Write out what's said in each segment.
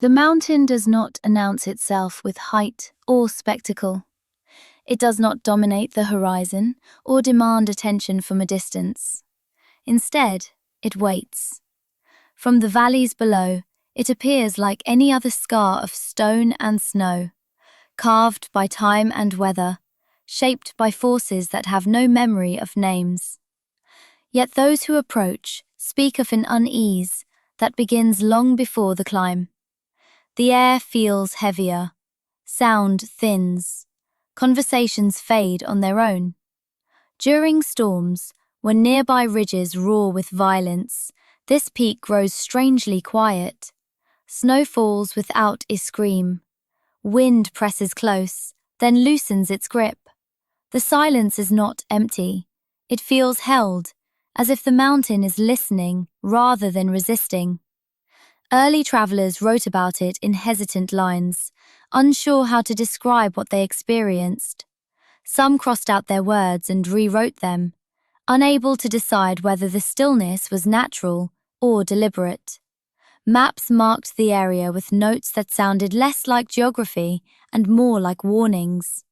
The mountain does not announce itself with height or spectacle. It does not dominate the horizon or demand attention from a distance. Instead, it waits. From the valleys below, it appears like any other scar of stone and snow, carved by time and weather, shaped by forces that have no memory of names. Yet those who approach speak of an unease that begins long before the climb. The air feels heavier, sound thins, conversations fade on their own. During storms, when nearby ridges roar with violence, this peak grows strangely quiet. Snow falls without a scream. Wind presses close, then loosens its grip. The silence is not empty. It feels held, as if the mountain is listening rather than resisting. Early travelers wrote about it in hesitant lines, unsure how to describe what they experienced. Some crossed out their words and rewrote them, unable to decide whether the stillness was natural or deliberate. Maps marked the area with notes that sounded less like geography and more like warnings.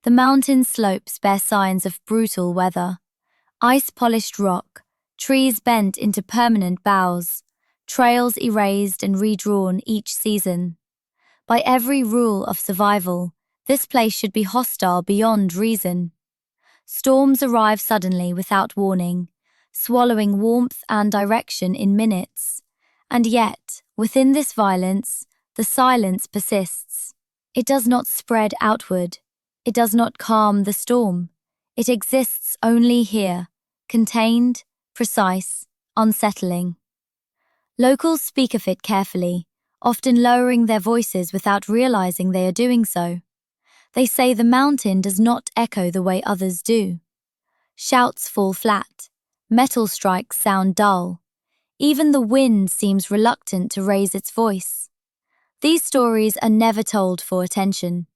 The mountain slopes bear signs of brutal weather. Ice-polished rock, trees bent into permanent boughs, trails erased and redrawn each season. By every rule of survival, this place should be hostile beyond reason. Storms arrive suddenly without warning, swallowing warmth and direction in minutes. And yet, within this violence, the silence persists. It does not spread outward. It does not calm the storm. It exists only here, contained, precise, unsettling. Locals speak of it carefully, often lowering their voices without realizing they are doing so. They say the mountain does not echo the way others do. Shouts fall flat, metal strikes sound dull. Even the wind seems reluctant to raise its voice. These stories are never told for attention.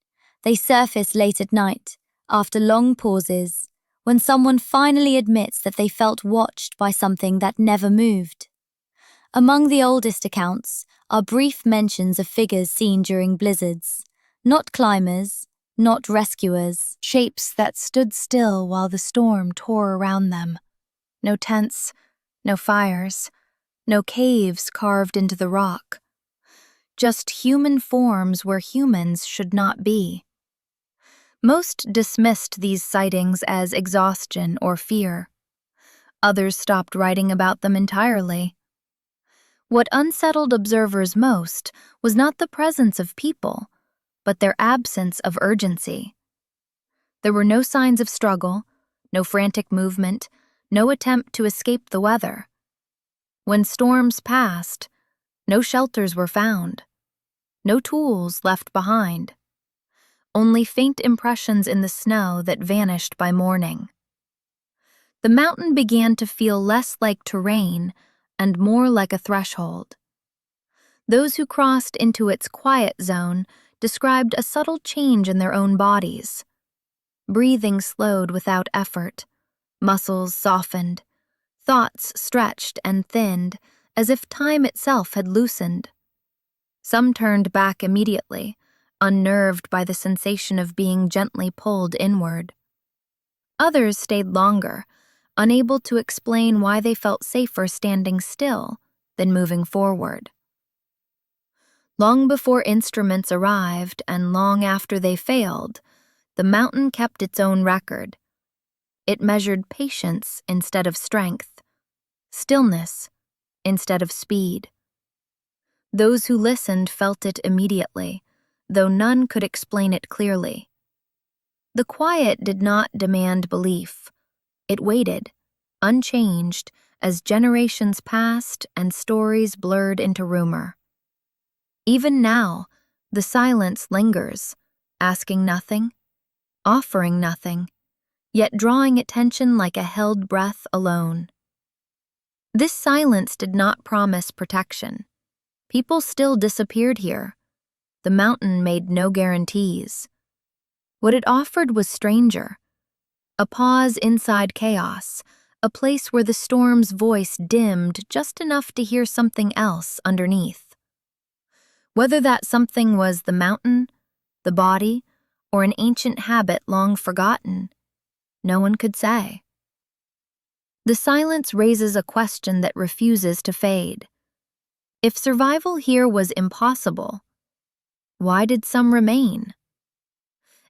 They surface late at night, after long pauses, when someone finally admits that they felt watched by something that never moved. Among the oldest accounts are brief mentions of figures seen during blizzards, not climbers, not rescuers, shapes that stood still while the storm tore around them. No tents, no fires, no caves carved into the rock. Just human forms where humans should not be. Most dismissed these sightings as exhaustion or fear. Others stopped writing about them entirely. What unsettled observers most was not the presence of people, but their absence of urgency. There were no signs of struggle, no frantic movement, no attempt to escape the weather. When storms passed, no shelters were found, no tools left behind, only faint impressions in the snow that vanished by morning. The mountain began to feel less like terrain and more like a threshold. Those who crossed into its quiet zone described a subtle change in their own bodies. Breathing slowed without effort, muscles softened, thoughts stretched and thinned as if time itself had loosened. Some turned back immediately, unnerved by the sensation of being gently pulled inward. Others stayed longer, unable to explain why they felt safer standing still than moving forward. Long before instruments arrived and long after they failed, the mountain kept its own record. It measured patience instead of strength, stillness instead of speed. Those who listened felt it immediately, though none could explain it clearly. The quiet did not demand belief. It waited, unchanged, as generations passed and stories blurred into rumor. Even now, the silence lingers, asking nothing, offering nothing, yet drawing attention like a held breath alone. This silence did not promise protection. People still disappeared here. The mountain made no guarantees. What it offered was stranger. A pause inside chaos, a place where the storm's voice dimmed just enough to hear something else underneath. Whether that something was the mountain, the body, or an ancient habit long forgotten, no one could say. The silence raises a question that refuses to fade. If survival here was impossible, why did some remain?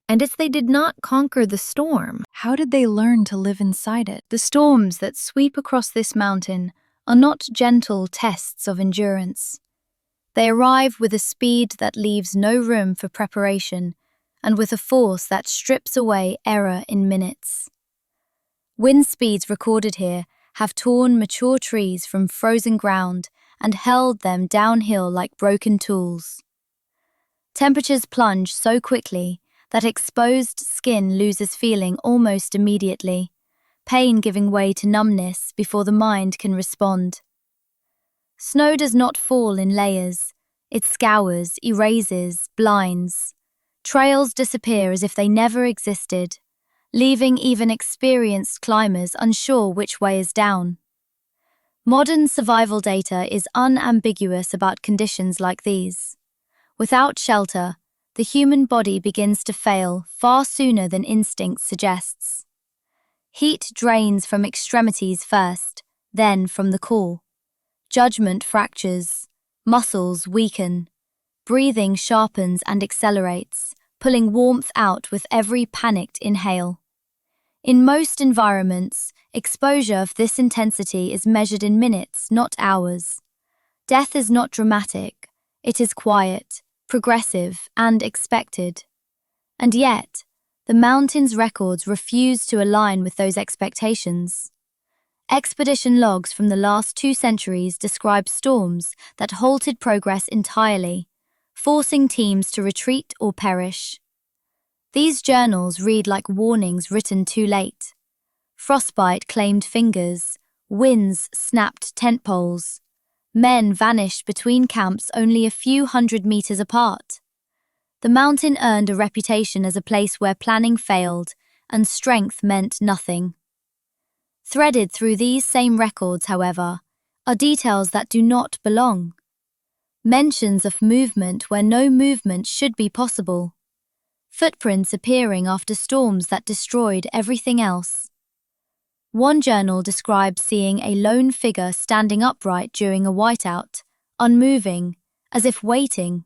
And if they did not conquer the storm, how did they learn to live inside it? The storms that sweep across this mountain are not gentle tests of endurance. They arrive with a speed that leaves no room for preparation and with a force that strips away error in minutes. Wind speeds recorded here have torn mature trees from frozen ground and hurled them downhill like broken tools. Temperatures plunge so quickly that exposed skin loses feeling almost immediately, pain giving way to numbness before the mind can respond. Snow does not fall in layers. It scours, erases, blinds. Trails disappear as if they never existed, leaving even experienced climbers unsure which way is down. Modern survival data is unambiguous about conditions like these. Without shelter, the human body begins to fail far sooner than instinct suggests. Heat drains from extremities first, then from the core. Judgment fractures, muscles weaken, breathing sharpens and accelerates, pulling warmth out with every panicked inhale. In most environments, exposure of this intensity is measured in minutes, not hours. Death is not dramatic, it is quiet, progressive, and expected. And yet, the mountain's records refuse to align with those expectations. Expedition logs from the last 2 centuries describe storms that halted progress entirely, forcing teams to retreat or perish. These journals read like warnings written too late. Frostbite claimed fingers, winds snapped tent poles. Men vanished between camps only a few hundred meters apart. The mountain earned a reputation as a place where planning failed and strength meant nothing. Threaded through these same records, however, are details that do not belong. Mentions of movement where no movement should be possible. Footprints appearing after storms that destroyed everything else. One journal describes seeing a lone figure standing upright during a whiteout, unmoving, as if waiting.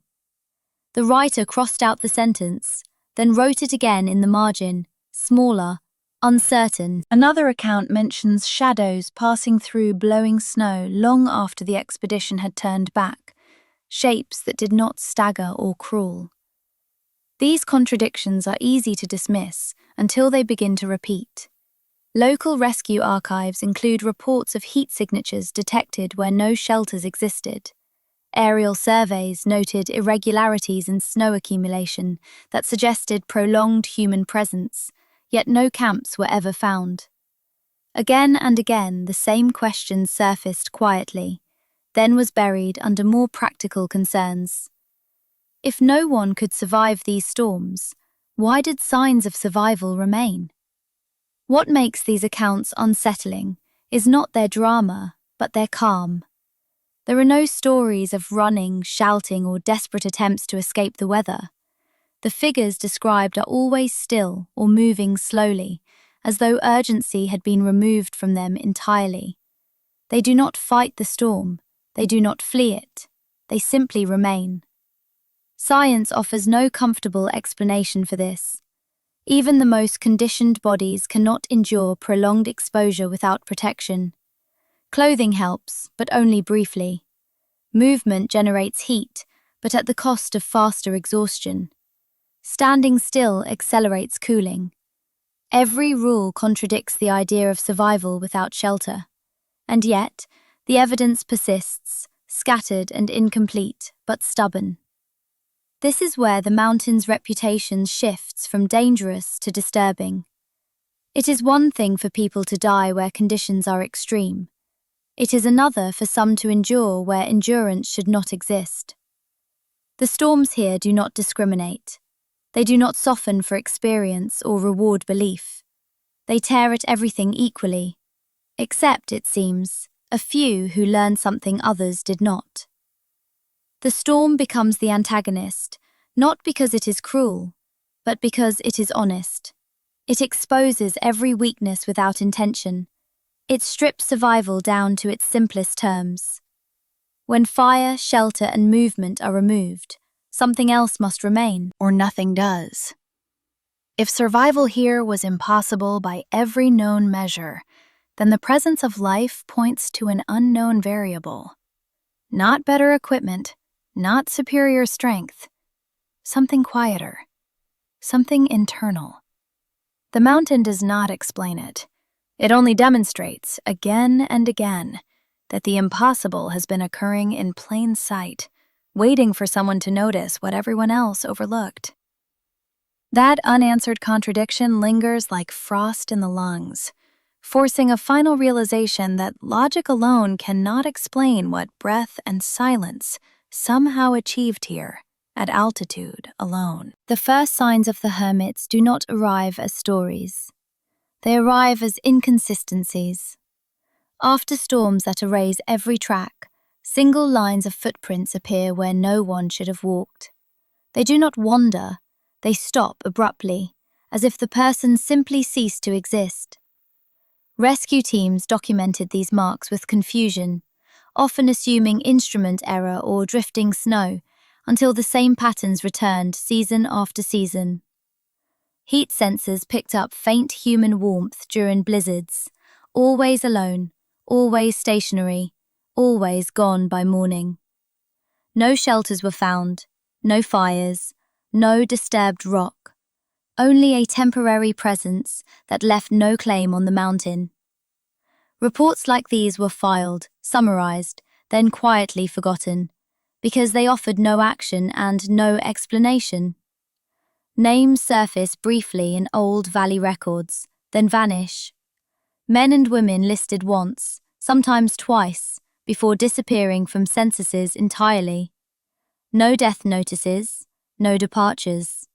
The writer crossed out the sentence, then wrote it again in the margin, smaller, uncertain. Another account mentions shadows passing through blowing snow long after the expedition had turned back, shapes that did not stagger or crawl. These contradictions are easy to dismiss until they begin to repeat. Local rescue archives include reports of heat signatures detected where no shelters existed. Aerial surveys noted irregularities in snow accumulation that suggested prolonged human presence, yet no camps were ever found. Again and again, the same question surfaced quietly, then was buried under more practical concerns. If no one could survive these storms, why did signs of survival remain? What makes these accounts unsettling is not their drama, but their calm. There are no stories of running, shouting, or desperate attempts to escape the weather. The figures described are always still or moving slowly, as though urgency had been removed from them entirely. They do not fight the storm, they do not flee it, they simply remain. Science offers no comfortable explanation for this. Even the most conditioned bodies cannot endure prolonged exposure without protection. Clothing helps, but only briefly. Movement generates heat, but at the cost of faster exhaustion. Standing still accelerates cooling. Every rule contradicts the idea of survival without shelter. And yet, the evidence persists, scattered and incomplete, but stubborn. This is where the mountain's reputation shifts from dangerous to disturbing. It is one thing for people to die where conditions are extreme. It is another for some to endure where endurance should not exist. The storms here do not discriminate. They do not soften for experience or reward belief. They tear at everything equally, except, it seems, a few who learn something others did not. The storm becomes the antagonist, not because it is cruel, but because it is honest. It exposes every weakness without intention. It strips survival down to its simplest terms. When fire, shelter, and movement are removed, something else must remain, or nothing does. If survival here was impossible by every known measure, then the presence of life points to an unknown variable. Not better equipment, not superior strength. Something quieter. Something internal. The mountain does not explain it. It only demonstrates, again and again, that the impossible has been occurring in plain sight, waiting for someone to notice what everyone else overlooked. That unanswered contradiction lingers like frost in the lungs, forcing a final realization that logic alone cannot explain what breath and silence somehow achieved here, at altitude alone. The first signs of the hermits do not arrive as stories. They arrive as inconsistencies. After storms that erase every track, single lines of footprints appear where no one should have walked. They do not wander, they stop abruptly, as if the person simply ceased to exist. Rescue teams documented these marks with confusion, often assuming instrument error or drifting snow, until the same patterns returned season after season. Heat sensors picked up faint human warmth during blizzards, always alone, always stationary, always gone by morning. No shelters were found, no fires, no disturbed rock, only a temporary presence that left no claim on the mountain. Reports like these were filed, summarized, then quietly forgotten, because they offered no action and no explanation. Names surface briefly in old valley records, then vanish. Men and women listed once, sometimes twice, before disappearing from censuses entirely. No death notices, no departures.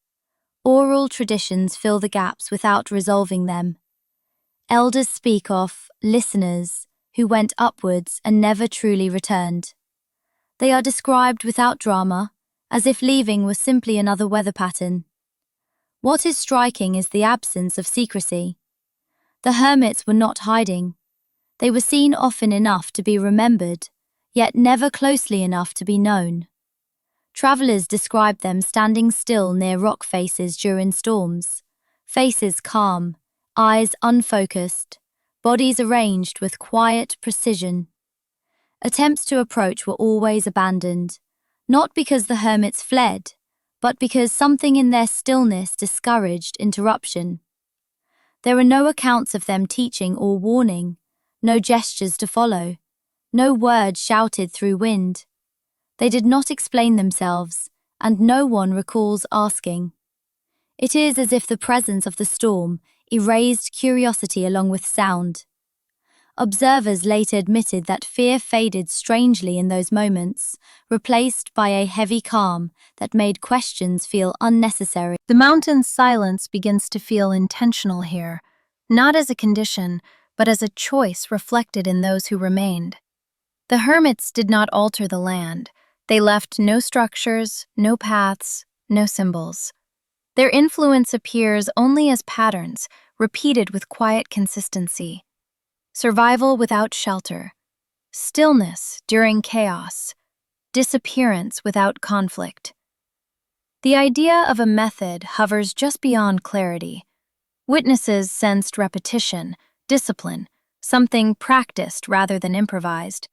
Oral traditions fill the gaps without resolving them. Elders speak of listeners who went upwards and never truly returned. They are described without drama, as if leaving was simply another weather pattern. What is striking is the absence of secrecy. The hermits were not hiding. They were seen often enough to be remembered, yet never closely enough to be known. Travelers described them standing still near rock faces during storms, faces calm, eyes unfocused, bodies arranged with quiet precision. Attempts to approach were always abandoned, not because the hermits fled, but because something in their stillness discouraged interruption. There are no accounts of them teaching or warning, no gestures to follow, no words shouted through wind. They did not explain themselves, and no one recalls asking. It is as if the presence of the storm erased curiosity along with sound. Observers later admitted that fear faded strangely in those moments, replaced by a heavy calm that made questions feel unnecessary. The mountain's silence begins to feel intentional here, not as a condition, but as a choice reflected in those who remained. The hermits did not alter the land. They left no structures, no paths, no symbols. Their influence appears only as patterns, repeated with quiet consistency. Survival without shelter, stillness during chaos, disappearance without conflict. The idea of a method hovers just beyond clarity. Witnesses sensed repetition, discipline, something practiced rather than improvised.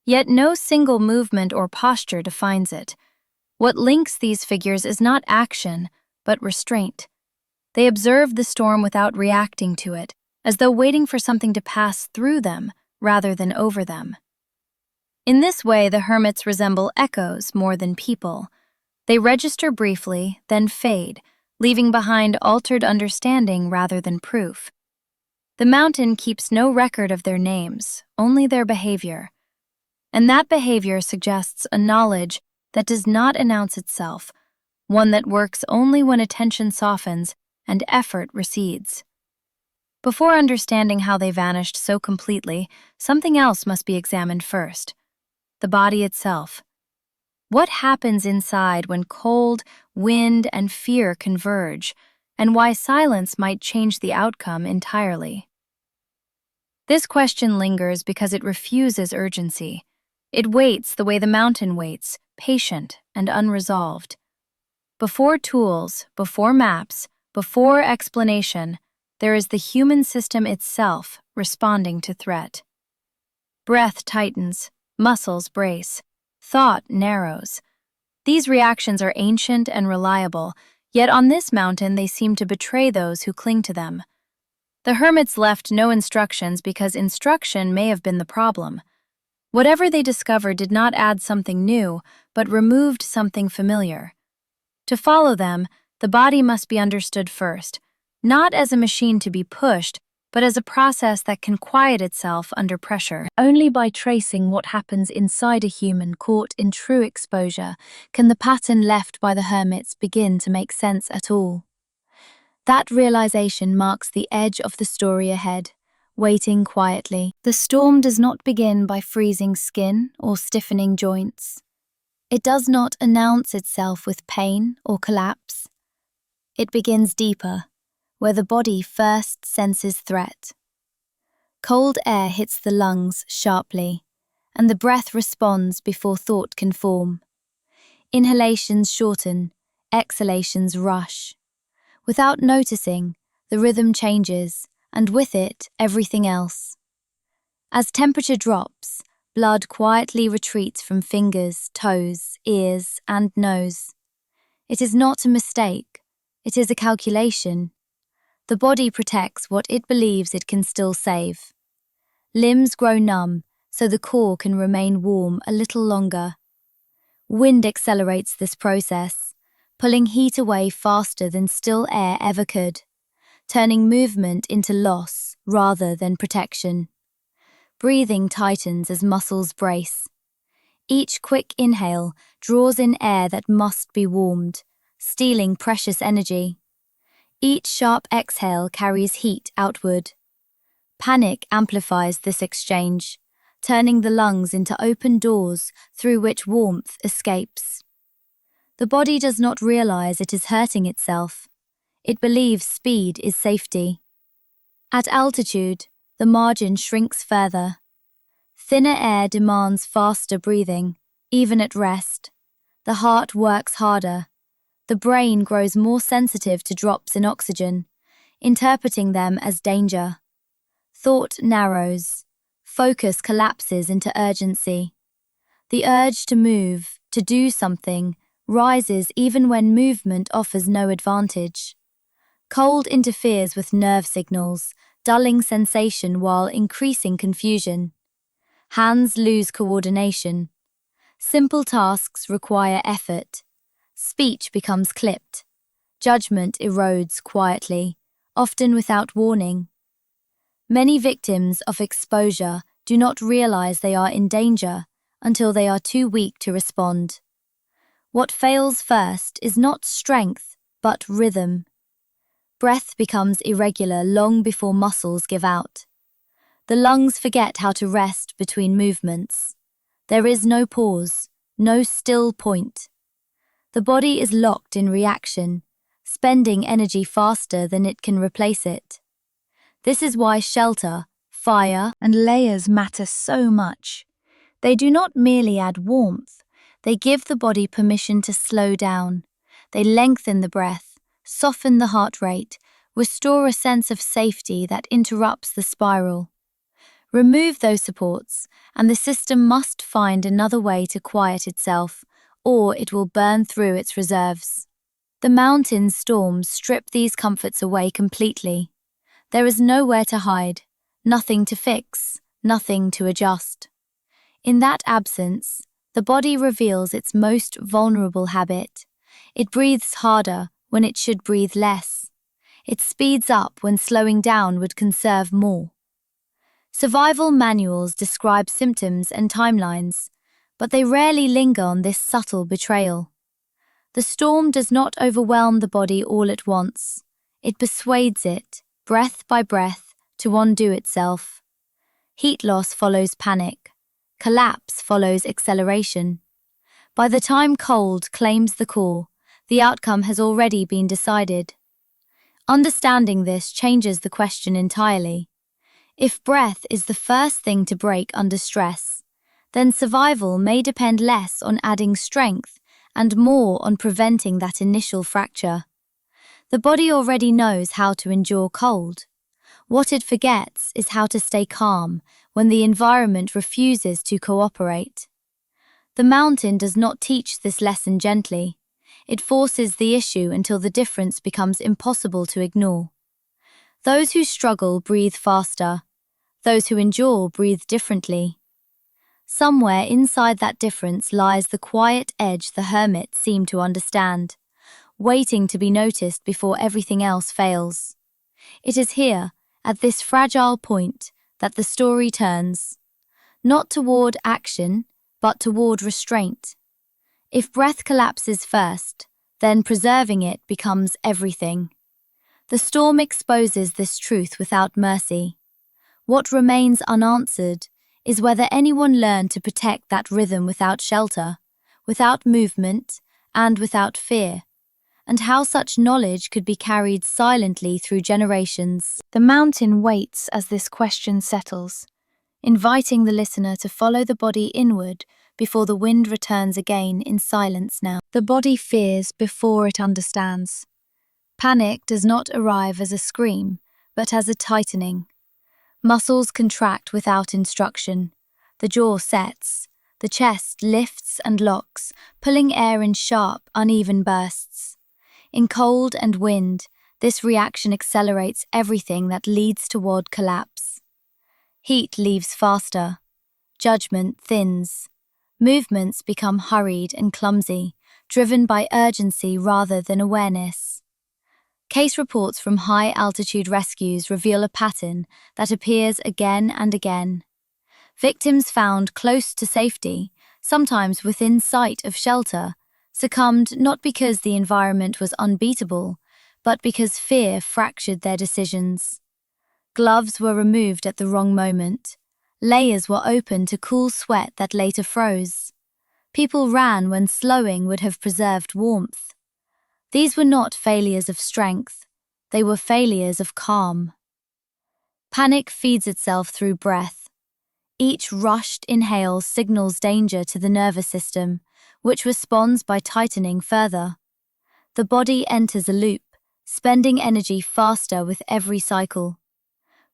Yet no single movement or posture defines it. What links these figures is not action, but restraint. They observed the storm without reacting to it, as though waiting for something to pass through them rather than over them. In this way, the hermits resemble echoes more than people. They register briefly, then fade, leaving behind altered understanding rather than proof. The mountain keeps no record of their names, only their behavior. And that behavior suggests a knowledge that does not announce itself, one that works only when attention softens and effort recedes. Before understanding how they vanished so completely, something else must be examined first: the body itself. What happens inside when cold, wind, and fear converge, and why silence might change the outcome entirely? This question lingers because it refuses urgency. It waits the way the mountain waits, patient and unresolved. Before tools, before maps, before explanation, there is the human system itself responding to threat. Breath tightens, muscles brace, thought narrows. These reactions are ancient and reliable, yet on this mountain they seem to betray those who cling to them. The hermits left no instructions because instruction may have been the problem. Whatever they discovered did not add something new, but removed something familiar. To follow them, the body must be understood first, not as a machine to be pushed, but as a process that can quiet itself under pressure. Only by tracing what happens inside a human caught in true exposure can the pattern left by the hermits begin to make sense at all. That realization marks the edge of the story ahead, waiting quietly. The storm does not begin by freezing skin or stiffening joints. It does not announce itself with pain or collapse. It begins deeper, where the body first senses threat. Cold air hits the lungs sharply, and the breath responds before thought can form. Inhalations shorten, exhalations rush. Without noticing, the rhythm changes, and with it, everything else. As temperature drops, blood quietly retreats from fingers, toes, ears, and nose. It is not a mistake, it is a calculation. The body protects what it believes it can still save. Limbs grow numb, so the core can remain warm a little longer. Wind accelerates this process, pulling heat away faster than still air ever could, turning movement into loss rather than protection. Breathing tightens as muscles brace. Each quick inhale draws in air that must be warmed, stealing precious energy. Each sharp exhale carries heat outward. Panic amplifies this exchange, turning the lungs into open doors through which warmth escapes. The body does not realize it is hurting itself. It believes speed is safety. At altitude, the margin shrinks further. Thinner air demands faster breathing, even at rest. The heart works harder. The brain grows more sensitive to drops in oxygen, interpreting them as danger. Thought narrows. Focus collapses into urgency. The urge to move, to do something, rises even when movement offers no advantage. Cold interferes with nerve signals, dulling sensation while increasing confusion. Hands lose coordination. Simple tasks require effort. Speech becomes clipped. Judgment erodes quietly, often without warning. Many victims of exposure do not realize they are in danger until they are too weak to respond. What fails first is not strength, but rhythm. Breath becomes irregular long before muscles give out. The lungs forget how to rest between movements. There is no pause, no still point. The body is locked in reaction, spending energy faster than it can replace it. This is why shelter, fire, and layers matter so much. They do not merely add warmth, they give the body permission to slow down. They lengthen the breath, soften the heart rate, restore a sense of safety that interrupts the spiral. Remove those supports, and the system must find another way to quiet itself, or it will burn through its reserves. The mountain storms strip these comforts away completely. There is nowhere to hide, nothing to fix, nothing to adjust. In that absence, the body reveals its most vulnerable habit. It breathes harder when it should breathe less. It speeds up when slowing down would conserve more. Survival manuals describe symptoms and timelines, but they rarely linger on this subtle betrayal. The storm does not overwhelm the body all at once. It persuades it, breath by breath, to undo itself. Heat loss follows panic. Collapse follows acceleration. By the time cold claims the call, the outcome has already been decided. Understanding this changes the question entirely. If breath is the first thing to break under stress, then survival may depend less on adding strength and more on preventing that initial fracture. The body already knows how to endure cold. What it forgets is how to stay calm when the environment refuses to cooperate. The mountain does not teach this lesson gently. It forces the issue until the difference becomes impossible to ignore. Those who struggle breathe faster. Those who endure breathe differently. Somewhere inside that difference lies the quiet edge the hermits seem to understand, waiting to be noticed before everything else fails. It is here, at this fragile point, that the story turns, not toward action, but toward restraint. If breath collapses first, then preserving it becomes everything. The storm exposes this truth without mercy. What remains unanswered is whether anyone learned to protect that rhythm without shelter, without movement, and without fear, and how such knowledge could be carried silently through generations. The mountain waits as this question settles, inviting the listener to follow the body inward before the wind returns again in silence now. The body fears before it understands. Panic does not arrive as a scream, but as a tightening. Muscles contract without instruction. The jaw sets. The chest lifts and locks, pulling air in sharp, uneven bursts. In cold and wind, this reaction accelerates everything that leads toward collapse. Heat leaves faster. Judgment thins. Movements become hurried and clumsy, driven by urgency rather than awareness. Case reports from high-altitude rescues reveal a pattern that appears again and again. Victims found close to safety, sometimes within sight of shelter, succumbed not because the environment was unbeatable, but because fear fractured their decisions. Gloves were removed at the wrong moment. Layers were opened to cool sweat that later froze. People ran when slowing would have preserved warmth. These were not failures of strength, they were failures of calm. Panic feeds itself through breath. Each rushed inhale signals danger to the nervous system, which responds by tightening further. The body enters a loop, spending energy faster with every cycle.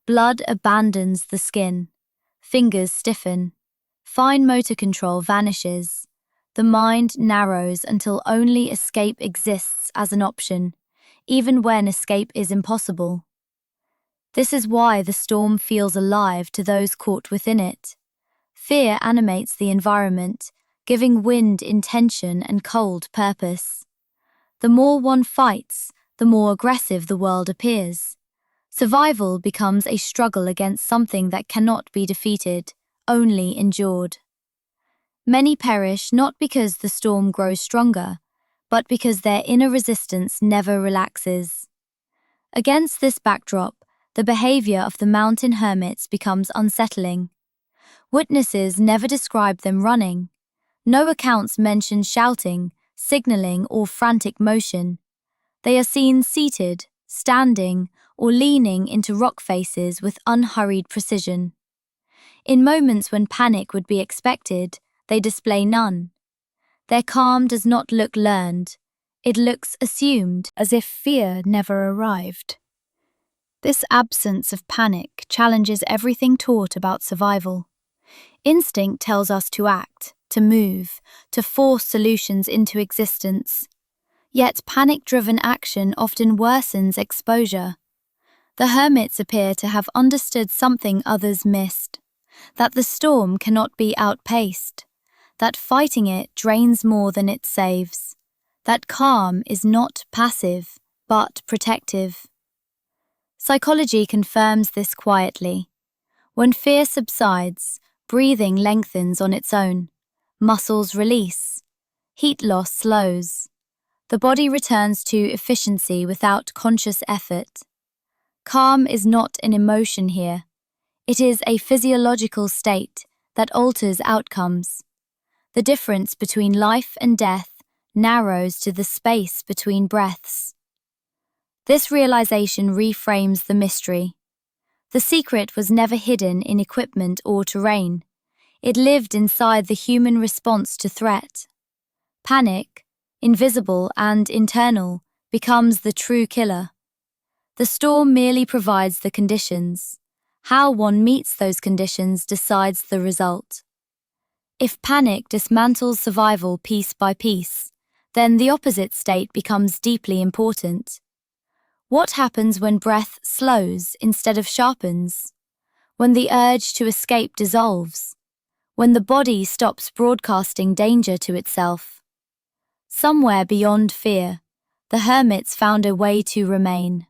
Blood abandons the skin. Fingers stiffen. Fine motor control vanishes. The mind narrows until only escape exists as an option, even when escape is impossible. This is why the storm feels alive to those caught within it. Fear animates the environment, giving wind intention and cold purpose. The more one fights, the more aggressive the world appears. Survival becomes a struggle against something that cannot be defeated, only endured. Many perish not because the storm grows stronger, but because their inner resistance never relaxes. Against this backdrop, the behavior of the mountain hermits becomes unsettling. Witnesses never describe them running. No accounts mention shouting, signaling, or frantic motion. They are seen seated, standing, or leaning into rock faces with unhurried precision. In moments when panic would be expected, they display none. Their calm does not look learned. It looks assumed, as if fear never arrived. This absence of panic challenges everything taught about survival. Instinct tells us to act, to move, to force solutions into existence. Yet panic-driven action often worsens exposure. The hermits appear to have understood something others missed, that the storm cannot be outpaced, that fighting it drains more than it saves, that calm is not passive, but protective. Psychology confirms this quietly. When fear subsides, breathing lengthens on its own, muscles release, heat loss slows. The body returns to efficiency without conscious effort. Calm is not an emotion here. It is a physiological state that alters outcomes. The difference between life and death narrows to the space between breaths. This realization reframes the mystery. The secret was never hidden in equipment or terrain. It lived inside the human response to threat. Panic, invisible and internal, becomes the true killer. The storm merely provides the conditions. How one meets those conditions decides the result. If panic dismantles survival piece by piece, then the opposite state becomes deeply important. What happens when breath slows instead of sharpens? When the urge to escape dissolves? When the body stops broadcasting danger to itself? Somewhere beyond fear, the hermits found a way to remain.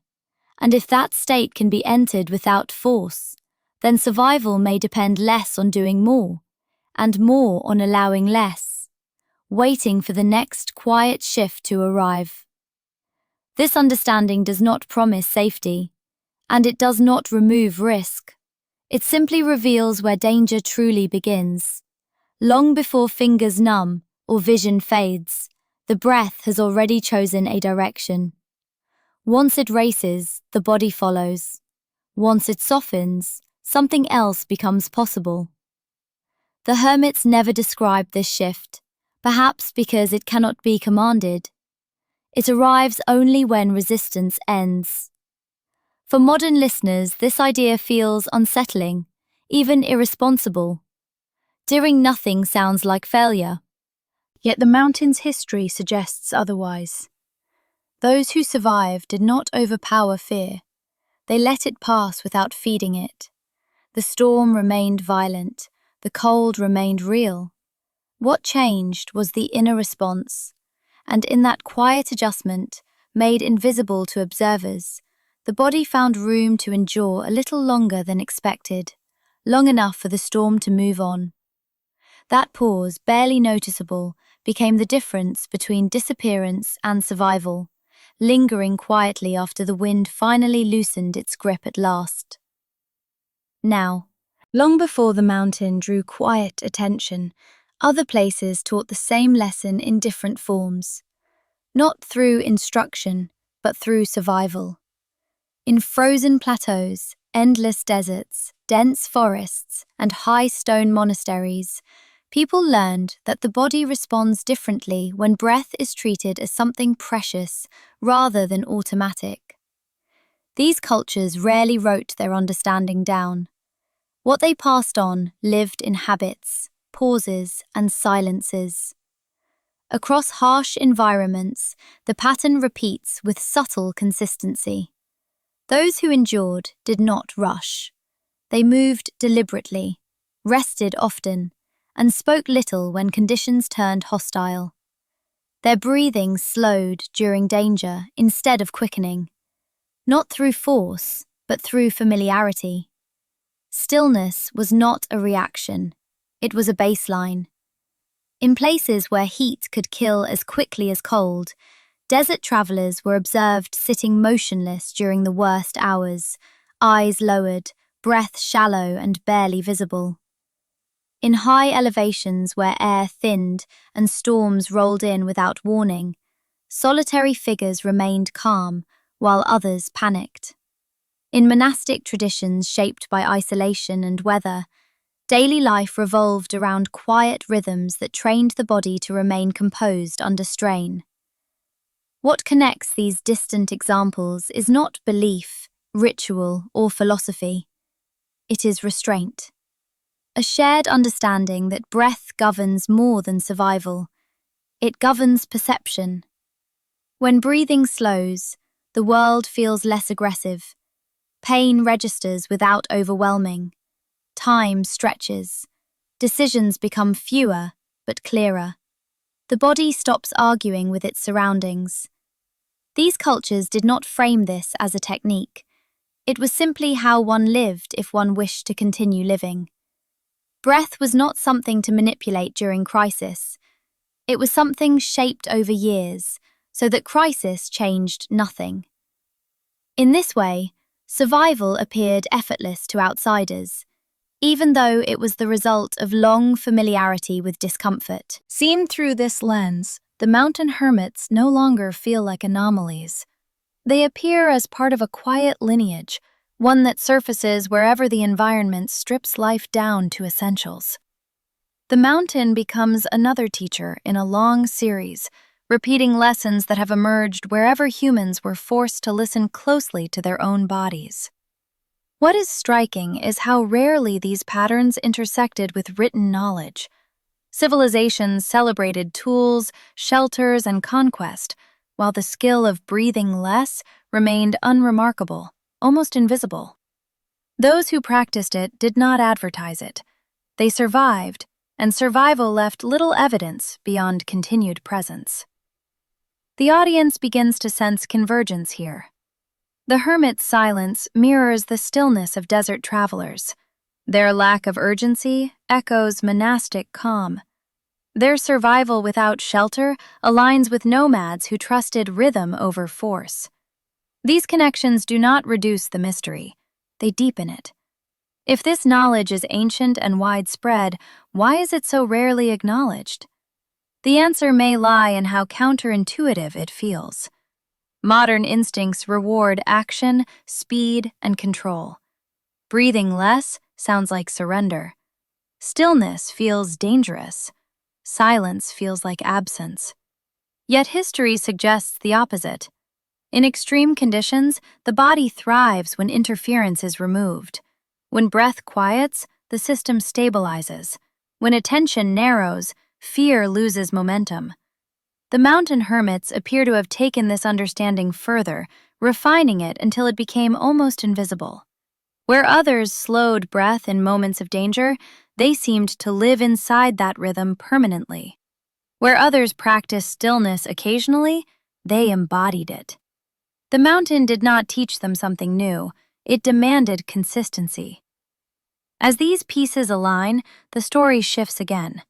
And if that state can be entered without force, then survival may depend less on doing more, and more on allowing less, waiting for the next quiet shift to arrive. This understanding does not promise safety, and it does not remove risk. It simply reveals where danger truly begins. Long before fingers numb or vision fades, the breath has already chosen a direction. Once it races, the body follows. Once it softens, something else becomes possible. The hermits never describe this shift, perhaps because it cannot be commanded. It arrives only when resistance ends. For modern listeners, this idea feels unsettling, even irresponsible. Doing nothing sounds like failure. Yet the mountain's history suggests otherwise. Those who survived did not overpower fear. They let it pass without feeding it. The storm remained violent. The cold remained real. What changed was the inner response, and in that quiet adjustment, made invisible to observers, the body found room to endure a little longer than expected, long enough for the storm to move on. That pause, barely noticeable, became the difference between disappearance and survival, lingering quietly after the wind finally loosened its grip at last. Now, long before the mountain drew quiet attention, other places taught the same lesson in different forms, not through instruction, but through survival. In frozen plateaus, endless deserts, dense forests, and high stone monasteries, people learned that the body responds differently when breath is treated as something precious rather than automatic. These cultures rarely wrote their understanding down. What they passed on lived in habits, pauses, and silences. Across harsh environments, the pattern repeats with subtle consistency. Those who endured did not rush. They moved deliberately, rested often, and spoke little when conditions turned hostile. Their breathing slowed during danger instead of quickening, not through force, but through familiarity. Stillness was not a reaction, it was a baseline. In places where heat could kill as quickly as cold, desert travelers were observed sitting motionless during the worst hours, eyes lowered, breath shallow and barely visible. In high elevations where air thinned and storms rolled in without warning, solitary figures remained calm while others panicked. In monastic traditions shaped by isolation and weather, daily life revolved around quiet rhythms that trained the body to remain composed under strain. What connects these distant examples is not belief, ritual, or philosophy. It is restraint. A shared understanding that breath governs more than survival. It governs perception. When breathing slows, the world feels less aggressive. Pain registers without overwhelming. Time stretches. Decisions become fewer, but clearer. The body stops arguing with its surroundings. These cultures did not frame this as a technique. It was simply how one lived if one wished to continue living. Breath was not something to manipulate during crisis. It was something shaped over years, so that crisis changed nothing. In this way, survival appeared effortless to outsiders. even though it was the result of long familiarity with discomfort. Seen through this lens, the mountain hermits no longer feel like anomalies. They appear as part of a quiet lineage, one that surfaces wherever the environment strips life down to essentials. The mountain becomes another teacher in a long series, repeating lessons that have emerged wherever humans were forced to listen closely to their own bodies. What is striking is how rarely these patterns intersected with written knowledge. Civilizations celebrated tools, shelters, and conquest, while the skill of breathing less remained unremarkable, almost invisible. Those who practiced it did not advertise it. They survived, and survival left little evidence beyond continued presence. The audience begins to sense convergence here. The hermit's silence mirrors the stillness of desert travelers. Their lack of urgency echoes monastic calm. Their survival without shelter aligns with nomads who trusted rhythm over force. These connections do not reduce the mystery, they deepen it. If this knowledge is ancient and widespread, why is it so rarely acknowledged? The answer may lie in how counterintuitive it feels. Modern instincts reward action, speed, and control. Breathing less sounds like surrender. Stillness feels dangerous. Silence feels like absence. Yet history suggests the opposite. In extreme conditions, the body thrives when interference is removed. When breath quiets, the system stabilizes. When attention narrows, fear loses momentum. The mountain hermits appear to have taken this understanding further, refining it until it became almost invisible. Where others slowed breath in moments of danger, they seemed to live inside that rhythm permanently. Where others practiced stillness occasionally, they embodied it. The mountain did not teach them something new, it demanded consistency. As these pieces align, the story shifts again.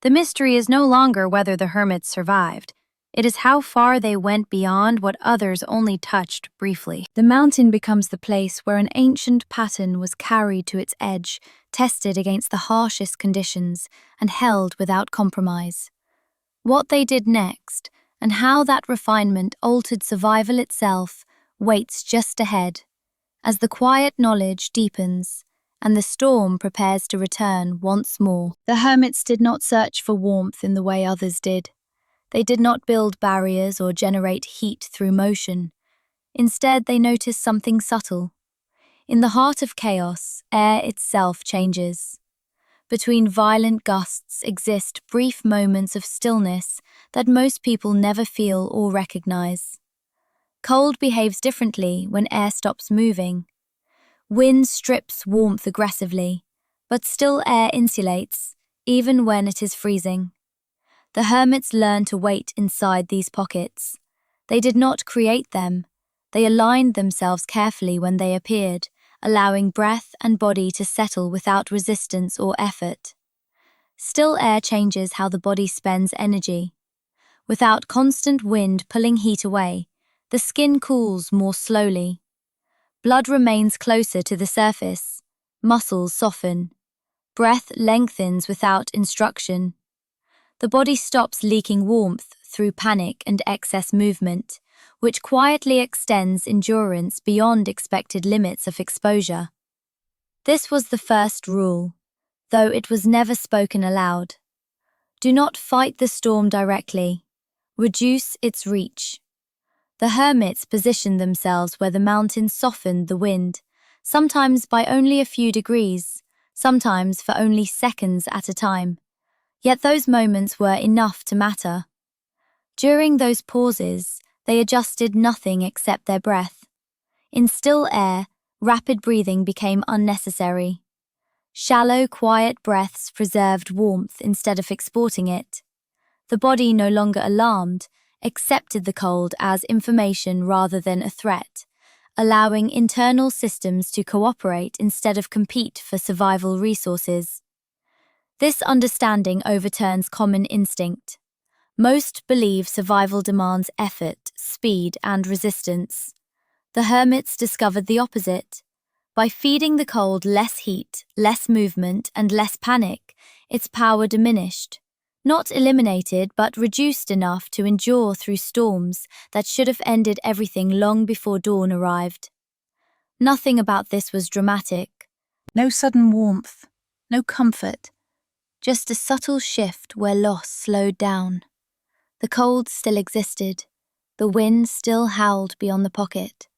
The mystery is no longer whether the hermits survived. It is how far they went beyond what others only touched briefly. The mountain becomes the place where an ancient pattern was carried to its edge, tested against the harshest conditions, and held without compromise. What they did next, and how that refinement altered survival itself, waits just ahead, as the quiet knowledge deepens and the storm prepares to return once more. The hermits did not search for warmth in the way others did. They did not build barriers or generate heat through motion. Instead, they noticed something subtle. In the heart of chaos, air itself changes. Between violent gusts exist brief moments of stillness that most people never feel or recognize. Cold behaves differently when air stops moving. Wind strips warmth aggressively, but still air insulates, even when it is freezing. The hermits learned to wait inside these pockets. They did not create them. They aligned themselves carefully when they appeared, allowing breath and body to settle without resistance or effort. Still air changes how the body spends energy. Without constant wind pulling heat away, the skin cools more slowly. Blood remains closer to the surface. Muscles soften. Breath lengthens without instruction. The body stops leaking warmth through panic and excess movement, which quietly extends endurance beyond expected limits of exposure. This was the first rule, though it was never spoken aloud. Do not fight the storm directly. Reduce its reach. The hermits positioned themselves where the mountain softened the wind, sometimes by only a few degrees, sometimes for only seconds at a time. Yet those moments were enough to matter. During those pauses, they adjusted nothing except their breath. In still air, rapid breathing became unnecessary. Shallow, quiet breaths preserved warmth instead of exporting it. The body, no longer alarmed, accepted the cold as information rather than a threat, allowing internal systems to cooperate instead of compete for survival resources. This understanding overturns common instinct. Most believe survival demands effort, speed, and resistance. The hermits discovered the opposite. By feeding the cold less heat, less movement, and less panic, its power diminished. Not eliminated, but reduced enough to endure through storms that should have ended everything long before dawn arrived. Nothing about this was dramatic. No sudden warmth, no comfort, just a subtle shift where loss slowed down. The cold still existed, the wind still howled beyond the pocket.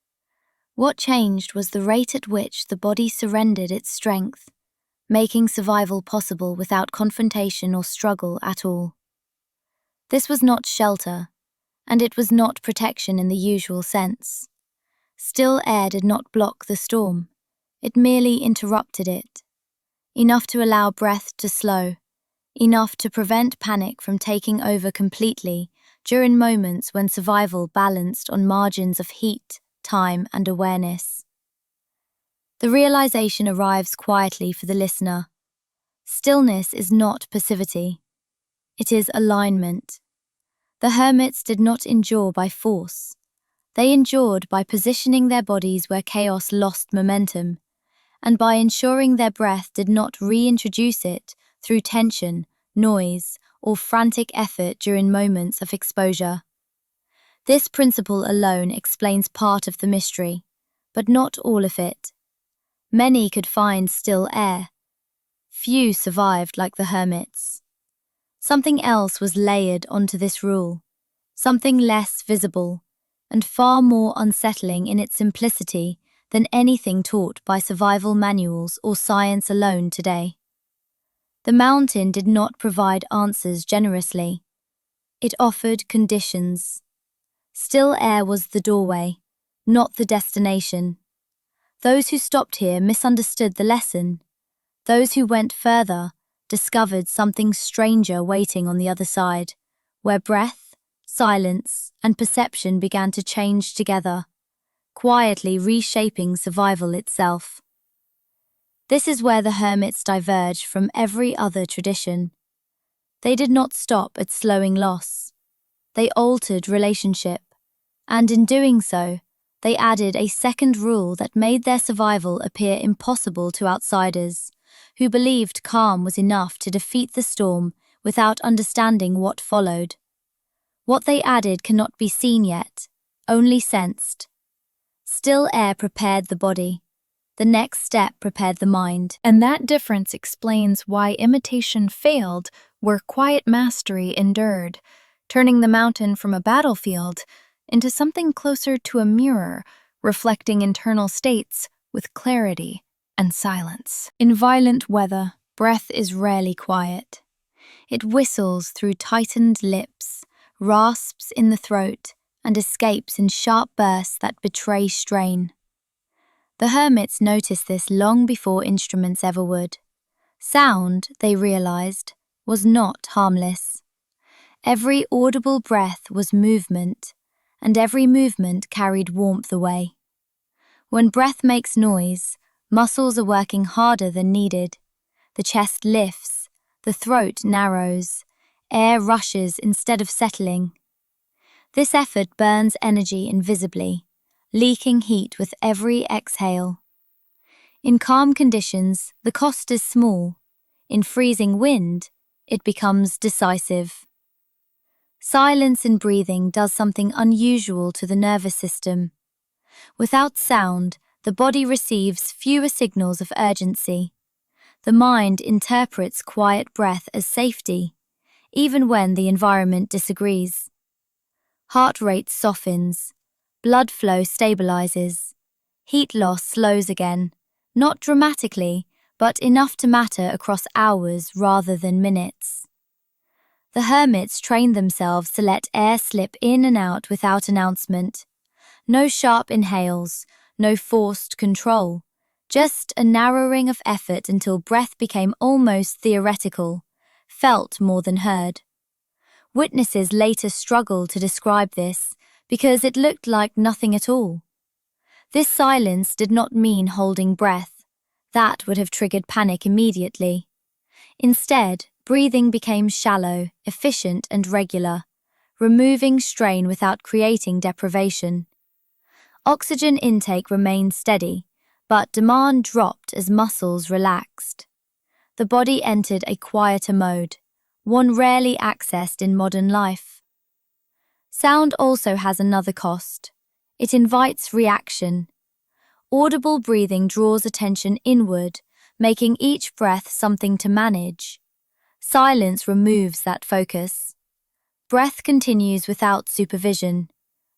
What changed was the rate at which the body surrendered its strength, making survival possible without confrontation or struggle at all. This was not shelter, and it was not protection in the usual sense. Still air did not block the storm, it merely interrupted it. Enough to allow breath to slow, enough to prevent panic from taking over completely during moments when survival balanced on margins of heat, time, and awareness. The realization arrives quietly for the listener. Stillness is not passivity. It is alignment. The hermits did not endure by force. They endured by positioning their bodies where chaos lost momentum, and by ensuring their breath did not reintroduce it through tension, noise, or frantic effort during moments of exposure. This principle alone explains part of the mystery, but not all of it. Many could find still air. Few survived like the hermits. Something else was layered onto this rule, something less visible, and far more unsettling in its simplicity than anything taught by survival manuals or science alone today. The mountain did not provide answers generously. It offered conditions. Still air was the doorway, not the destination. Those who stopped here misunderstood the lesson. Those who went further discovered something stranger waiting on the other side, where breath, silence, and perception began to change together, quietly reshaping survival itself. This is where the hermits diverged from every other tradition. They did not stop at slowing loss. They altered relationship, and in doing so, they added a second rule that made their survival appear impossible to outsiders, who believed calm was enough to defeat the storm without understanding what followed. What they added cannot be seen yet, only sensed. Still air prepared the body. The next step prepared the mind. And that difference explains why imitation failed where quiet mastery endured, turning the mountain from a battlefield into something closer to a mirror, reflecting internal states with clarity and silence. In violent weather, breath is rarely quiet. It whistles through tightened lips, rasps in the throat, and escapes in sharp bursts that betray strain. The hermits noticed this long before instruments ever would. Sound, they realized, was not harmless. Every audible breath was movement, and every movement carried warmth away. When breath makes noise, muscles are working harder than needed. The chest lifts, the throat narrows, air rushes instead of settling. This effort burns energy invisibly, leaking heat with every exhale. In calm conditions, the cost is small. In freezing wind, it becomes decisive. Silence in breathing does something unusual to the nervous system. Without sound, the body receives fewer signals of urgency. The mind interprets quiet breath as safety, even when the environment disagrees. Heart rate softens, blood flow stabilizes, heat loss slows again, not dramatically, but enough to matter across hours rather than minutes. The hermits trained themselves to let air slip in and out without announcement. No sharp inhales, no forced control, just a narrowing of effort until breath became almost theoretical, felt more than heard. Witnesses later struggled to describe this because it looked like nothing at all. This silence did not mean holding breath. That would have triggered panic immediately. Instead, breathing became shallow, efficient, and regular, removing strain without creating deprivation. Oxygen intake remained steady, but demand dropped as muscles relaxed. The body entered a quieter mode, one rarely accessed in modern life. Sound also has another cost. It invites reaction. Audible breathing draws attention inward, making each breath something to manage. Silence removes that focus. Breath continues without supervision.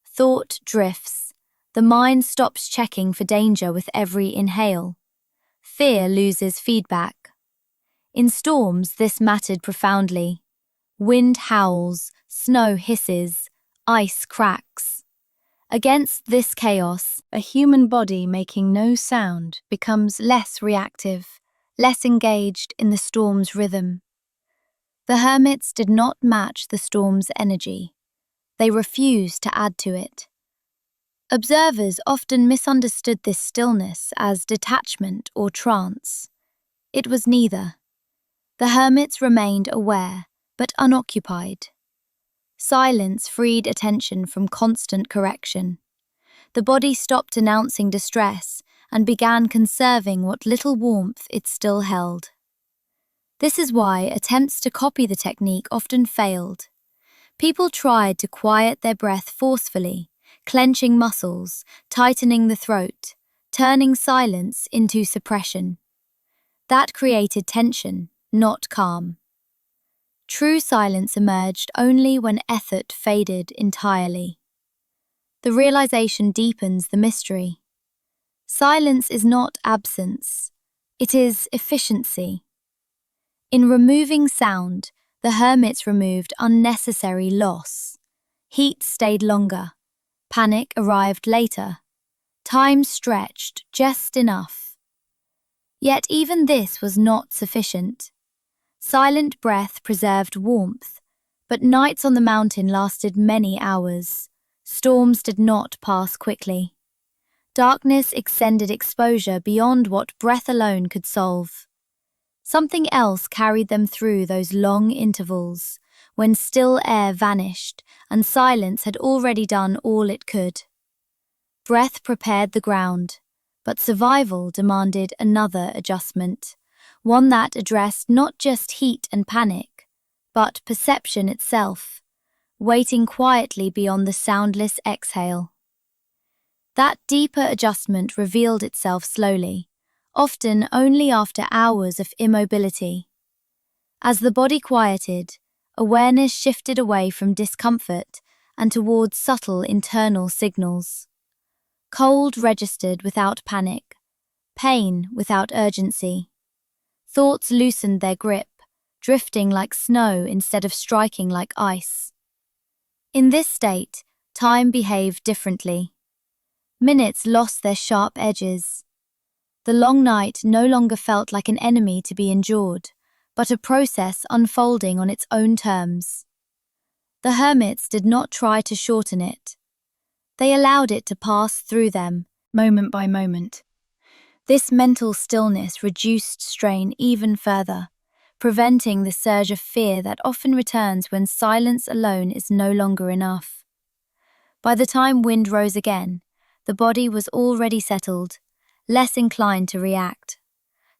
Thought drifts. The mind stops checking for danger with every inhale. Fear loses feedback. In storms, this mattered profoundly. Wind howls, snow hisses, ice cracks. Against this chaos, a human body making no sound becomes less reactive, less engaged in the storm's rhythm. The hermits did not match the storm's energy. They refused to add to it. Observers often misunderstood this stillness as detachment or trance. It was neither. The hermits remained aware, but unoccupied. Silence freed attention from constant correction. The body stopped announcing distress and began conserving what little warmth it still held. This is why attempts to copy the technique often failed. People tried to quiet their breath forcefully, clenching muscles, tightening the throat, turning silence into suppression. That created tension, not calm. True silence emerged only when effort faded entirely. The realization deepens the mystery. Silence is not absence, it is efficiency. In removing sound, the hermits removed unnecessary loss. Heat stayed longer. Panic arrived later. Time stretched just enough. Yet even this was not sufficient. Silent breath preserved warmth, but nights on the mountain lasted many hours. Storms did not pass quickly. Darkness extended exposure beyond what breath alone could solve. Something else carried them through those long intervals, when still air vanished and silence had already done all it could. Breath prepared the ground, but survival demanded another adjustment, one that addressed not just heat and panic, but perception itself, waiting quietly beyond the soundless exhale. That deeper adjustment revealed itself slowly, often only after hours of immobility. As the body quieted, awareness shifted away from discomfort and towards subtle internal signals. Cold registered without panic, pain without urgency. Thoughts loosened their grip, drifting like snow instead of striking like ice. In this state, time behaved differently. Minutes lost their sharp edges. The long night no longer felt like an enemy to be endured, but a process unfolding on its own terms. The hermits did not try to shorten it. They allowed it to pass through them, moment by moment. This mental stillness reduced strain even further, preventing the surge of fear that often returns when silence alone is no longer enough. By the time wind rose again, the body was already settled, less inclined to react.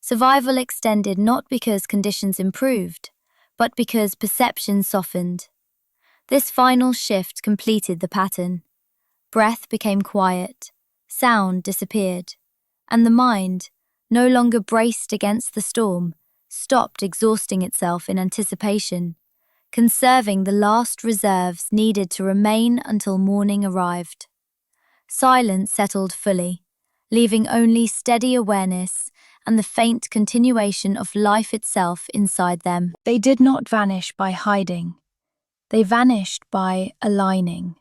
Survival extended not because conditions improved, but because perception softened. This final shift completed the pattern. Breath became quiet, sound disappeared, and the mind, no longer braced against the storm, stopped exhausting itself in anticipation, conserving the last reserves needed to remain until morning arrived. Silence settled fully, leaving only steady awareness and the faint continuation of life itself inside them. They did not vanish by hiding. They vanished by aligning.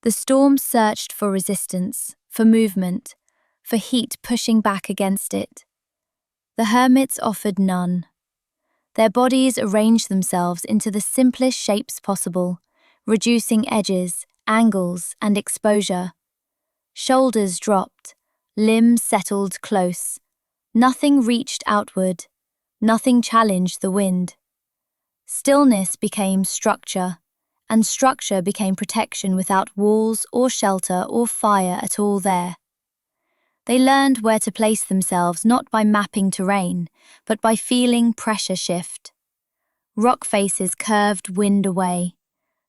The storm searched for resistance, for movement, for heat pushing back against it. The hermits offered none. Their bodies arranged themselves into the simplest shapes possible, reducing edges, angles, and exposure. Shoulders dropped, limbs settled close. Nothing reached outward, nothing challenged the wind. Stillness became structure, and structure became protection without walls or shelter or fire at all there. They learned where to place themselves not by mapping terrain, but by feeling pressure shift. Rock faces curved wind away.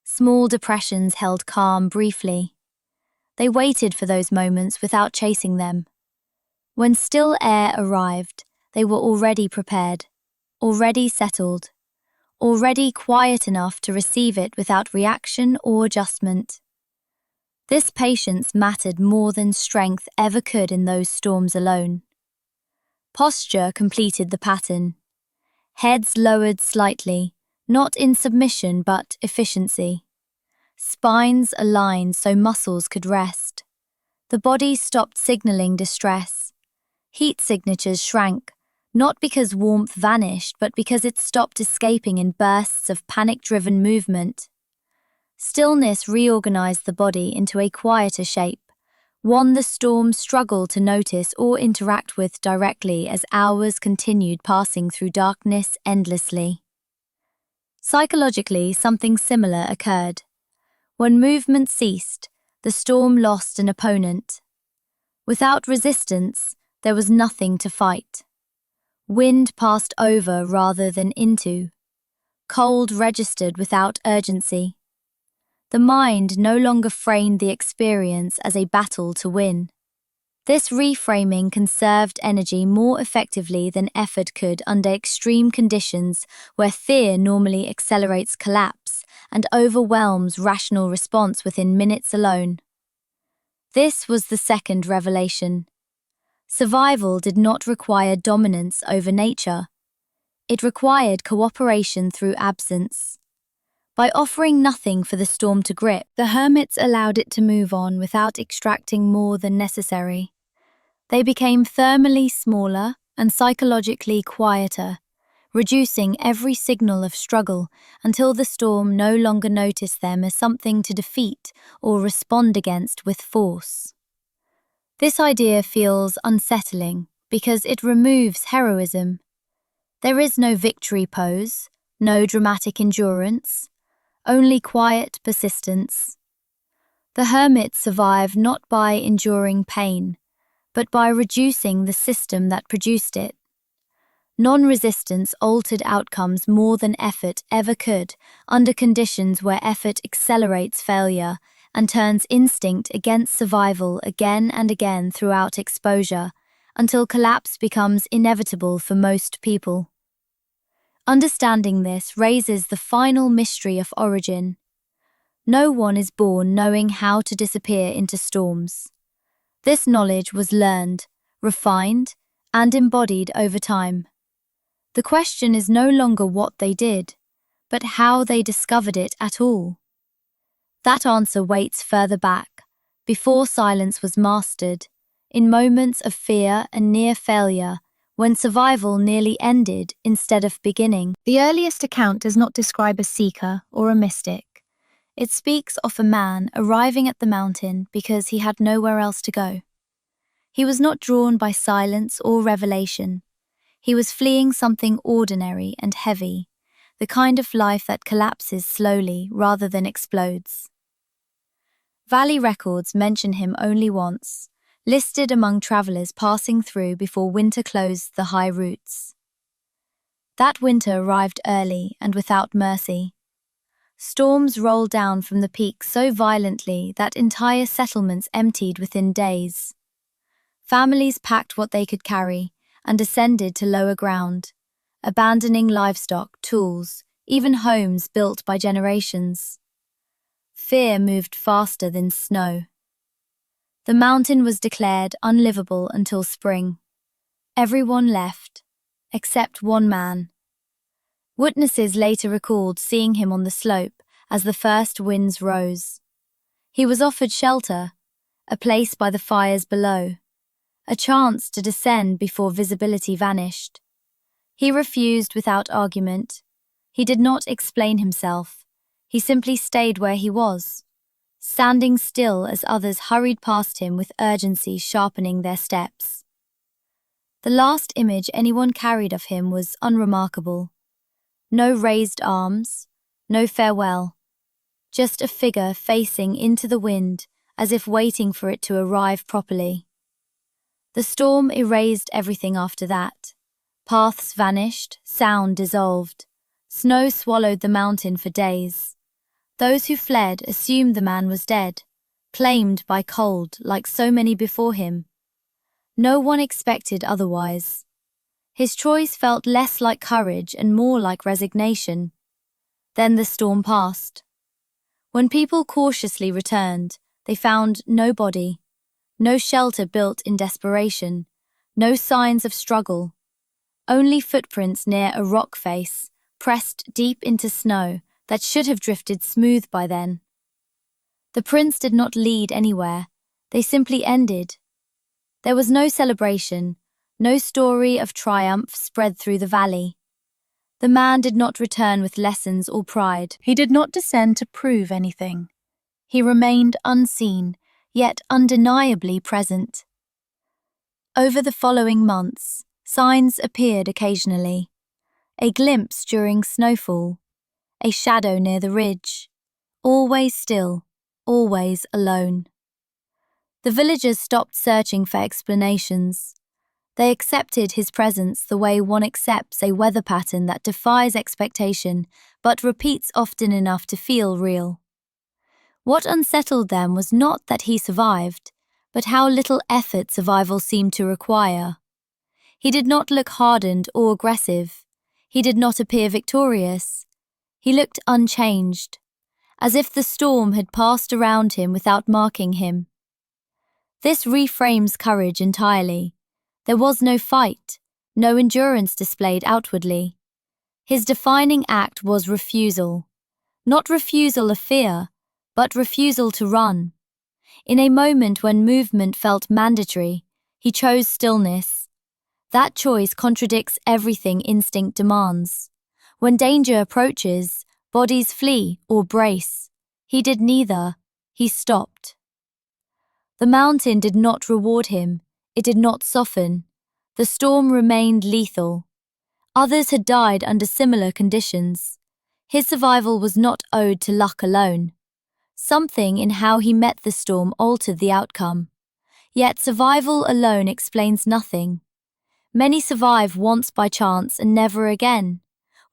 Small depressions held calm briefly. They waited for those moments without chasing them. When still air arrived, they were already prepared, already settled, already quiet enough to receive it without reaction or adjustment. This patience mattered more than strength ever could in those storms alone. Posture completed the pattern. Heads lowered slightly, not in submission but efficiency. Spines aligned so muscles could rest. The body stopped signaling distress. Heat signatures shrank, not because warmth vanished but because it stopped escaping in bursts of panic-driven movement. Stillness reorganized the body into a quieter shape, one the storm struggled to notice or interact with directly as hours continued passing through darkness endlessly. Psychologically, something similar occurred. When movement ceased, the storm lost an opponent. Without resistance, there was nothing to fight. Wind passed over rather than into. Cold registered without urgency. The mind no longer framed the experience as a battle to win. This reframing conserved energy more effectively than effort could under extreme conditions where fear normally accelerates collapse and overwhelms rational response within minutes alone. This was the second revelation. Survival did not require dominance over nature. It required cooperation through absence. By offering nothing for the storm to grip, the hermits allowed it to move on without extracting more than necessary. They became thermally smaller and psychologically quieter, reducing every signal of struggle until the storm no longer noticed them as something to defeat or respond against with force. This idea feels unsettling because it removes heroism. There is no victory pose, no dramatic endurance, only quiet persistence. The hermits survive not by enduring pain, but by reducing the system that produced it. Non-resistance altered outcomes more than effort ever could under conditions where effort accelerates failure and turns instinct against survival again and again throughout exposure, until collapse becomes inevitable for most people. Understanding this raises the final mystery of origin. No one is born knowing how to disappear into storms. This knowledge was learned, refined, and embodied over time. The question is no longer what they did, but how they discovered it at all. That answer waits further back, before silence was mastered, in moments of fear and near failure, when survival nearly ended instead of beginning. The earliest account does not describe a seeker or a mystic. It speaks of a man arriving at the mountain because he had nowhere else to go. He was not drawn by silence or revelation. He was fleeing something ordinary and heavy, the kind of life that collapses slowly rather than explodes. Valley records mention him only once, listed among travelers passing through before winter closed the high routes. That winter arrived early and without mercy. Storms rolled down from the peaks so violently that entire settlements emptied within days. Families packed what they could carry and descended to lower ground, abandoning livestock, tools, even homes built by generations. Fear moved faster than snow. The mountain was declared unlivable until spring. Everyone left, except one man. Witnesses later recalled seeing him on the slope as the first winds rose. He was offered shelter, a place by the fires below, a chance to descend before visibility vanished. He refused without argument. He did not explain himself. He simply stayed where he was, standing still as others hurried past him with urgency sharpening their steps. The last image anyone carried of him was unremarkable. No raised arms, no farewell, just a figure facing into the wind as if waiting for it to arrive properly. The storm erased everything after that. Paths vanished, sound dissolved. Snow swallowed the mountain for days. Those who fled assumed the man was dead, claimed by cold like so many before him. No one expected otherwise. His choice felt less like courage and more like resignation. Then the storm passed. When people cautiously returned, they found no body, no shelter built in desperation, no signs of struggle, only footprints near a rock face, pressed deep into snow that should have drifted smooth by then. The prints did not lead anywhere, they simply ended. There was no celebration, no story of triumph spread through the valley. The man did not return with lessons or pride. He did not descend to prove anything. He remained unseen, yet undeniably present. Over the following months, signs appeared occasionally. A glimpse during snowfall, a shadow near the ridge, always still, always alone. The villagers stopped searching for explanations. They accepted his presence the way one accepts a weather pattern that defies expectation but repeats often enough to feel real. What unsettled them was not that he survived, but how little effort survival seemed to require. He did not look hardened or aggressive. He did not appear victorious. He looked unchanged, as if the storm had passed around him without marking him. This reframes courage entirely. There was no fight, no endurance displayed outwardly. His defining act was refusal. Not refusal of fear, but refusal to run. In a moment when movement felt mandatory, he chose stillness. That choice contradicts everything instinct demands. When danger approaches, bodies flee or brace. He did neither. He stopped. The mountain did not reward him. It did not soften. The storm remained lethal. Others had died under similar conditions. His survival was not owed to luck alone. Something in how he met the storm altered the outcome. Yet survival alone explains nothing. Many survive once by chance and never again.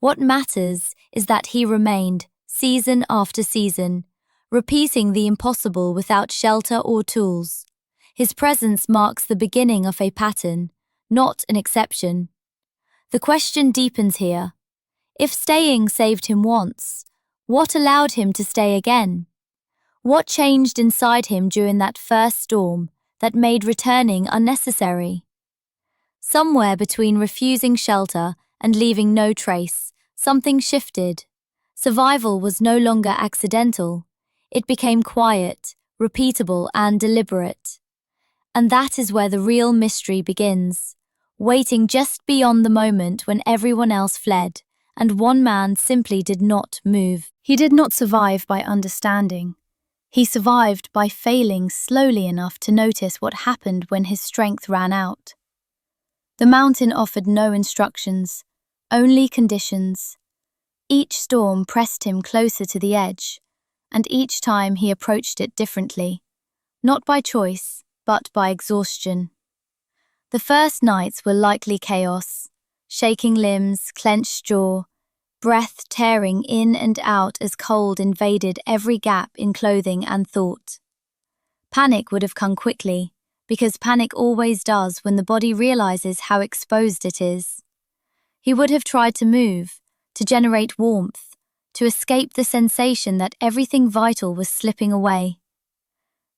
What matters is that he remained, season after season, repeating the impossible without shelter or tools. His presence marks the beginning of a pattern, not an exception. The question deepens here. If staying saved him once, what allowed him to stay again? What changed inside him during that first storm that made returning unnecessary? Somewhere between refusing shelter and leaving no trace, something shifted. Survival was no longer accidental. It became quiet, repeatable, and deliberate. And that is where the real mystery begins, waiting just beyond the moment when everyone else fled, and one man simply did not move. He did not survive by understanding. He survived by failing slowly enough to notice what happened when his strength ran out. The mountain offered no instructions, only conditions. Each storm pressed him closer to the edge, and each time he approached it differently, not by choice, but by exhaustion. The first nights were likely chaos, shaking limbs, clenched jaw, breath tearing in and out as cold invaded every gap in clothing and thought. Panic would have come quickly, because panic always does when the body realizes how exposed it is. He would have tried to move, to generate warmth, to escape the sensation that everything vital was slipping away.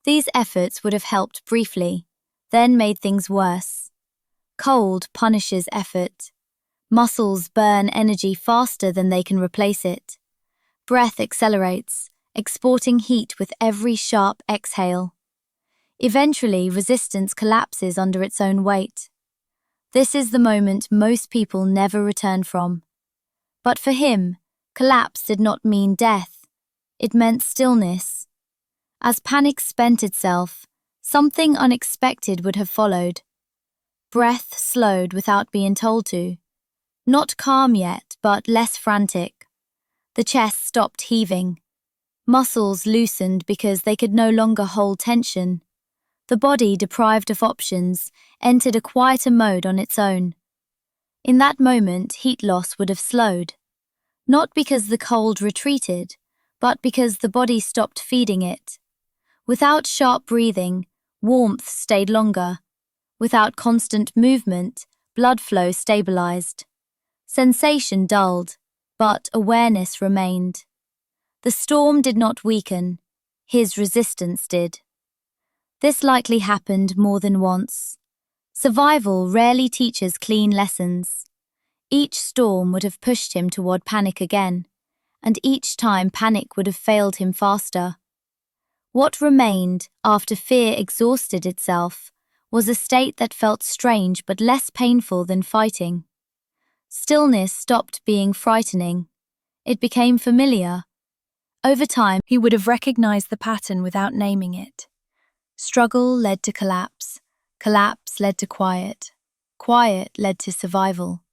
These efforts would have helped briefly, then made things worse. Cold punishes effort. Muscles burn energy faster than they can replace it. Breath accelerates, exporting heat with every sharp exhale. Eventually, resistance collapses under its own weight. This is the moment most people never return from. But for him, collapse did not mean death. It meant stillness. As panic spent itself, something unexpected would have followed. Breath slowed without being told to. Not calm yet, but less frantic. The chest stopped heaving. Muscles loosened because they could no longer hold tension. The body, deprived of options, entered a quieter mode on its own. In that moment, heat loss would have slowed. Not because the cold retreated, but because the body stopped feeding it. Without sharp breathing, warmth stayed longer. Without constant movement, blood flow stabilized. Sensation dulled, but awareness remained. The storm did not weaken, his resistance did. This likely happened more than once. Survival rarely teaches clean lessons. Each storm would have pushed him toward panic again, and each time panic would have failed him faster. What remained, after fear exhausted itself, was a state that felt strange but less painful than fighting. Stillness stopped being frightening. It became familiar. Over time, He would have recognized the pattern without naming it. Struggle led to collapse. Collapse led to quiet. Quiet led to survival.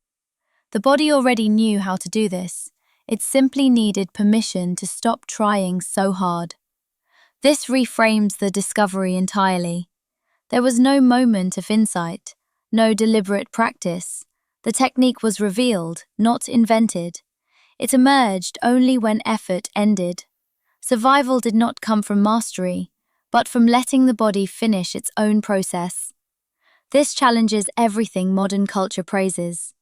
The body already knew how to do this. It simply needed permission to stop trying so hard. This reframes the discovery entirely. There was no moment of insight, no deliberate practice. The technique was revealed, not invented. It emerged only when effort ended. Survival did not come from mastery, but from letting the body finish its own process. This challenges everything modern culture praises.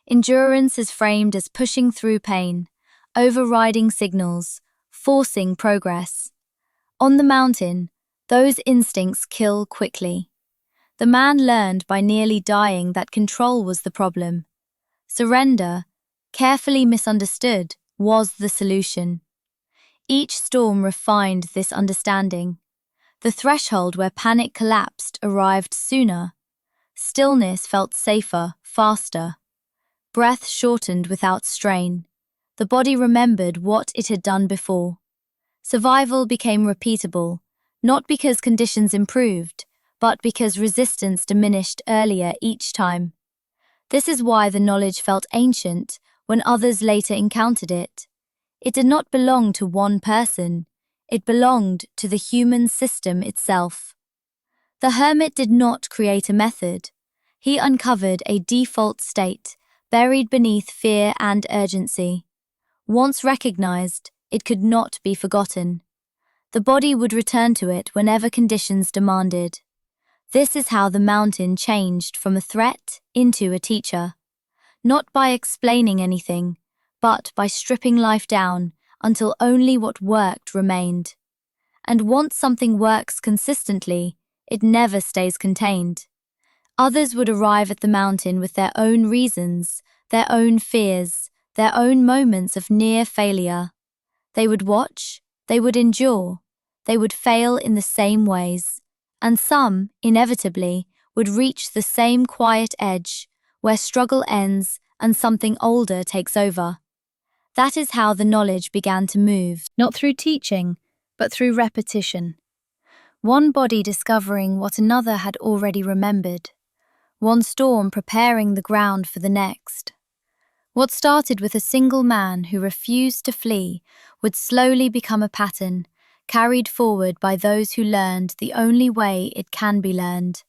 Endurance is framed as pushing through pain, overriding signals, forcing progress. On the mountain, those instincts kill quickly. The man learned by nearly dying that control was the problem. Surrender, carefully misunderstood, was the solution. Each storm refined this understanding. The threshold where panic collapsed arrived sooner. Stillness felt safer, faster. Breath shortened without strain. The body remembered what it had done before. Survival became repeatable, not because conditions improved, but because resistance diminished earlier each time. This is why the knowledge felt ancient when others later encountered it. It did not belong to one person. It belonged to the human system itself. The hermit did not create a method. He uncovered a default state, buried beneath fear and urgency. Once recognized, it could not be forgotten. The body would return to it whenever conditions demanded. This is how the mountain changed from a threat into a teacher. Not by explaining anything, but by stripping life down until only what worked remained. And once something works consistently, it never stays contained. Others would arrive at the mountain with their own reasons, their own fears, their own moments of near failure. They would watch, they would endure, they would fail in the same ways, and some, inevitably, would reach the same quiet edge, where struggle ends and something older takes over. That is how the knowledge began to move. Not through teaching, but through repetition. One body discovering what another had already remembered. One storm preparing the ground for the next. What started with a single man who refused to flee would slowly become a pattern, carried forward by those who learned the only way it can be learned,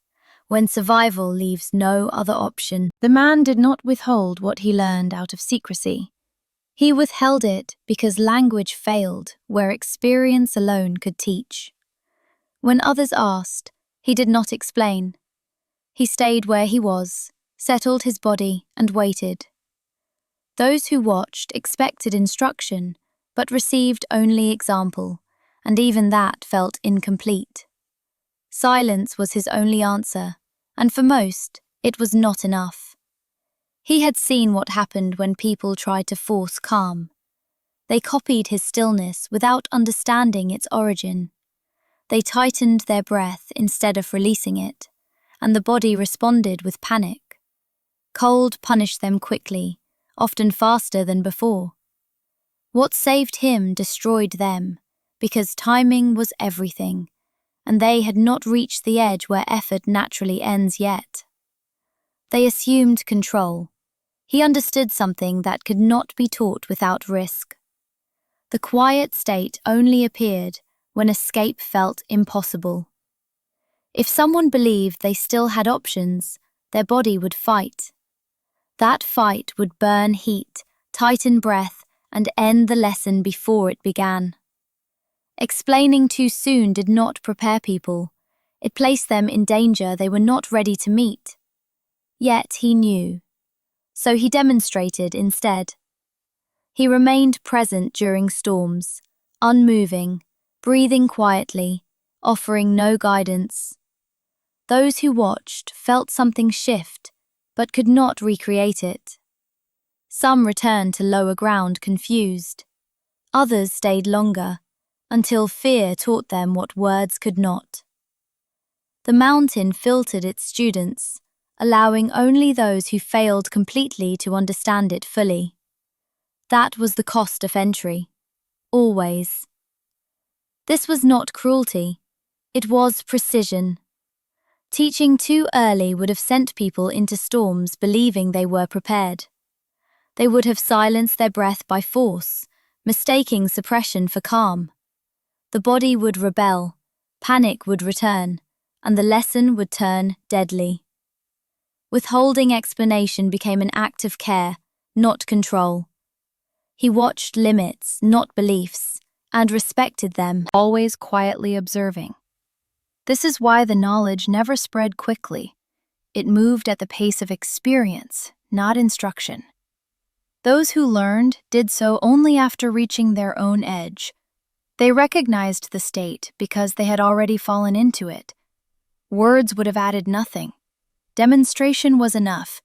when survival leaves no other option. The man did not withhold what he learned out of secrecy. He withheld it because language failed where experience alone could teach. When others asked, he did not explain. He stayed where he was, settled his body, and waited. Those who watched expected instruction, but received only example, and even that felt incomplete. Silence was his only answer, and for most, it was not enough. He had seen what happened when people tried to force calm. They copied his stillness without understanding its origin. They tightened their breath instead of releasing it, and the body responded with panic. Cold punished them quickly, often faster than before. What saved him destroyed them, because timing was everything, and they had not reached the edge where effort naturally ends yet. They assumed control. He understood something that could not be taught without risk. The quiet state only appeared when escape felt impossible. If someone believed they still had options, their body would fight. That fight would burn heat, tighten breath, and end the lesson before it began. Explaining too soon did not prepare people. It placed them in danger they were not ready to meet. Yet he knew. So he demonstrated instead. He remained present during storms, unmoving, breathing quietly, offering no guidance. Those who watched felt something shift, but could not recreate it. Some returned to lower ground confused. Others stayed longer, until fear taught them what words could not. The mountain filtered its students, allowing only those who failed completely to understand it fully. That was the cost of entry. Always. This was not cruelty. It was precision. Teaching too early would have sent people into storms believing they were prepared. They would have silenced their breath by force, mistaking suppression for calm. The body would rebel, panic would return, and the lesson would turn deadly. Withholding explanation became an act of care, not control. He watched limits, not beliefs, and respected them, always quietly observing. This is why the knowledge never spread quickly. It moved at the pace of experience, not instruction. Those who learned did so only after reaching their own edge. They recognized the state because they had already fallen into it. Words would have added nothing. Demonstration was enough,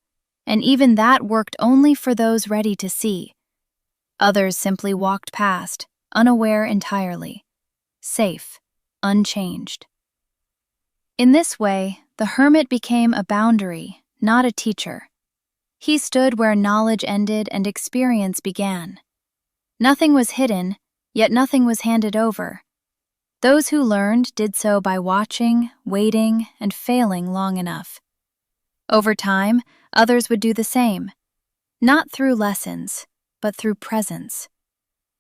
and even that worked only for those ready to see. Others simply walked past, unaware entirely, safe, unchanged. In this way, the hermit became a boundary, not a teacher. He stood where knowledge ended and experience began. Nothing was hidden, yet nothing was handed over. Those who learned did so by watching, waiting, and failing long enough. Over time, others would do the same, not through lessons, but through presence.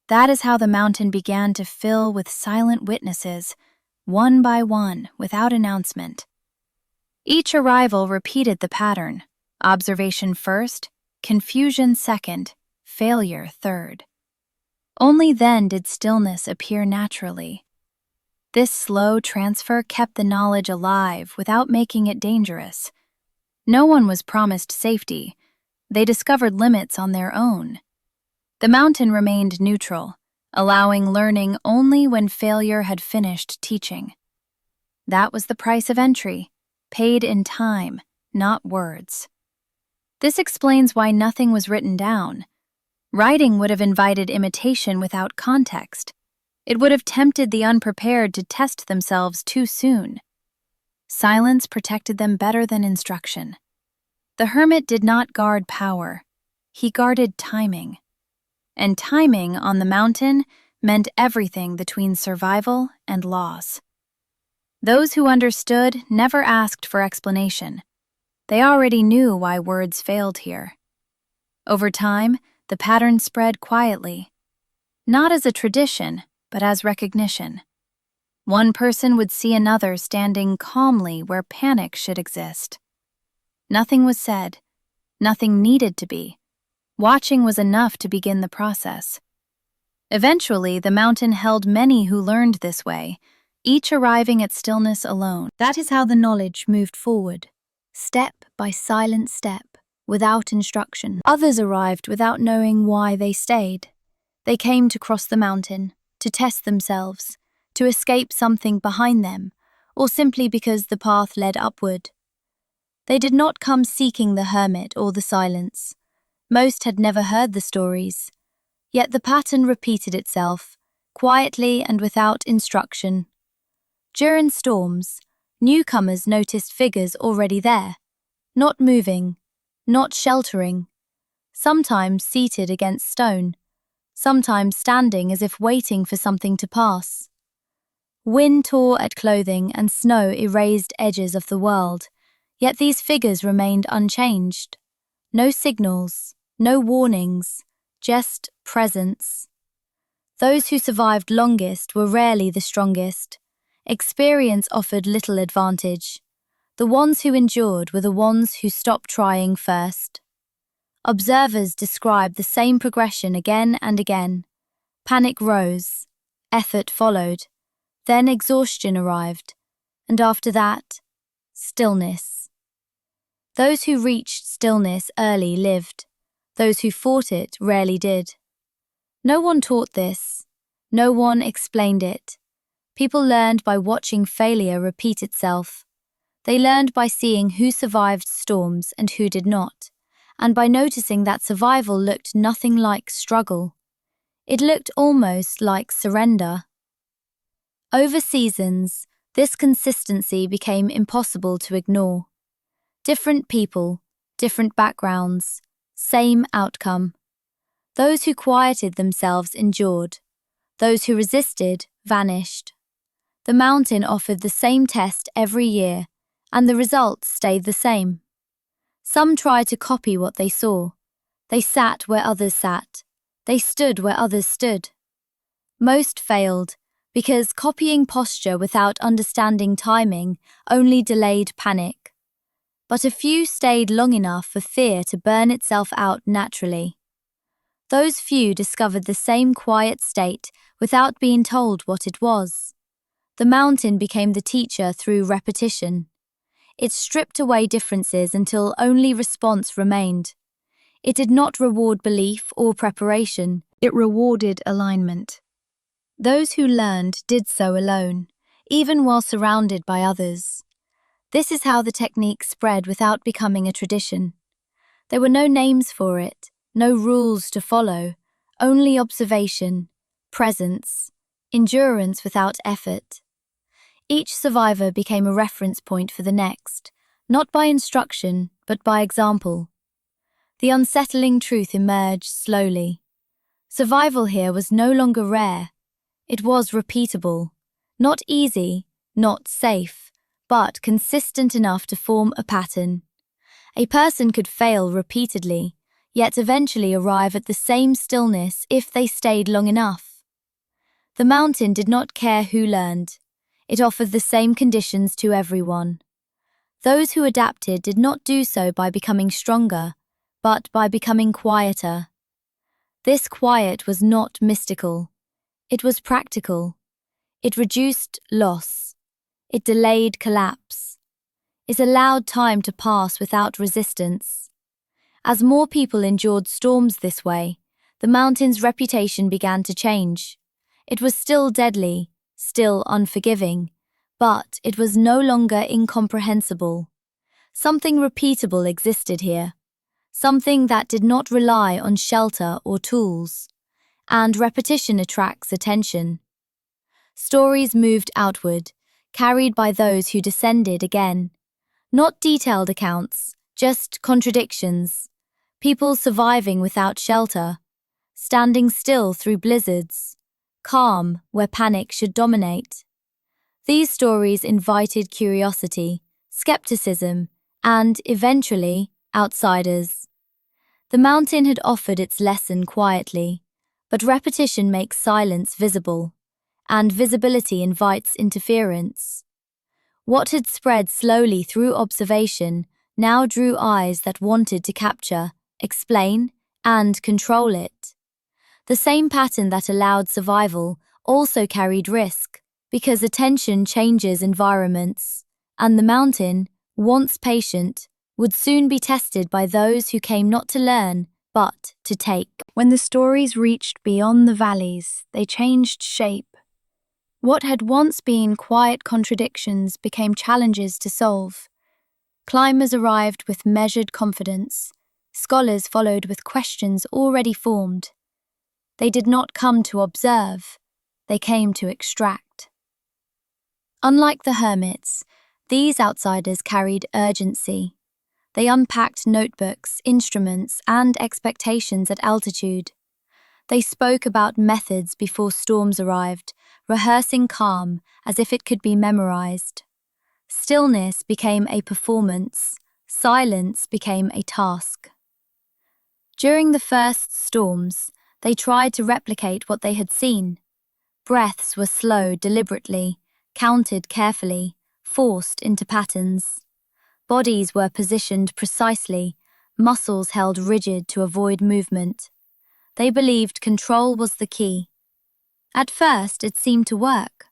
That is how the mountain began to fill with silent witnesses, one by one, without announcement. Each arrival repeated the pattern: observation first, confusion second, failure third. Only then did stillness appear naturally. This slow transfer kept the knowledge alive without making it dangerous. No one was promised safety. They discovered limits on their own. The mountain remained neutral, allowing learning only when failure had finished teaching. That was the price of entry, paid in time, not words. This explains why nothing was written down. Writing would have invited imitation without context. It would have tempted the unprepared to test themselves too soon. Silence protected them better than instruction. The hermit did not guard power. He guarded timing. And timing on the mountain meant everything between survival and loss. Those who understood never asked for explanation. They already knew why words failed here. Over time, the pattern spread quietly, not as a tradition, but as recognition. One person would see another standing calmly where panic should exist. Nothing was said, nothing needed to be. Watching was enough to begin the process. Eventually, the mountain held many who learned this way, each arriving at stillness alone. That is how the knowledge moved forward, step by silent step, without instruction. Others arrived without knowing why they stayed. They came to cross the mountain, to test themselves, to escape something behind them, or simply because the path led upward. They did not come seeking the hermit or the silence. Most had never heard the stories. Yet the pattern repeated itself, quietly and without instruction. During storms, newcomers noticed figures already there, not moving, not sheltering, sometimes seated against stone, sometimes standing as if waiting for something to pass. Wind tore at clothing and snow erased edges of the world, yet these figures remained unchanged. No signals, no warnings, just presence. Those who survived longest were rarely the strongest. Experience offered little advantage. The ones who endured were the ones who stopped trying first. Observers describe the same progression again and again. Panic rose, effort followed, then exhaustion arrived, and after that, stillness. Those who reached stillness early lived. Those who fought it rarely did. No one taught this. No one explained it. People learned by watching failure repeat itself. They learned by seeing who survived storms and who did not, and by noticing that survival looked nothing like struggle. It looked almost like surrender. Over seasons, this consistency became impossible to ignore. Different people, different backgrounds, same outcome. Those who quieted themselves endured. Those who resisted vanished. The mountain offered the same test every year, and the results stayed the same. Some tried to copy what they saw. They sat where others sat. They stood where others stood. Most failed, because copying posture without understanding timing only delayed panic. But a few stayed long enough for fear to burn itself out naturally. Those few discovered the same quiet state without being told what it was. The mountain became the teacher through repetition. It stripped away differences until only response remained. It did not reward belief or preparation. It rewarded alignment. Those who learned did so alone, even while surrounded by others. This is how the technique spread without becoming a tradition. There were no names for it, no rules to follow, only observation, presence, endurance without effort. Each survivor became a reference point for the next, not by instruction, but by example. The unsettling truth emerged slowly. Survival here was no longer rare. It was repeatable, not easy, not safe, but consistent enough to form a pattern. A person could fail repeatedly, yet eventually arrive at the same stillness if they stayed long enough. The mountain did not care who learned. It offered the same conditions to everyone. Those who adapted did not do so by becoming stronger, but by becoming quieter. This quiet was not mystical. It was practical. It reduced loss. It delayed collapse. It allowed time to pass without resistance. As more people endured storms this way, the mountain's reputation began to change. It was still deadly, still unforgiving, but it was no longer incomprehensible. Something repeatable existed here, something that did not rely on shelter or tools, and repetition attracts attention. Stories moved outward, carried by those who descended again. Not detailed accounts, just contradictions. People surviving without shelter, standing still through blizzards, calm where panic should dominate. These stories invited curiosity, skepticism, and, eventually, outsiders. The mountain had offered its lesson quietly, but repetition makes silence visible, and visibility invites interference. What had spread slowly through observation now drew eyes that wanted to capture, explain, and control it. The same pattern that allowed survival also carried risk, because attention changes environments, and the mountain, once patient, would soon be tested by those who came not to learn, but to take. When the stories reached beyond the valleys, they changed shape. What had once been quiet contradictions became challenges to solve. Climbers arrived with measured confidence. Scholars followed with questions already formed. They did not come to observe, they came to extract. Unlike the hermits, these outsiders carried urgency. They unpacked notebooks, instruments, and expectations at altitude. They spoke about methods before storms arrived, rehearsing calm as if it could be memorized. Stillness became a performance, silence became a task. During the first storms, they tried to replicate what they had seen. Breaths were slowed deliberately, counted carefully, forced into patterns. Bodies were positioned precisely, muscles held rigid to avoid movement. They believed control was the key. At first, it seemed to work.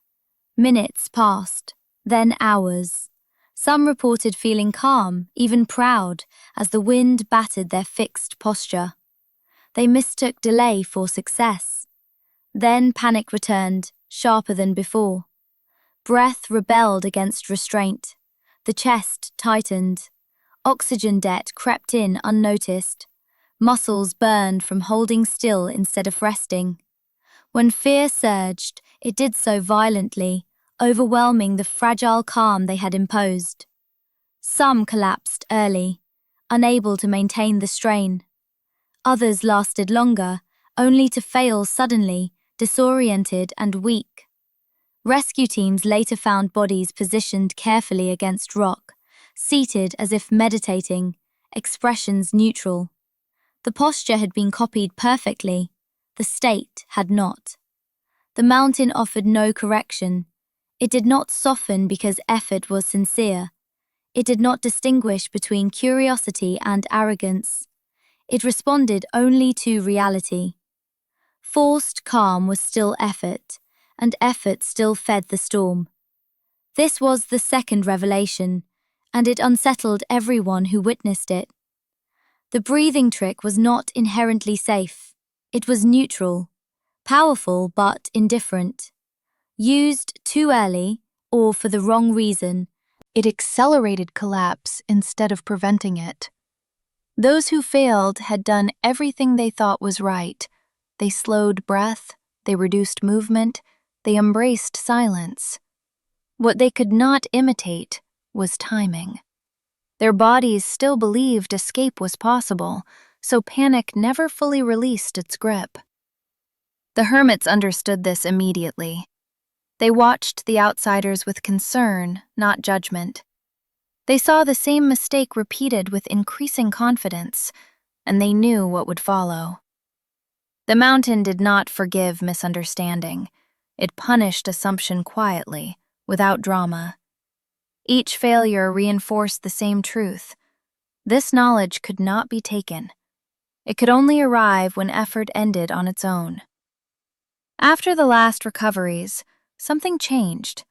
Minutes passed, then hours. Some reported feeling calm, even proud, as the wind battered their fixed posture. They mistook delay for success. Then panic returned, sharper than before. Breath rebelled against restraint. The chest tightened. Oxygen debt crept in unnoticed. Muscles burned from holding still instead of resting. When fear surged, it did so violently, overwhelming the fragile calm they had imposed. Some collapsed early, unable to maintain the strain. Others lasted longer, only to fail suddenly, disoriented and weak. Rescue teams later found bodies positioned carefully against rock, seated as if meditating, expressions neutral. The posture had been copied perfectly, the state had not. The mountain offered no correction. It did not soften because effort was sincere. It did not distinguish between curiosity and arrogance. It responded only to reality. Forced calm was still effort, and effort still fed the storm. This was the second revelation, and it unsettled everyone who witnessed it. The breathing trick was not inherently safe. It was neutral, powerful but indifferent. Used too early, or for the wrong reason, it accelerated collapse instead of preventing it. Those who failed had done everything they thought was right. They slowed breath, they reduced movement, they embraced silence. What they could not imitate was timing. Their bodies still believed escape was possible, so panic never fully released its grip. The Hermits understood this immediately. They watched the outsiders with concern, not judgment. They saw the same mistake repeated with increasing confidence, and they knew what would follow. The mountain did not forgive misunderstanding. It punished assumption quietly, without drama. Each failure reinforced the same truth. This knowledge could not be taken. It could only arrive when effort ended on its own. After the last recoveries, something changed.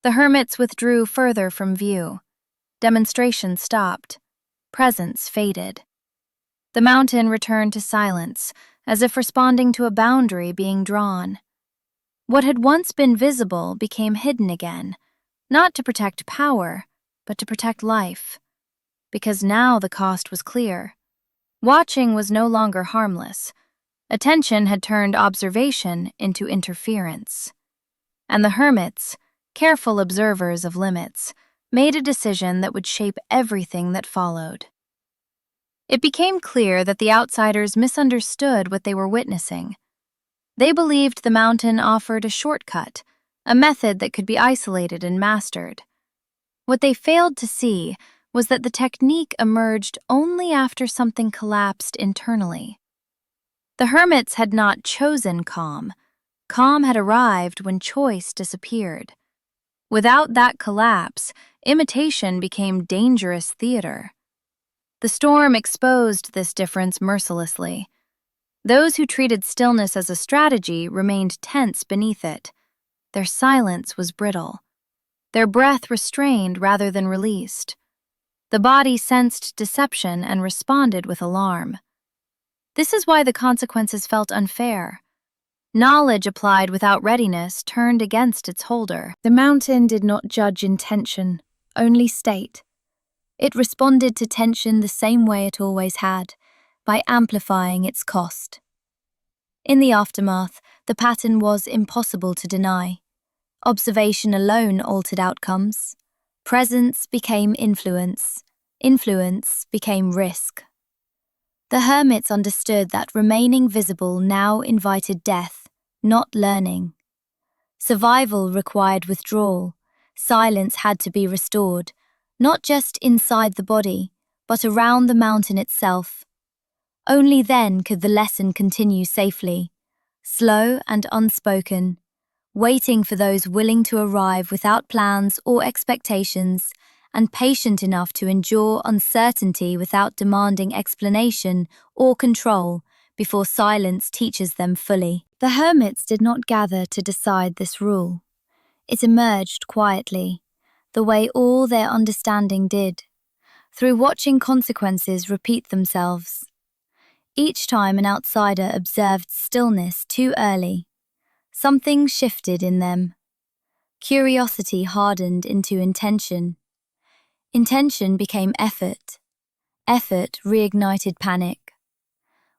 The Hermits withdrew further from view. Demonstration stopped. Presence faded. The mountain returned to silence, as if responding to a boundary being drawn. What had once been visible became hidden again, not to protect power, but to protect life. Because now the cost was clear. Watching was no longer harmless. Attention had turned observation into interference. And the Hermits, careful observers of limits, made a decision that would shape everything that followed. It became clear that the outsiders misunderstood what they were witnessing. They believed the mountain offered a shortcut, a method that could be isolated and mastered. What they failed to see was that the technique emerged only after something collapsed internally. The Hermits had not chosen calm. Calm had arrived when choice disappeared. Without that collapse, imitation became dangerous theater. The storm exposed this difference mercilessly. Those who treated stillness as a strategy remained tense beneath it. Their silence was brittle. Their breath restrained rather than released. The body sensed deception and responded with alarm. This is why the consequences felt unfair. Knowledge applied without readiness turned against its holder. The mountain did not judge intention, only state. It responded to tension the same way it always had, by amplifying its cost. In the aftermath, the pattern was impossible to deny. Observation alone altered outcomes. Presence became influence. Influence became risk. The Hermits understood that remaining visible now invited death, not learning. Survival required withdrawal. Silence had to be restored, not just inside the body, but around the mountain itself. Only then could the lesson continue safely, slow and unspoken, waiting for those willing to arrive without plans or expectations, and patient enough to endure uncertainty without demanding explanation or control before silence teaches them fully. The hermits did not gather to decide this rule. It emerged quietly, the way all their understanding did, through watching consequences repeat themselves. Each time an outsider observed stillness too early, something shifted in them. Curiosity hardened into intention. Intention became effort. Effort reignited panic.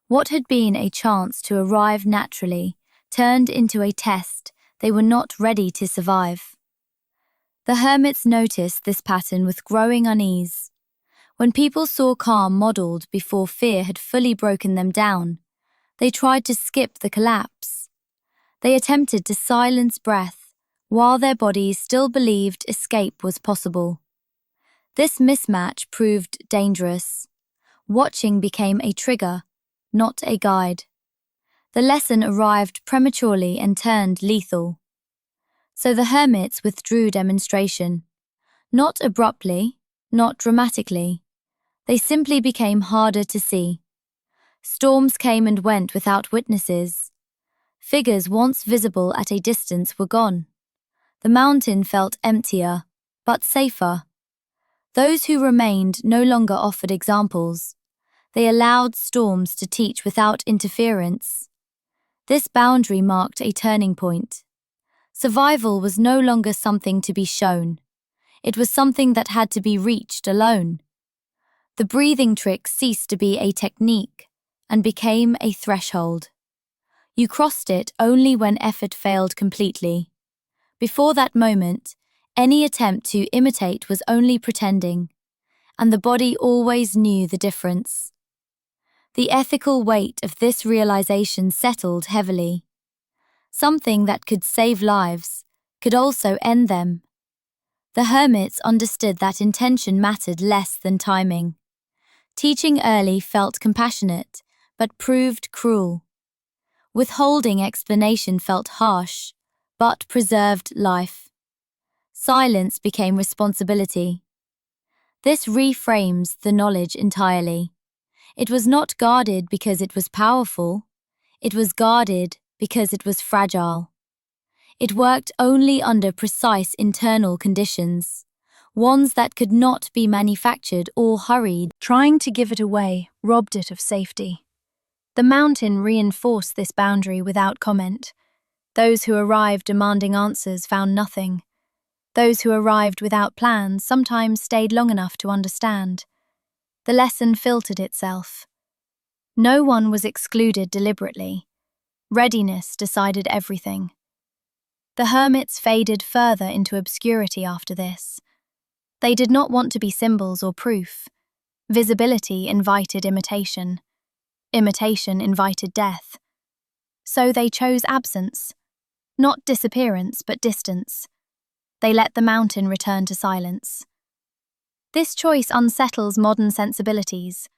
What had been a chance to arrive naturally turned into a test they were not ready to survive. The hermits noticed this pattern with growing unease. When people saw calm modeled before fear had fully broken them down, they tried to skip the collapse. They attempted to silence breath, while their bodies still believed escape was possible. This mismatch proved dangerous. Watching became a trigger, not a guide. The lesson arrived prematurely and turned lethal. So the hermits withdrew demonstration. Not abruptly, not dramatically. They simply became harder to see. Storms came and went without witnesses. Figures once visible at a distance were gone. The mountain felt emptier, but safer. Those who remained no longer offered examples. They allowed storms to teach without interference. This boundary marked a turning point. Survival was no longer something to be shown. It was something that had to be reached alone. The breathing trick ceased to be a technique and became a threshold. You crossed it only when effort failed completely. Before that moment, any attempt to imitate was only pretending, and the body always knew the difference. The ethical weight of this realization settled heavily. Something that could save lives could also end them. The hermits understood that intention mattered less than timing. Teaching early felt compassionate, but proved cruel. Withholding explanation felt harsh, but preserved life. Silence became responsibility. This reframes the knowledge entirely. It was not guarded because it was powerful. It was guarded because it was fragile. It worked only under precise internal conditions, ones that could not be manufactured or hurried. Trying to give it away robbed it of safety. The mountain reinforced this boundary without comment. Those who arrived demanding answers found nothing. Those who arrived without plans sometimes stayed long enough to understand. The lesson filtered itself. No one was excluded deliberately. Readiness decided everything. The hermits faded further into obscurity after this. They did not want to be symbols or proof. Visibility invited imitation. Imitation invited death. So they chose absence. Not disappearance, but distance. They let the mountain return to silence. This choice unsettles modern sensibilities.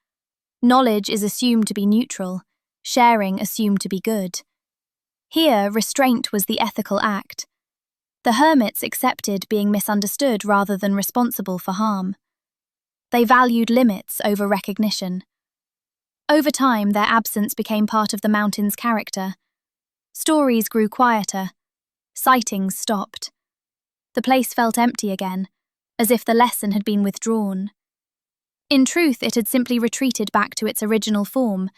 Knowledge is assumed to be neutral, sharing assumed to be good. Here, restraint was the ethical act. The hermits accepted being misunderstood rather than responsible for harm. They valued limits over recognition. Over time, their absence became part of the mountain's character. Stories grew quieter. Sightings stopped. The place felt empty again, as if the lesson had been withdrawn. In truth, it had simply retreated back to its original form,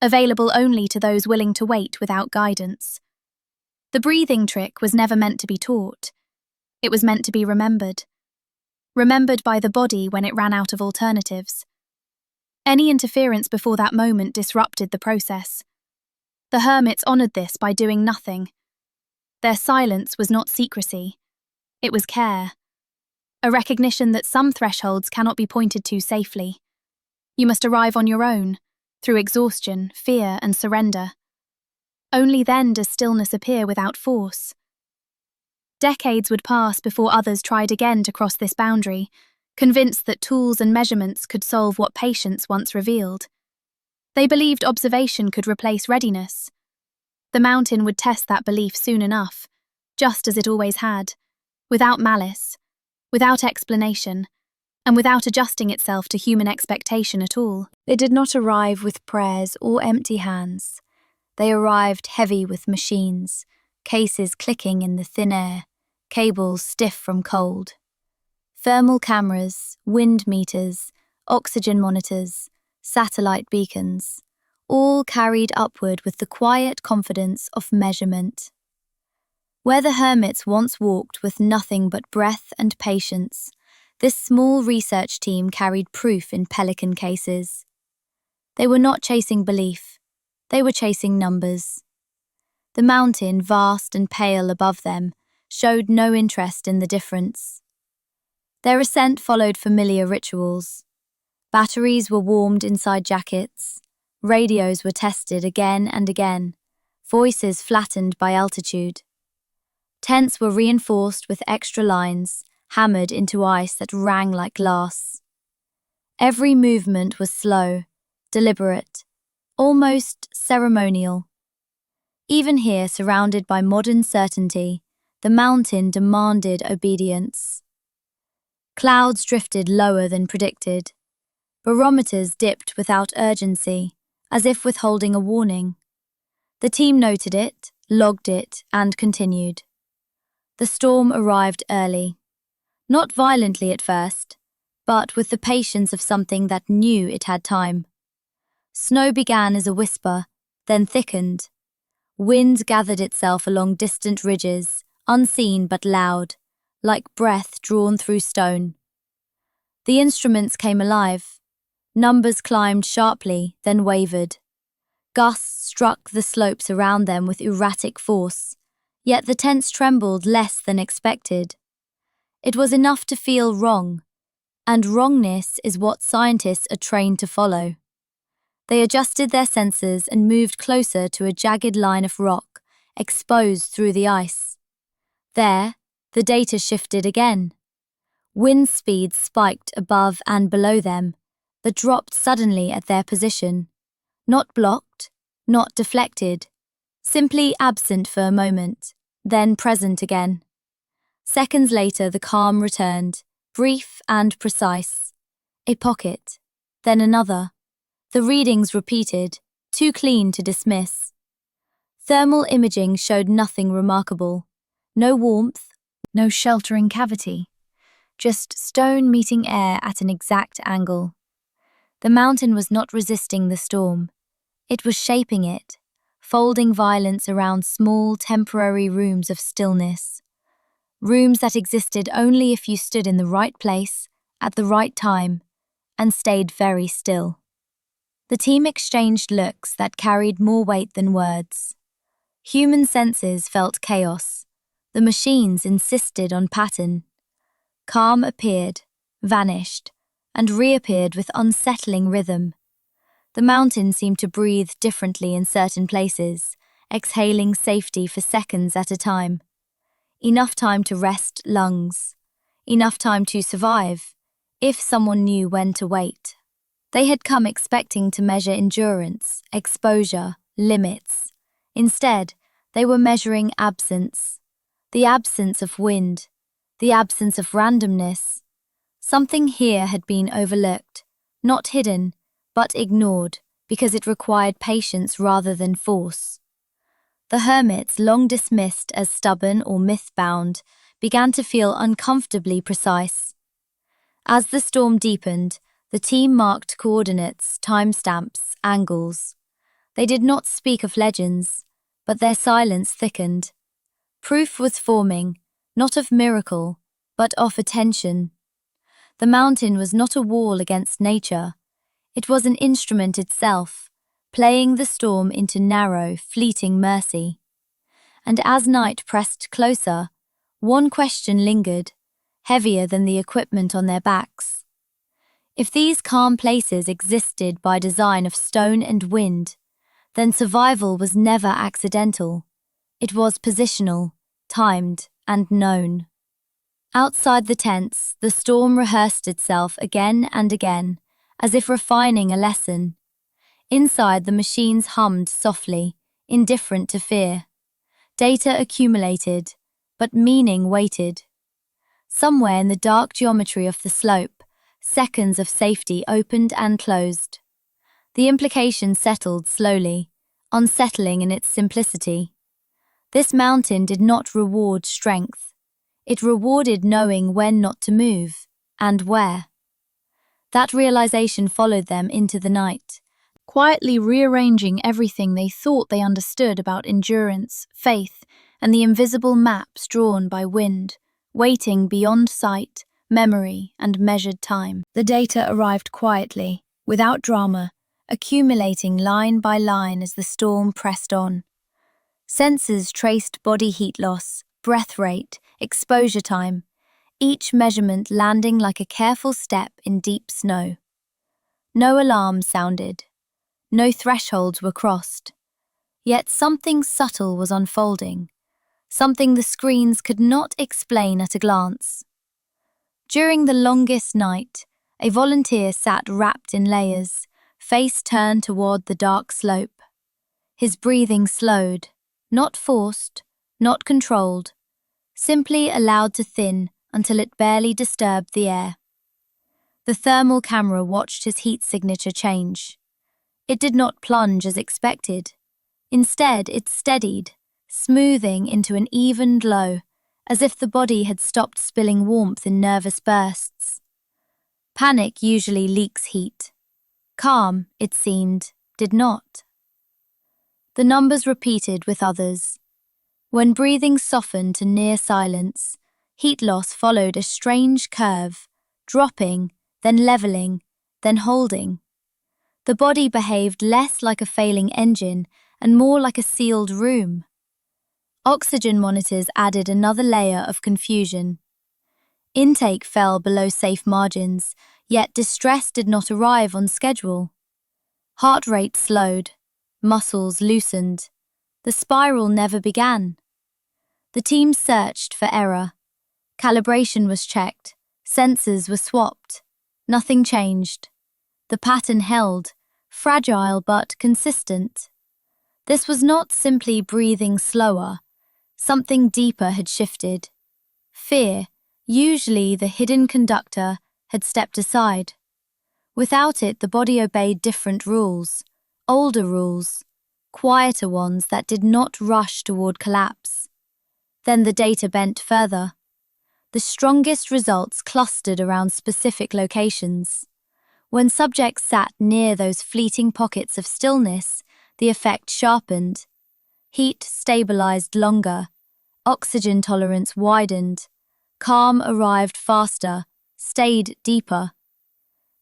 available only to those willing to wait without guidance. The breathing trick was never meant to be taught. It was meant to be remembered. Remembered by the body when it ran out of alternatives. Any interference before that moment disrupted the process. The hermits honored this by doing nothing. Their silence was not secrecy. It was care. A recognition that some thresholds cannot be pointed to safely. You must arrive on your own, through exhaustion, fear, and surrender. Only then does stillness appear without force. Decades would pass before others tried again to cross this boundary, convinced that tools and measurements could solve what patience once revealed. They believed observation could replace readiness. The mountain would test that belief soon enough, just as it always had, without malice, without explanation, and without adjusting itself to human expectation at all. It did not arrive with prayers or empty hands. They arrived heavy with machines, cases clicking in the thin air, cables stiff from cold. Thermal cameras, wind meters, oxygen monitors, satellite beacons, all carried upward with the quiet confidence of measurement. Where the Hermits once walked with nothing but breath and patience, this small research team carried proof in pelican cases. They were not chasing belief, they were chasing numbers. The mountain, vast and pale above them, showed no interest in the difference. Their ascent followed familiar rituals. Batteries were warmed inside jackets, radios were tested again and again, voices flattened by altitude. Tents were reinforced with extra lines, hammered into ice that rang like glass. Every movement was slow, deliberate, almost ceremonial. Even here, surrounded by modern certainty, the mountain demanded obedience. Clouds drifted lower than predicted. Barometers dipped without urgency, as if withholding a warning. The team noted it, logged it, and continued. The storm arrived early. Not violently at first, but with the patience of something that knew it had time. Snow began as a whisper, then thickened. Wind gathered itself along distant ridges, unseen but loud, like breath drawn through stone. The instruments came alive. Numbers climbed sharply, then wavered. Gusts struck the slopes around them with erratic force, yet the tents trembled less than expected. It was enough to feel wrong, and wrongness is what scientists are trained to follow. They adjusted their sensors and moved closer to a jagged line of rock, exposed through the ice. There, the data shifted again. Wind speeds spiked above and below them, but dropped suddenly at their position. Not blocked, not deflected, simply absent for a moment, then present again. Seconds later, the calm returned, brief and precise. A pocket, then another. The readings repeated, too clean to dismiss. Thermal imaging showed nothing remarkable. No warmth, no sheltering cavity. Just stone meeting air at an exact angle. The mountain was not resisting the storm. It was shaping it, folding violence around small, temporary rooms of stillness. Rooms that existed only if you stood in the right place, at the right time, and stayed very still. The team exchanged looks that carried more weight than words. Human senses felt chaos. The machines insisted on pattern. Calm appeared, vanished, and reappeared with unsettling rhythm. The mountain seemed to breathe differently in certain places, exhaling safety for seconds at a time. Enough time to rest lungs. Enough time to survive, if someone knew when to wait. They had come expecting to measure endurance, exposure, limits. Instead, they were measuring absence. The absence of wind. The absence of randomness. Something here had been overlooked, not hidden, but ignored, because it required patience rather than force. The Hermits, long dismissed as stubborn or myth-bound, began to feel uncomfortably precise. As the storm deepened, the team marked coordinates, timestamps, angles. They did not speak of legends, but their silence thickened. Proof was forming, not of miracle, but of attention. The mountain was not a wall against nature. It was an instrument itself, playing the storm into narrow, fleeting mercy. And as night pressed closer, one question lingered, heavier than the equipment on their backs. If these calm places existed by design of stone and wind, then survival was never accidental. It was positional, timed, and known. Outside the tents, the storm rehearsed itself again and again, as if refining a lesson. Inside, the machines hummed softly, indifferent to fear. Data accumulated, but meaning waited. Somewhere in the dark geometry of the slope, seconds of safety opened and closed. The implication settled slowly, unsettling in its simplicity. This mountain did not reward strength. It rewarded knowing when not to move, and where. That realization followed them into the night, quietly rearranging everything they thought they understood about endurance, faith, and the invisible maps drawn by wind, waiting beyond sight, memory, and measured time. The data arrived quietly, without drama, accumulating line by line as the storm pressed on. Sensors traced body heat loss, breath rate, exposure time, each measurement landing like a careful step in deep snow. No alarms sounded. No thresholds were crossed. Yet something subtle was unfolding, something the screens could not explain at a glance. During the longest night, a volunteer sat wrapped in layers, face turned toward the dark slope. His breathing slowed, not forced, not controlled, simply allowed to thin until it barely disturbed the air. The thermal camera watched his heat signature change. It did not plunge as expected. Instead, it steadied, smoothing into an even glow, as if the body had stopped spilling warmth in nervous bursts. Panic usually leaks heat. Calm, it seemed, did not. The numbers repeated with others. When breathing softened to near silence, heat loss followed a strange curve, dropping, then leveling, then holding. The body behaved less like a failing engine and more like a sealed room. Oxygen monitors added another layer of confusion. Intake fell below safe margins, yet distress did not arrive on schedule. Heart rate slowed, muscles loosened. The spiral never began. The team searched for error. Calibration was checked, sensors were swapped. Nothing changed. The pattern held, fragile but consistent. This was not simply breathing slower. Something deeper had shifted. Fear, usually the hidden conductor, had stepped aside. Without it, the body obeyed different rules, older rules, quieter ones that did not rush toward collapse. Then the data bent further. The strongest results clustered around specific locations. When subjects sat near those fleeting pockets of stillness, the effect sharpened. Heat stabilized longer. Oxygen tolerance widened. Calm arrived faster, stayed deeper.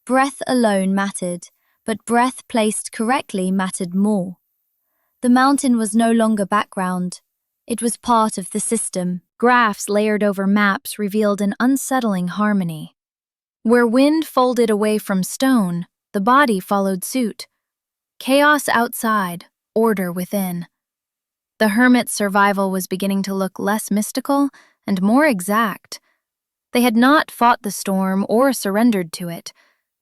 Breath alone mattered, but breath placed correctly mattered more. The mountain was no longer background. It was part of the system. Graphs layered over maps revealed an unsettling harmony. Where wind folded away from stone, the body followed suit. Chaos outside, order within. The Hermits' survival was beginning to look less mystical and more exact. They had not fought the storm or surrendered to it.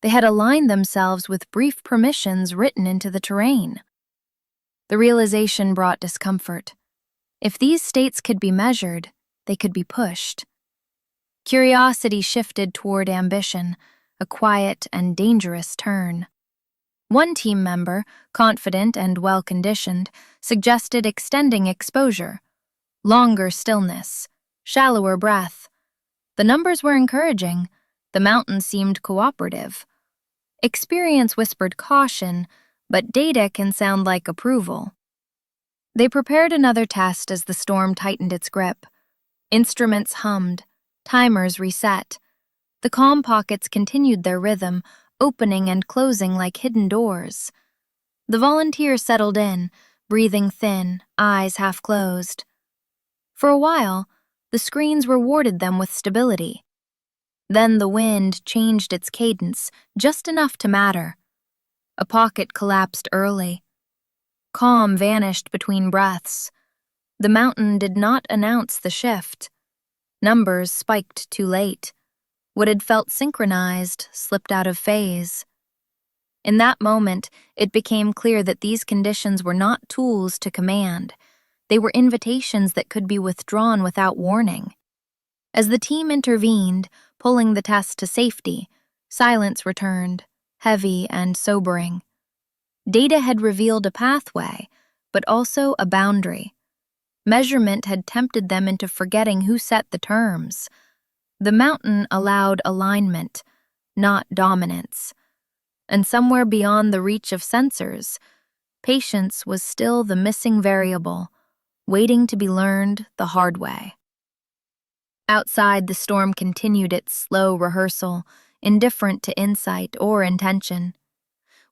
They had aligned themselves with brief permissions written into the terrain. The realization brought discomfort. If these states could be measured, they could be pushed. Curiosity shifted toward ambition, a quiet and dangerous turn. One team member, confident and well-conditioned, suggested extending exposure, longer stillness, shallower breath. The numbers were encouraging. The mountain seemed cooperative. Experience whispered caution, but data can sound like approval. They prepared another test as the storm tightened its grip. Instruments hummed, timers reset. The calm pockets continued their rhythm, opening and closing like hidden doors. The volunteers settled in, breathing thin, eyes half closed. For a while, the screens rewarded them with stability. Then the wind changed its cadence, just enough to matter. A pocket collapsed early. Calm vanished between breaths. The mountain did not announce the shift. Numbers spiked too late. What had felt synchronized slipped out of phase. In that moment, it became clear that these conditions were not tools to command. They were invitations that could be withdrawn without warning. As the team intervened, pulling the test to safety, silence returned, heavy and sobering. Data had revealed a pathway, but also a boundary. Measurement had tempted them into forgetting who set the terms. The mountain allowed alignment, not dominance. And somewhere beyond the reach of sensors, patience was still the missing variable, waiting to be learned the hard way. Outside, the storm continued its slow rehearsal, indifferent to insight or intention.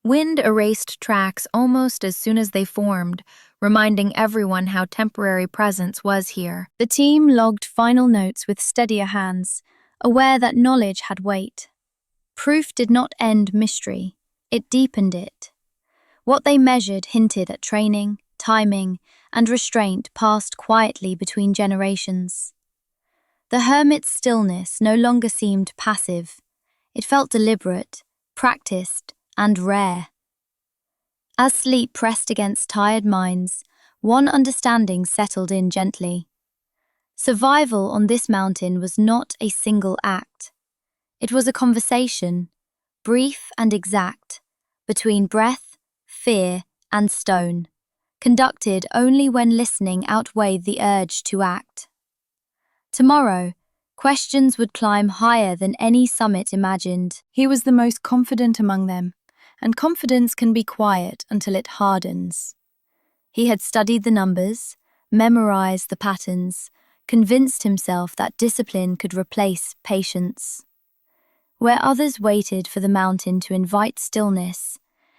Wind erased tracks almost as soon as they formed, reminding everyone how temporary presence was here. The team logged final notes with steadier hands, aware that knowledge had weight. Proof did not end mystery, it deepened it. What they measured hinted at training, timing, and restraint passed quietly between generations. The Hermit's stillness no longer seemed passive. It felt deliberate, practiced, and rare. As sleep pressed against tired minds, one understanding settled in gently. Survival on this mountain was not a single act. It was a conversation, brief and exact, between breath, fear, and stone, conducted only when listening outweighed the urge to act. Tomorrow, questions would climb higher than any summit imagined. He was the most confident among them, and confidence can be quiet until it hardens. He had studied the numbers, memorized the patterns, convinced himself that discipline could replace patience. Where others waited for the mountain to invite stillness,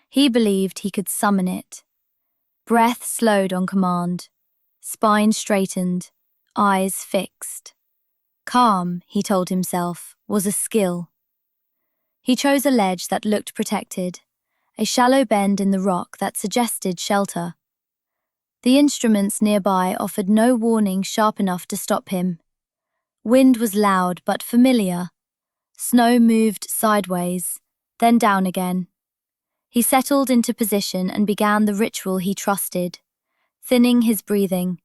he believed he could summon it. Breath slowed on command, spine straightened, eyes fixed. Calm, he told himself, was a skill. He chose a ledge that looked protected, a shallow bend in the rock that suggested shelter. The instruments nearby offered no warning sharp enough to stop him. Wind was loud but familiar. Snow moved sideways, then down again. He settled into position and began the ritual he trusted, thinning his breathing,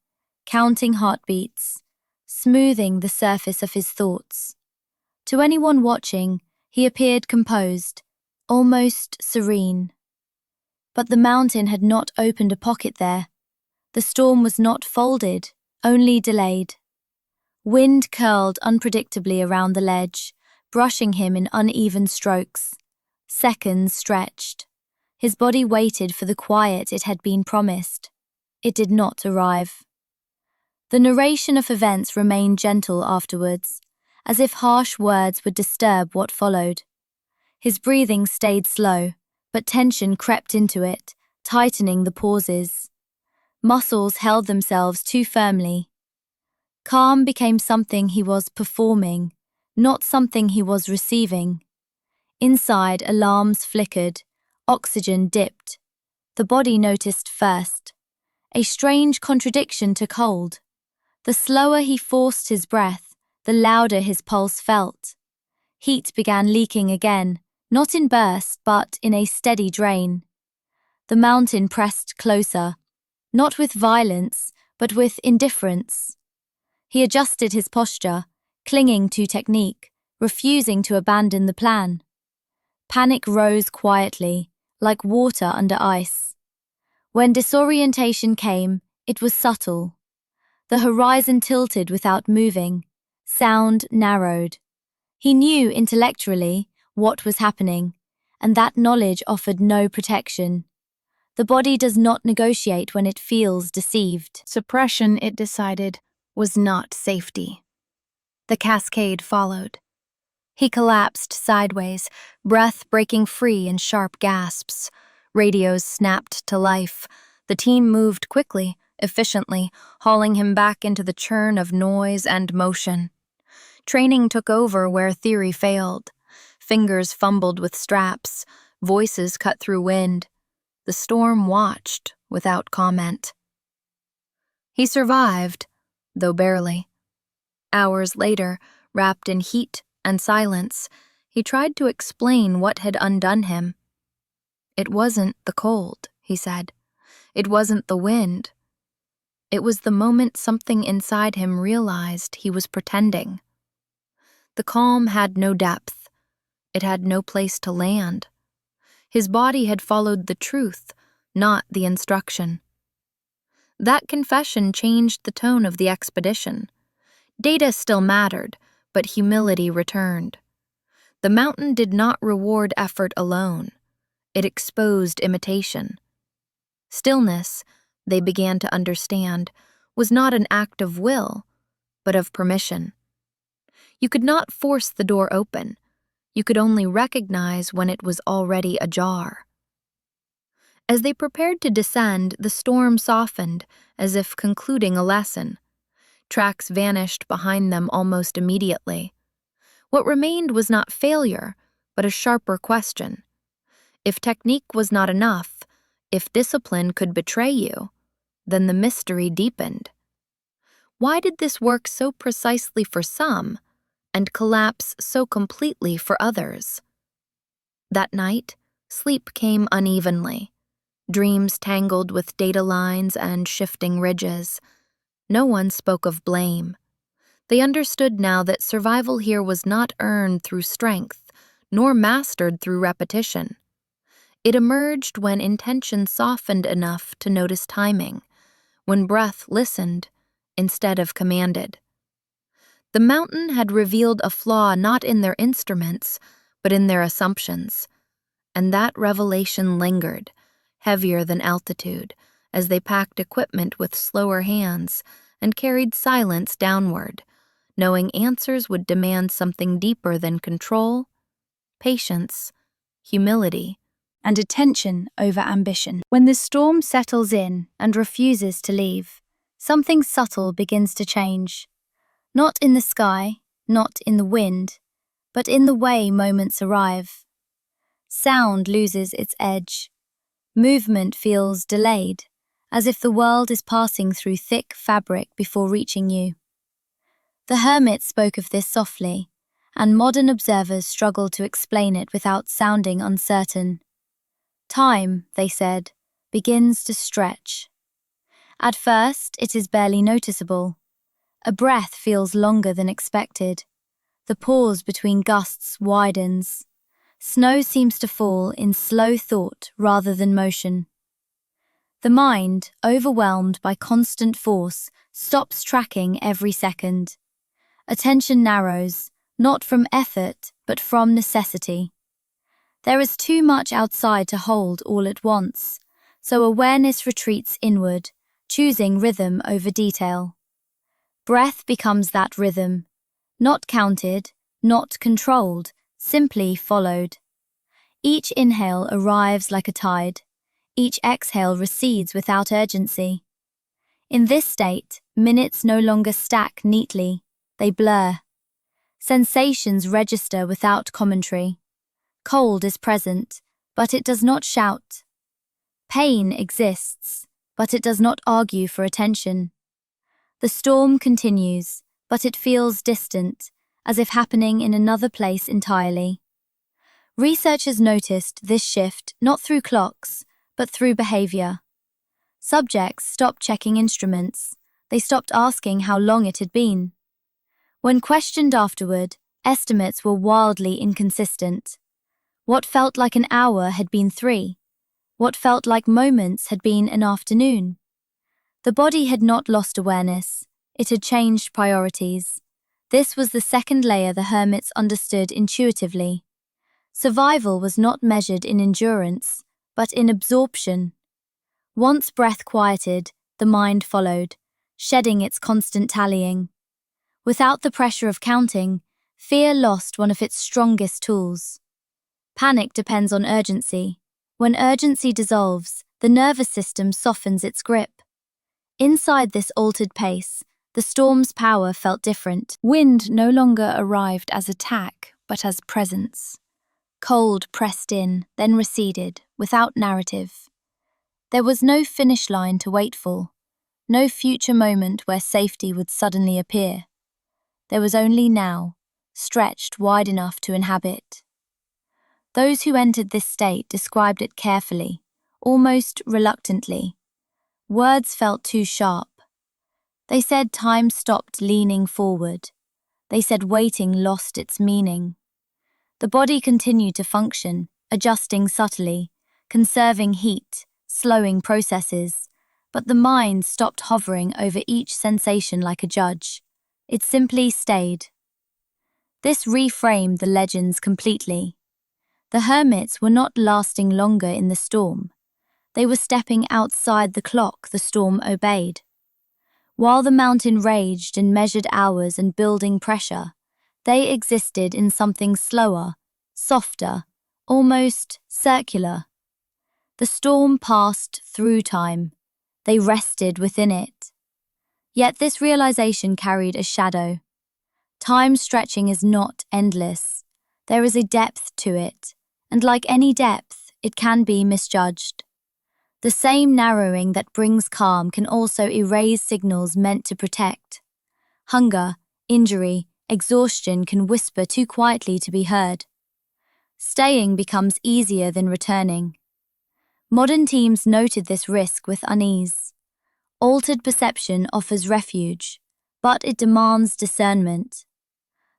counting heartbeats, smoothing the surface of his thoughts. To anyone watching, he appeared composed, almost serene. But the mountain had not opened a pocket there. The storm was not folded, only delayed. Wind curled unpredictably around the ledge, brushing him in uneven strokes. Seconds stretched. His body waited for the quiet it had been promised. It did not arrive. The narration of events remained gentle afterwards, as if harsh words would disturb what followed. His breathing stayed slow, but tension crept into it, tightening the pauses. Muscles held themselves too firmly. Calm became something he was performing, not something he was receiving. Inside, alarms flickered, oxygen dipped. The body noticed first. A strange contradiction took hold. The slower he forced his breath, the louder his pulse felt. Heat began leaking again, not in bursts but in a steady drain. The mountain pressed closer, not with violence, but with indifference. He adjusted his posture, clinging to technique, refusing to abandon the plan. Panic rose quietly, like water under ice. When disorientation came, it was subtle. The horizon tilted without moving. Sound narrowed. He knew intellectually what was happening, and that knowledge offered no protection. The body does not negotiate when it feels deceived. Suppression, it decided, was not safety. The cascade followed. He collapsed sideways, breath breaking free in sharp gasps. Radios snapped to life. The team moved quickly, efficiently, hauling him back into the churn of noise and motion. Training took over where theory failed. Fingers fumbled with straps, voices cut through wind. The storm watched without comment. He survived, though barely. Hours later, wrapped in heat and silence, he tried to explain what had undone him. It wasn't the cold, he said. It wasn't the wind. It was the moment something inside him realized he was pretending. The calm had no depth. It had no place to land. His body had followed the truth, not the instruction. That confession changed the tone of the expedition. Data still mattered, but humility returned. The mountain did not reward effort alone. It exposed imitation. Stillness, they began to understand, was not an act of will, but of permission. You could not force the door open. You could only recognize when it was already ajar. As they prepared to descend, the storm softened, as if concluding a lesson. Tracks vanished behind them almost immediately. What remained was not failure, but a sharper question. If technique was not enough, if discipline could betray you, then the mystery deepened. Why did this work so precisely for some, and collapse so completely for others? That night, sleep came unevenly. Dreams tangled with data lines and shifting ridges. No one spoke of blame. They understood now that survival here was not earned through strength, nor mastered through repetition. It emerged when intention softened enough to notice timing, when breath listened instead of commanded. The mountain had revealed a flaw not in their instruments, but in their assumptions, and that revelation lingered, heavier than altitude, as they packed equipment with slower hands and carried silence downward, knowing answers would demand something deeper than control, patience, humility, and attention over ambition. When the storm settles in and refuses to leave, something subtle begins to change. Not in the sky, not in the wind, but in the way moments arrive. Sound loses its edge. Movement feels delayed, as if the world is passing through thick fabric before reaching you. The Hermits spoke of this softly, and modern observers struggle to explain it without sounding uncertain. Time, they said, begins to stretch. At first, it is barely noticeable. A breath feels longer than expected. The pause between gusts widens. Snow seems to fall in slow thought rather than motion. The mind, overwhelmed by constant force, stops tracking every second. Attention narrows, not from effort, but from necessity. There is too much outside to hold all at once, so awareness retreats inward, choosing rhythm over detail. Breath becomes that rhythm, not counted, not controlled, simply followed. Each inhale arrives like a tide. Each exhale recedes without urgency. In this state, minutes no longer stack neatly, they blur. Sensations register without commentary. Cold is present, but it does not shout. Pain exists, but it does not argue for attention. The storm continues, but it feels distant, as if happening in another place entirely. Researchers noticed this shift not through clocks, but through behavior. Subjects stopped checking instruments. They stopped asking how long it had been. When questioned afterward, estimates were wildly inconsistent. What felt like an hour had been 3. What felt like moments had been an afternoon. The body had not lost awareness. It had changed priorities. This was the second layer the Hermits understood intuitively. Survival was not measured in endurance, but in absorption. Once breath quieted, the mind followed, shedding its constant tallying. Without the pressure of counting, fear lost one of its strongest tools. Panic depends on urgency. When urgency dissolves, the nervous system softens its grip. Inside this altered pace, the storm's power felt different. Wind no longer arrived as attack, but as presence. Cold pressed in, then receded, without narrative. There was no finish line to wait for, no future moment where safety would suddenly appear. There was only now, stretched wide enough to inhabit. Those who entered this state described it carefully, almost reluctantly. Words felt too sharp, They said time stopped leaning forward. They said waiting lost its meaning. The body continued to function, adjusting subtly, conserving heat, slowing processes, but the mind stopped hovering over each sensation like a judge. It simply stayed. This reframed the legends completely. The hermits were not lasting longer in the storm. They were stepping outside the clock the storm obeyed. While the mountain raged in measured hours and building pressure, they existed in something slower, softer, almost circular. The storm passed through time. They rested within it. Yet this realization carried a shadow. Time stretching is not endless. There is a depth to it, and like any depth, it can be misjudged. The same narrowing that brings calm can also erase signals meant to protect. Hunger, injury, exhaustion can whisper too quietly to be heard. Staying becomes easier than returning. Modern teams noted this risk with unease. Altered perception offers refuge, but it demands discernment.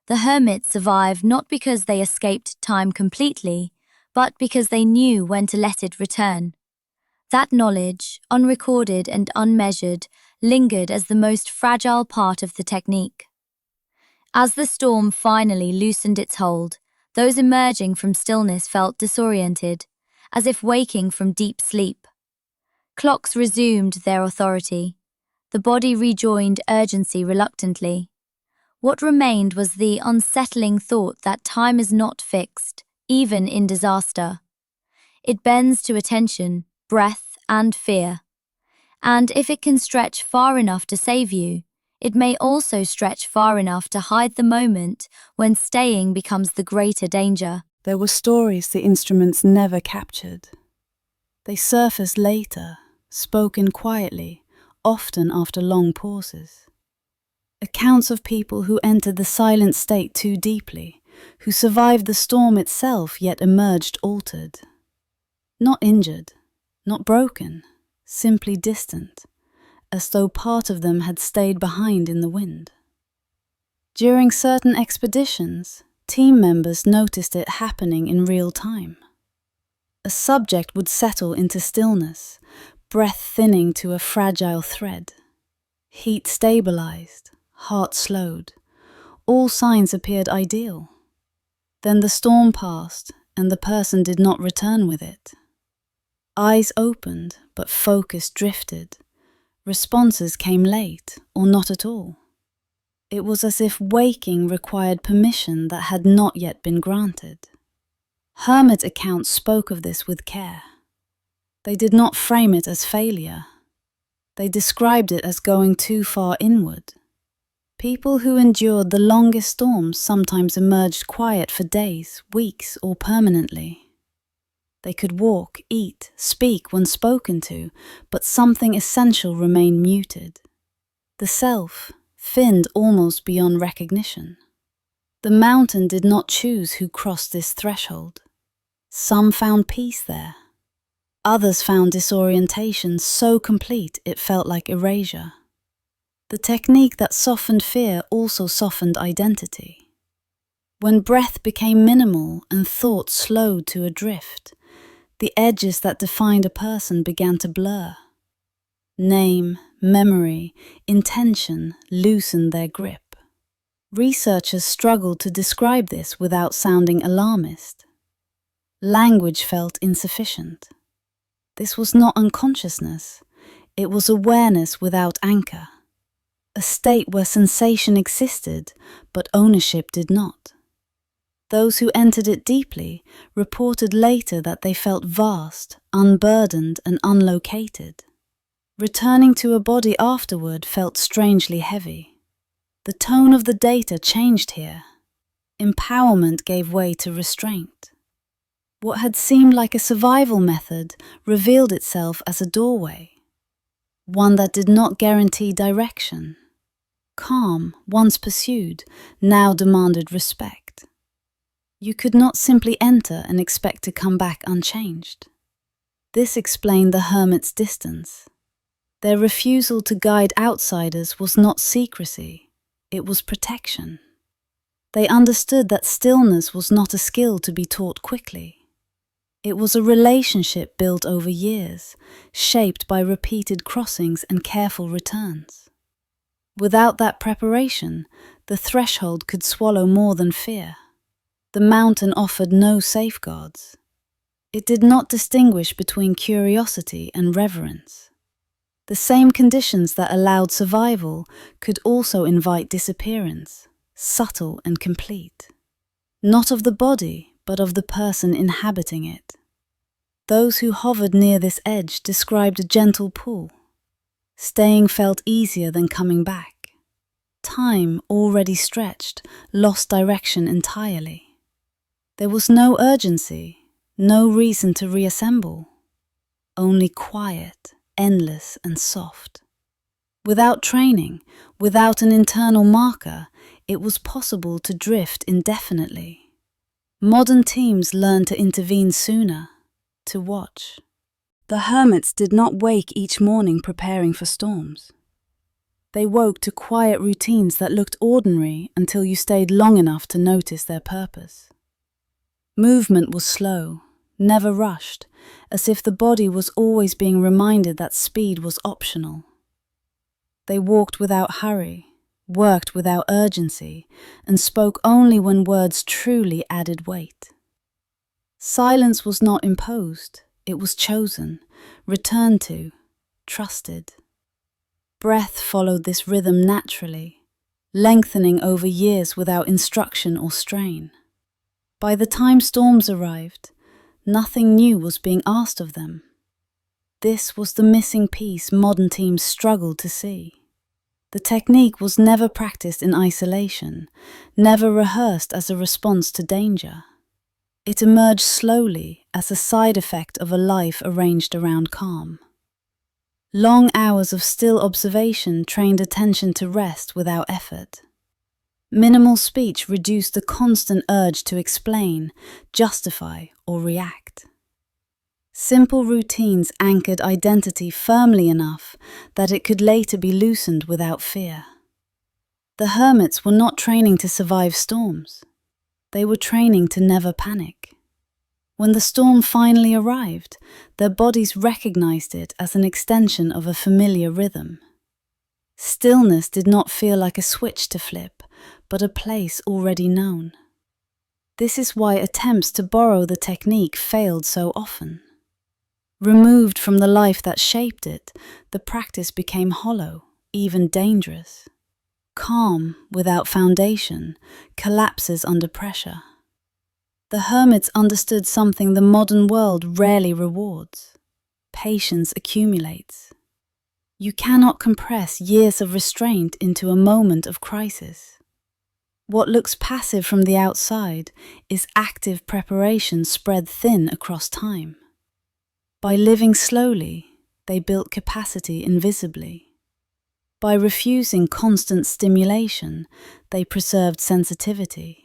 The hermits survive not because they escaped time completely, but because they knew when to let it return. That knowledge, unrecorded and unmeasured, lingered as the most fragile part of the technique. As the storm finally loosened its hold, those emerging from stillness felt disoriented, as if waking from deep sleep. Clocks resumed their authority. The body rejoined urgency reluctantly. What remained was the unsettling thought that time is not fixed, even in disaster. It bends to attention, breath, and fear. And if it can stretch far enough to save you, it may also stretch far enough to hide the moment when staying becomes the greater danger. There were stories the instruments never captured. They surfaced later, spoken quietly, often after long pauses. Accounts of people who entered the silent state too deeply, who survived the storm itself yet emerged altered. Not injured, not broken, simply distant, as though part of them had stayed behind in the wind. During certain expeditions, team members noticed it happening in real time. A subject would settle into stillness, breath thinning to a fragile thread. Heat stabilized, heart slowed. All signs appeared ideal. Then the storm passed, and the person did not return with it. Eyes opened, but focus drifted. Responses came late, or not at all. It was as if waking required permission that had not yet been granted. Hermit accounts spoke of this with care. They did not frame it as failure. They described it as going too far inward. People who endured the longest storms sometimes emerged quiet for days, weeks, or permanently. They could walk, eat, speak when spoken to, but something essential remained muted. The self, thinned almost beyond recognition. The mountain did not choose who crossed this threshold. Some found peace there. Others found disorientation so complete it felt like erasure. The technique that softened fear also softened identity. When breath became minimal and thought slowed to a drift, the edges that defined a person began to blur. Name, memory, intention loosened their grip. Researchers struggled to describe this without sounding alarmist. Language felt insufficient. This was not unconsciousness, it was awareness without anchor. A state where sensation existed, but ownership did not. Those who entered it deeply reported later that they felt vast, unburdened, and unlocated. Returning to a body afterward felt strangely heavy. The tone of the data changed here. Empowerment gave way to restraint. What had seemed like a survival method revealed itself as a doorway, one that did not guarantee direction. Calm, once pursued, now demanded respect. You could not simply enter and expect to come back unchanged. This explained the hermit's distance. Their refusal to guide outsiders was not secrecy, it was protection. They understood that stillness was not a skill to be taught quickly. It was a relationship built over years, shaped by repeated crossings and careful returns. Without that preparation, the threshold could swallow more than fear. The mountain offered no safeguards. It did not distinguish between curiosity and reverence. The same conditions that allowed survival could also invite disappearance, subtle and complete. Not of the body, but of the person inhabiting it. Those who hovered near this edge described a gentle pull. Staying felt easier than coming back. Time, already stretched, lost direction entirely. There was no urgency, no reason to reassemble. Only quiet, endless and soft. Without training, without an internal marker, it was possible to drift indefinitely. Modern teams learn to intervene sooner, to watch. The hermits did not wake each morning preparing for storms. They woke to quiet routines that looked ordinary until you stayed long enough to notice their purpose. Movement was slow, never rushed, as if the body was always being reminded that speed was optional. They walked without hurry, worked without urgency, and spoke only when words truly added weight. Silence was not imposed, it was chosen, returned to, trusted. Breath followed this rhythm naturally, lengthening over years without instruction or strain. By the time storms arrived, nothing new was being asked of them. This was the missing piece modern teams struggled to see. The technique was never practiced in isolation, never rehearsed as a response to danger. It emerged slowly as a side effect of a life arranged around calm. Long hours of still observation trained attention to rest without effort. Minimal speech reduced the constant urge to explain, justify, or react. Simple routines anchored identity firmly enough that it could later be loosened without fear. The hermits were not training to survive storms. They were training to never panic. When the storm finally arrived, their bodies recognized it as an extension of a familiar rhythm. Stillness did not feel like a switch to flip, but a place already known. This is why attempts to borrow the technique failed so often. Removed from the life that shaped it, the practice became hollow, even dangerous. Calm, without foundation, collapses under pressure. The hermits understood something the modern world rarely rewards. Patience accumulates. You cannot compress years of restraint into a moment of crisis. What looks passive from the outside is active preparation spread thin across time. By living slowly, they built capacity invisibly. By refusing constant stimulation, they preserved sensitivity.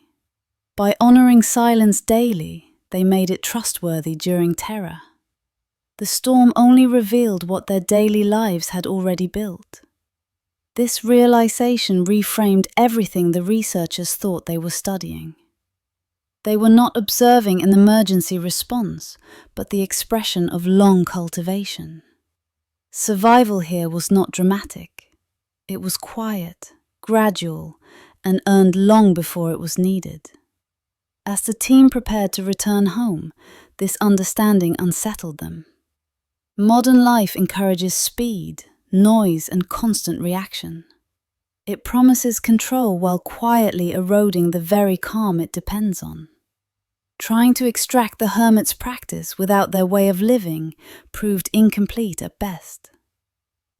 By honoring silence daily, they made it trustworthy during terror. The storm only revealed what their daily lives had already built. This realization reframed everything the researchers thought they were studying. They were not observing an emergency response, but the expression of long cultivation. Survival here was not dramatic. It was quiet, gradual, and earned long before it was needed. As the team prepared to return home, this understanding unsettled them. Modern life encourages speed, noise, and constant reaction. It promises control while quietly eroding the very calm it depends on. Trying to extract the hermit's practice without their way of living proved incomplete at best.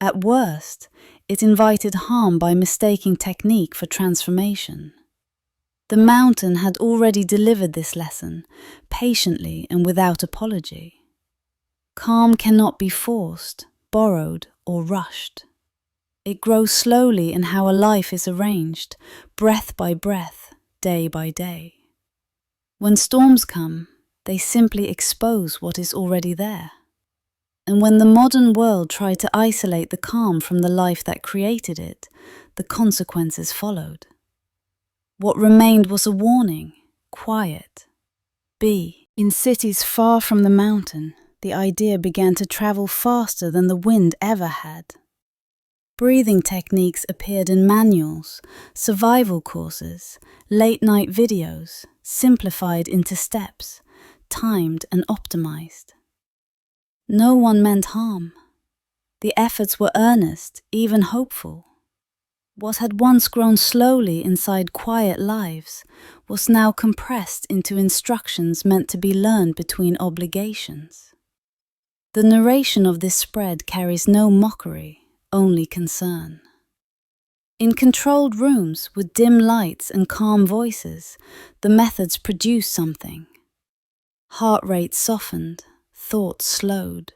At worst, it invited harm by mistaking technique for transformation. The mountain had already delivered this lesson, patiently and without apology. Calm cannot be forced, borrowed, or rushed. It grows slowly in how a life is arranged, breath by breath, day by day. When storms come, they simply expose what is already there. And when the modern world tried to isolate the calm from the life that created it, the consequences followed. What remained was a warning: quiet. B. In cities far from the mountain, the idea began to travel faster than the wind ever had. Breathing techniques appeared in manuals, survival courses, late-night videos, simplified into steps, timed and optimized. No one meant harm. The efforts were earnest, even hopeful. What had once grown slowly inside quiet lives was now compressed into instructions meant to be learned between obligations. The narration of this spread carries no mockery, only concern. In controlled rooms with dim lights and calm voices, the methods produced something. Heart rate softened, thoughts slowed.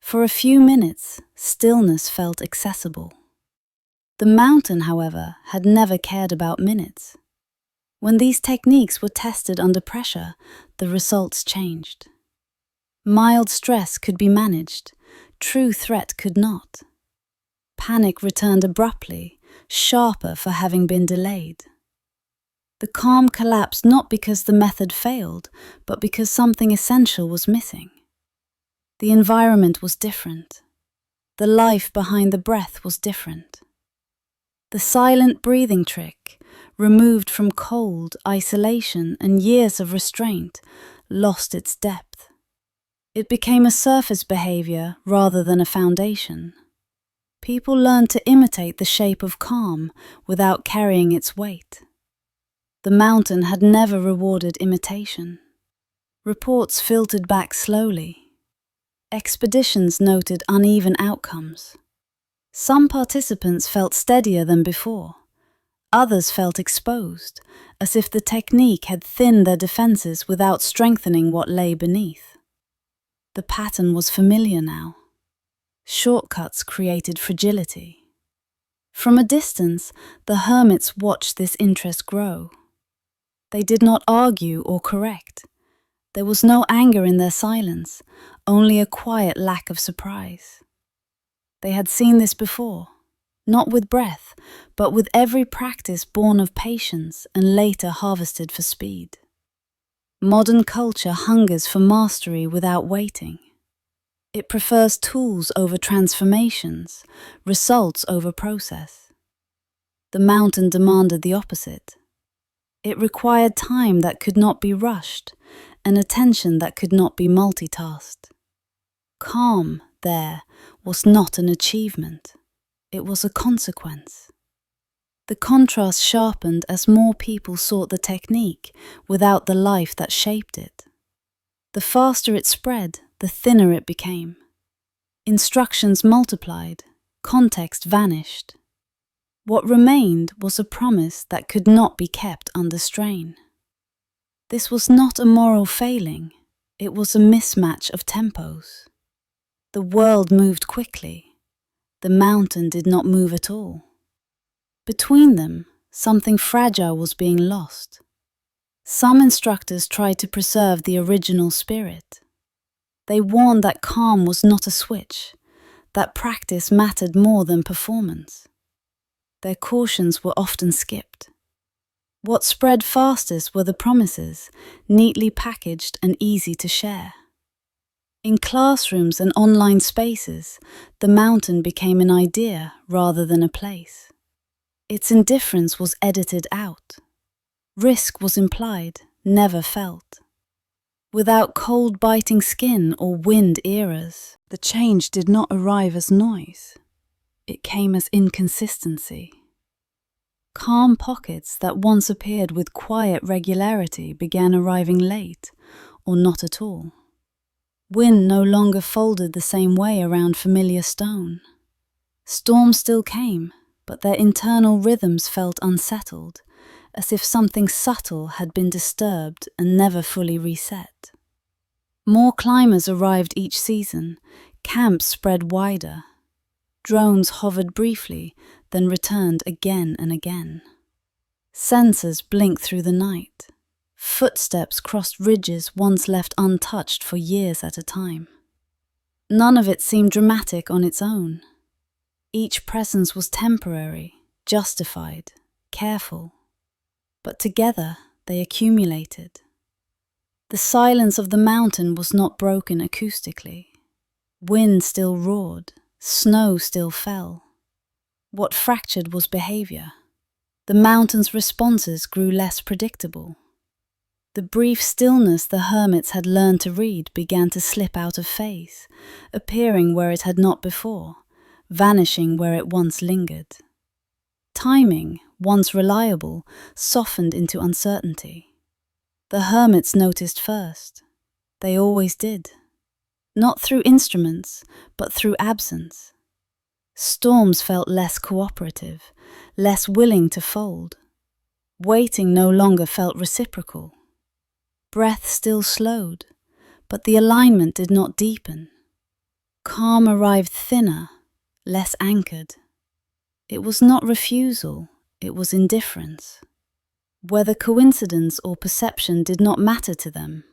For a few minutes, stillness felt accessible. The mountain, however, had never cared about minutes. When these techniques were tested under pressure, the results changed. Mild stress could be managed, true threat could not. Panic returned abruptly, sharper for having been delayed. The calm collapsed not because the method failed, but because something essential was missing. The environment was different. The life behind the breath was different. The silent breathing trick, removed from cold, isolation, and years of restraint, lost its depth. It became a surface behavior rather than a foundation. People learned to imitate the shape of calm without carrying its weight. The mountain had never rewarded imitation. Reports filtered back slowly. Expeditions noted uneven outcomes. Some participants felt steadier than before. Others felt exposed, as if the technique had thinned their defenses without strengthening what lay beneath. The pattern was familiar now. Shortcuts created fragility. From a distance, the hermits watched this interest grow. They did not argue or correct. There was no anger in their silence, only a quiet lack of surprise. They had seen this before, not with breath, but with every practice born of patience and later harvested for speed. Modern culture hungers for mastery without waiting. It prefers tools over transformations, results over process. The mountain demanded the opposite. It required time that could not be rushed, and attention that could not be multitasked. Calm, there, was not an achievement. It was a consequence. The contrast sharpened as more people sought the technique without the life that shaped it. The faster it spread, the thinner it became. Instructions multiplied, context vanished. What remained was a promise that could not be kept under strain. This was not a moral failing, it was a mismatch of tempos. The world moved quickly. The mountain did not move at all. Between them, something fragile was being lost. Some instructors tried to preserve the original spirit. They warned that calm was not a switch, that practice mattered more than performance. Their cautions were often skipped. What spread fastest were the promises, neatly packaged and easy to share. In classrooms and online spaces, the mountain became an idea rather than a place. Its indifference was edited out. Risk was implied, never felt. Without cold biting skin or wind eras, the change did not arrive as noise. It came as inconsistency. Calm pockets that once appeared with quiet regularity began arriving late, or not at all. Wind no longer folded the same way around familiar stone. Storms still came, but their internal rhythms felt unsettled, as if something subtle had been disturbed and never fully reset. More climbers arrived each season, camps spread wider. Drones hovered briefly, then returned again and again. Sensors blinked through the night. Footsteps crossed ridges once left untouched for years at a time. None of it seemed dramatic on its own. Each presence was temporary, justified, careful. But together they accumulated. The silence of the mountain was not broken acoustically. Wind still roared, snow still fell. What fractured was behavior. The mountain's responses grew less predictable. The brief stillness the hermits had learned to read began to slip out of phase, appearing where it had not before, vanishing where it once lingered. Timing, once reliable, softened into uncertainty. The hermits noticed first. They always did. Not through instruments, but through absence. Storms felt less cooperative, less willing to fold. Waiting no longer felt reciprocal. Breath still slowed, but the alignment did not deepen. Calm arrived thinner, less anchored. It was not refusal, it was indifference. Whether coincidence or perception did not matter to them.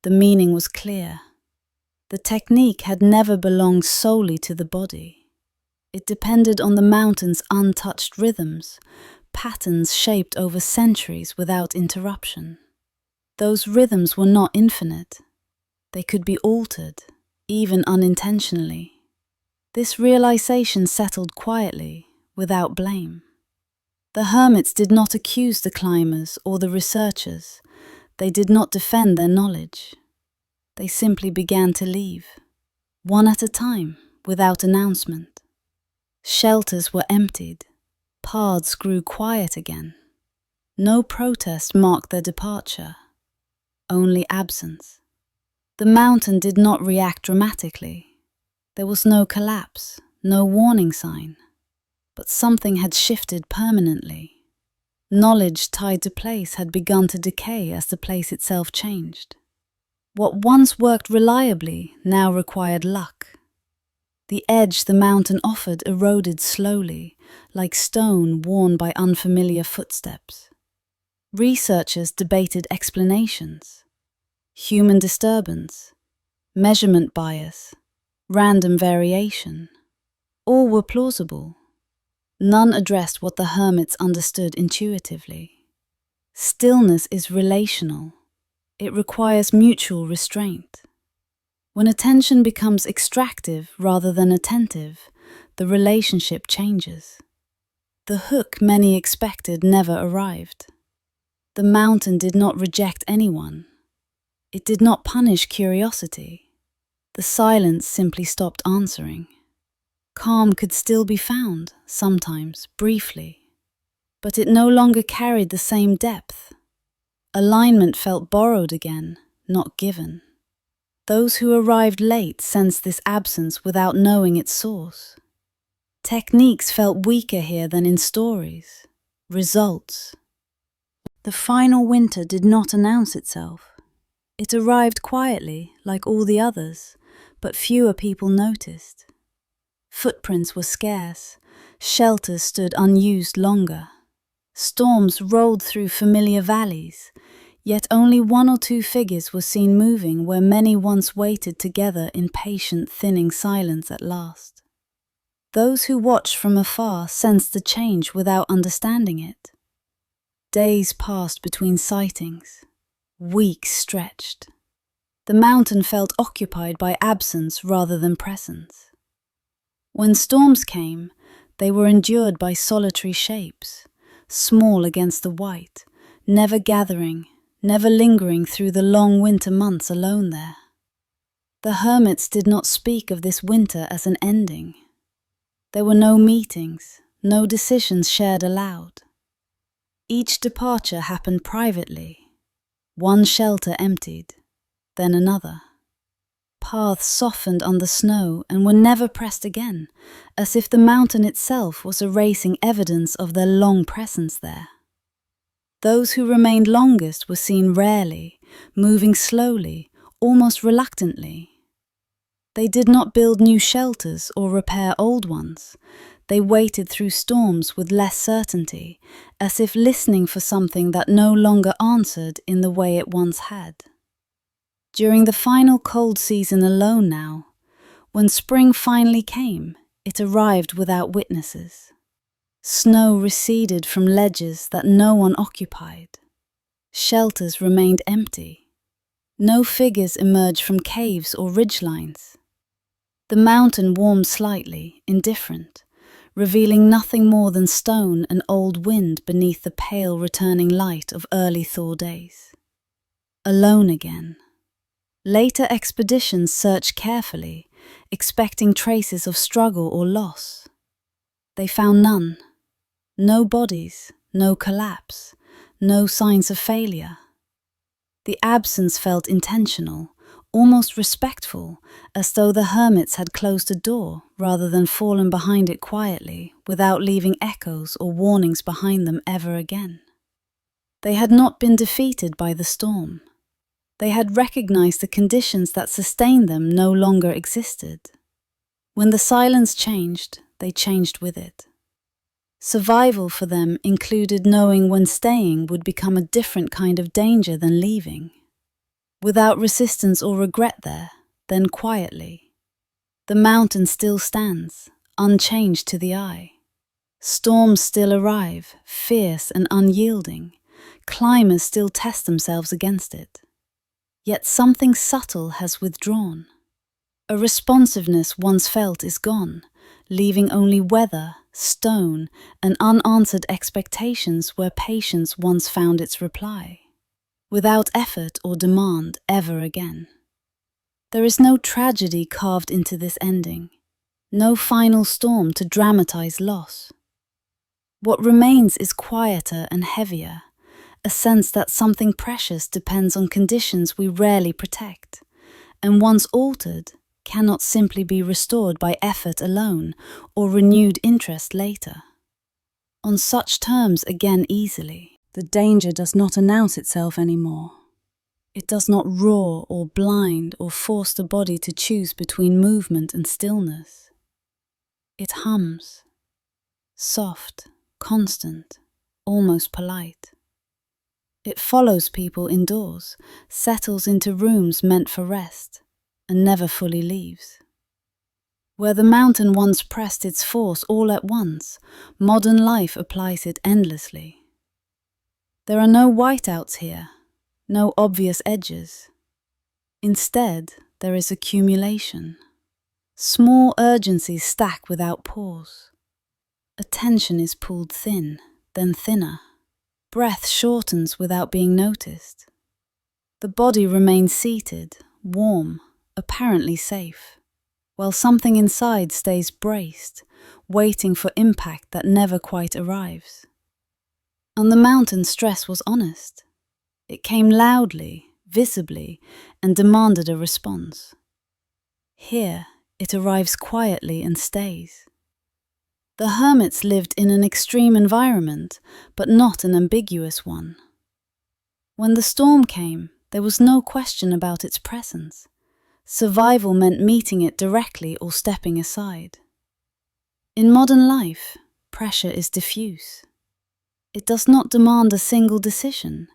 The meaning was clear. The technique had never belonged solely to the body. It depended on the mountain's untouched rhythms, patterns shaped over centuries without interruption. Those rhythms were not infinite. They could be altered, even unintentionally. This realization settled quietly, without blame. The hermits did not accuse the climbers or the researchers. They did not defend their knowledge. They simply began to leave, one at a time, without announcement. Shelters were emptied. Paths grew quiet again. No protest marked their departure, only absence. The mountain did not react dramatically. There was no collapse, no warning sign. But something had shifted permanently. Knowledge tied to place had begun to decay as the place itself changed. What once worked reliably now required luck. The edge the mountain offered eroded slowly, like stone worn by unfamiliar footsteps. Researchers debated explanations. Human disturbance, measurement bias, random variation. All were plausible. None addressed what the hermits understood intuitively. Stillness is relational. It requires mutual restraint. When attention becomes extractive rather than attentive, the relationship changes. The hook many expected never arrived. The mountain did not reject anyone. It did not punish curiosity. The silence simply stopped answering. Calm could still be found, sometimes, briefly. But it no longer carried the same depth. Alignment felt borrowed again, not given. Those who arrived late sensed this absence without knowing its source. Techniques felt weaker here than in stories. Results. The final winter did not announce itself. It arrived quietly, like all the others, but fewer people noticed. Footprints were scarce. Shelters stood unused longer. Storms rolled through familiar valleys, yet only one or two figures were seen moving where many once waited together in patient, thinning silence at last. Those who watched from afar sensed the change without understanding it. Days passed between sightings. Weeks stretched. The mountain felt occupied by absence rather than presence. When storms came, they were endured by solitary shapes, small against the white, never gathering, never lingering through the long winter months alone there. The hermits did not speak of this winter as an ending. There were no meetings, no decisions shared aloud. Each departure happened privately. One shelter emptied, then another. Paths softened under snow and were never pressed again, as if the mountain itself was erasing evidence of their long presence there. Those who remained longest were seen rarely, moving slowly, almost reluctantly. They did not build new shelters or repair old ones. They waited through storms with less certainty, as if listening for something that no longer answered in the way it once had. During the final cold season alone now, When spring finally came, it arrived without witnesses. Snow receded from ledges that no one occupied. Shelters remained empty. No figures emerged from caves or ridgelines. The mountain warmed slightly, indifferent, revealing nothing more than stone and old wind beneath the pale returning light of early thaw days. Alone again. Later expeditions searched carefully, expecting traces of struggle or loss. They found none. No bodies, no collapse, no signs of failure. The absence felt intentional, almost respectful, as though the hermits had closed a door rather than fallen behind it quietly, without leaving echoes or warnings behind them ever again. They had not been defeated by the storm. They had recognized the conditions that sustained them no longer existed. When the silence changed, they changed with it. Survival for them included knowing when staying would become a different kind of danger than leaving. Without resistance or regret there, then quietly. The mountain still stands, unchanged to the eye. Storms still arrive, fierce and unyielding. Climbers still test themselves against it. Yet something subtle has withdrawn. A responsiveness once felt is gone, leaving only weather, stone, and unanswered expectations where patience once found its reply, without effort or demand ever again. There is no tragedy carved into this ending, no final storm to dramatize loss. What remains is quieter and heavier, a sense that something precious depends on conditions we rarely protect, and once altered, cannot simply be restored by effort alone or renewed interest later. On such terms again easily, the danger does not announce itself anymore. It does not roar or blind or force the body to choose between movement and stillness. It hums, soft, constant, almost polite. It follows people indoors, settles into rooms meant for rest, and never fully leaves. Where the mountain once pressed its force all at once, modern life applies it endlessly. There are no whiteouts here, no obvious edges. Instead, there is accumulation. Small urgencies stack without pause. Attention is pulled thin, then thinner. Breath shortens without being noticed. The body remains seated, warm, apparently safe, while something inside stays braced, waiting for impact that never quite arrives. On the mountain, stress was honest. It came loudly, visibly, and demanded a response. Here, it arrives quietly and stays. The hermits lived in an extreme environment, but not an ambiguous one. When the storm came, there was no question about its presence. Survival meant meeting it directly or stepping aside. In modern life, pressure is diffuse. It does not demand a single decision.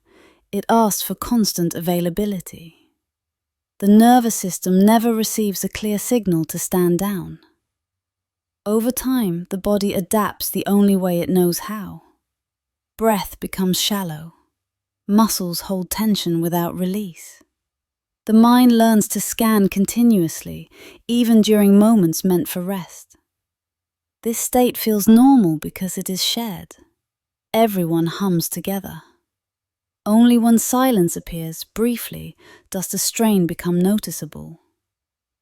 It asks for constant availability. The nervous system never receives a clear signal to stand down. Over time, the body adapts the only way it knows how. Breath becomes shallow. Muscles hold tension without release. The mind learns to scan continuously, even during moments meant for rest. This state feels normal because it is shared. Everyone hums together. Only when silence appears briefly does the strain become noticeable.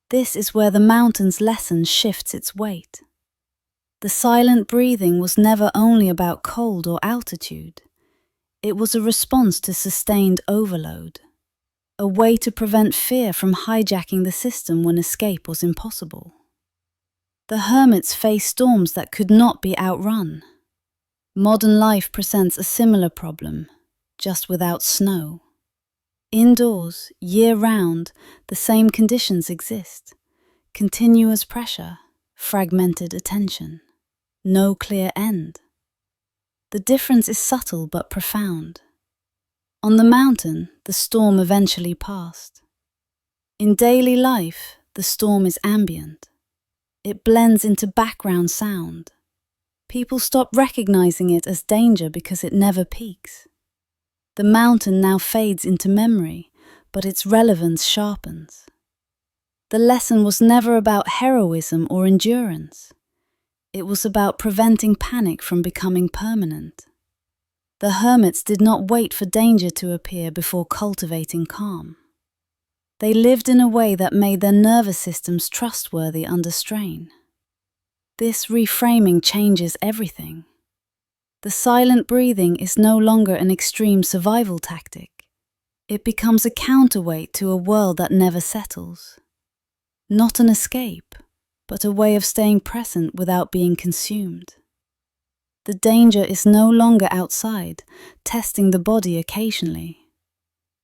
This is where the mountain's lesson shifts its weight. The silent breathing was never only about cold or altitude. It was a response to sustained overload, a way to prevent fear from hijacking the system when escape was impossible. The hermits faced storms that could not be outrun. Modern life presents a similar problem, just without snow. Indoors, year-round, the same conditions exist. Continuous pressure, fragmented attention. No clear end. The difference is subtle but profound. On the mountain, the storm eventually passed. In daily life, the The storm is ambient. It blends into background sound. People stop recognizing it as danger because it never peaks. The mountain now fades into memory, but its relevance sharpens. The lesson was never about heroism or endurance. It was about preventing panic from becoming permanent. The hermits did not wait for danger to appear before cultivating calm. They lived in a way that made their nervous systems trustworthy under strain. This reframing changes everything. The silent breathing is no longer an extreme survival tactic. It becomes a counterweight to a world that never settles. Not an escape, but a way of staying present without being consumed. The danger is no longer outside, testing the body occasionally.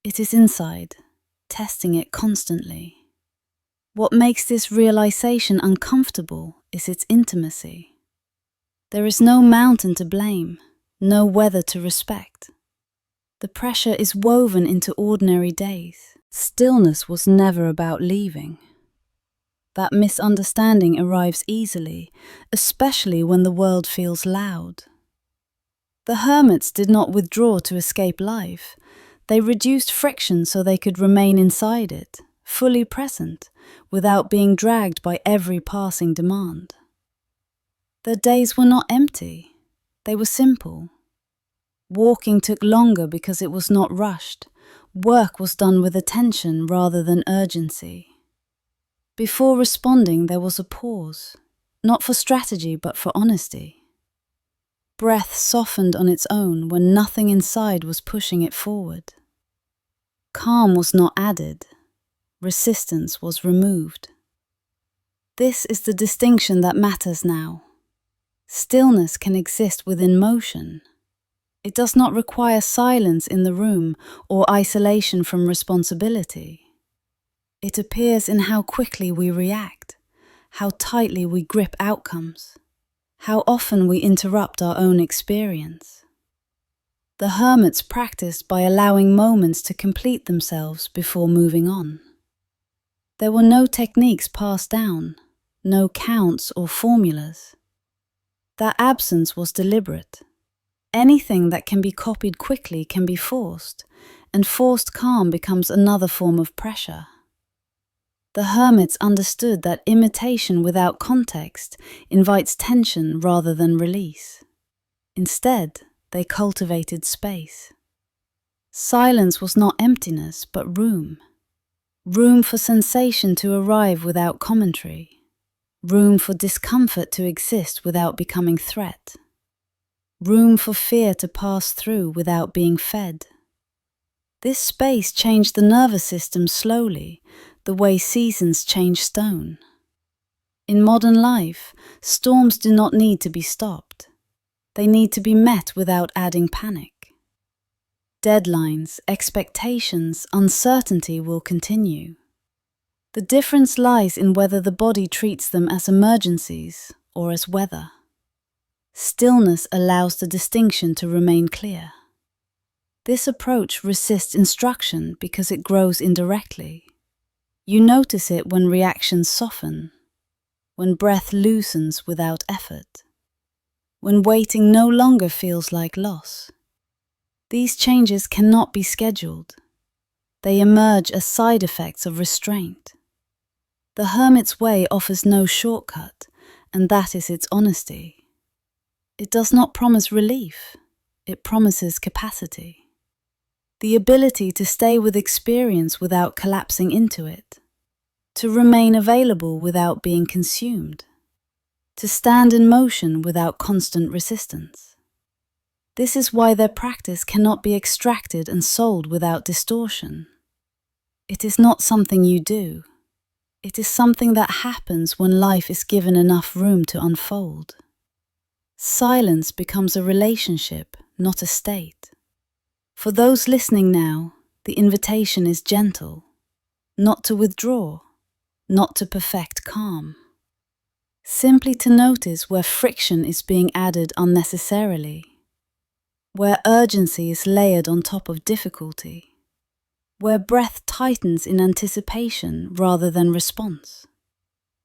It is inside, testing it constantly. What makes this realization uncomfortable is its intimacy. There is no mountain to blame, no weather to respect. The pressure is woven into ordinary days. Stillness was never about leaving. That misunderstanding arrives easily, especially when the world feels loud. The hermits did not withdraw to escape life. They reduced friction so they could remain inside it, fully present, without being dragged by every passing demand. Their days were not empty. They were simple. Walking took longer because it was not rushed. Work was done with attention rather than urgency. Before responding, there was a pause, not for strategy but for honesty. Breath softened on its own when nothing inside was pushing it forward. Calm was not added. Resistance was removed. This is the distinction that matters now. Stillness can exist within motion. It does not require silence in the room or isolation from responsibility. It appears in how quickly we react, how tightly we grip outcomes, how often we interrupt our own experience. The hermits practiced by allowing moments to complete themselves before moving on. There were no techniques passed down, no counts or formulas. That absence was deliberate. Anything that can be copied quickly can be forced, and forced calm becomes another form of pressure. The hermits understood that imitation without context invites tension rather than release. Instead, they cultivated space. Silence was not emptiness, but room. Room for sensation to arrive without commentary. Room for discomfort to exist without becoming threat. Room for fear to pass through without being fed. This space changed the nervous system slowly, the way seasons change stone. In modern life, storms do not need to be stopped. They need to be met without adding panic. Deadlines, expectations, uncertainty will continue. The difference lies in whether the body treats them as emergencies or as weather. Stillness allows the distinction to remain clear. This approach resists instruction because it grows indirectly. You notice it when reactions soften, when breath loosens without effort, when waiting no longer feels like loss. These changes cannot be scheduled. They emerge as side effects of restraint. The hermit's way offers no shortcut, and that is its honesty. It does not promise relief, it promises capacity. The ability to stay with experience without collapsing into it, to remain available without being consumed, to stand in motion without constant resistance. This is why their practice cannot be extracted and sold without distortion. It is not something you do. It is something that happens when life is given enough room to unfold. Silence becomes a relationship, not a state. For those listening now, the invitation is gentle, not to withdraw, not to perfect calm. Simply to notice where friction is being added unnecessarily, where urgency is layered on top of difficulty. where breath tightens in anticipation rather than response.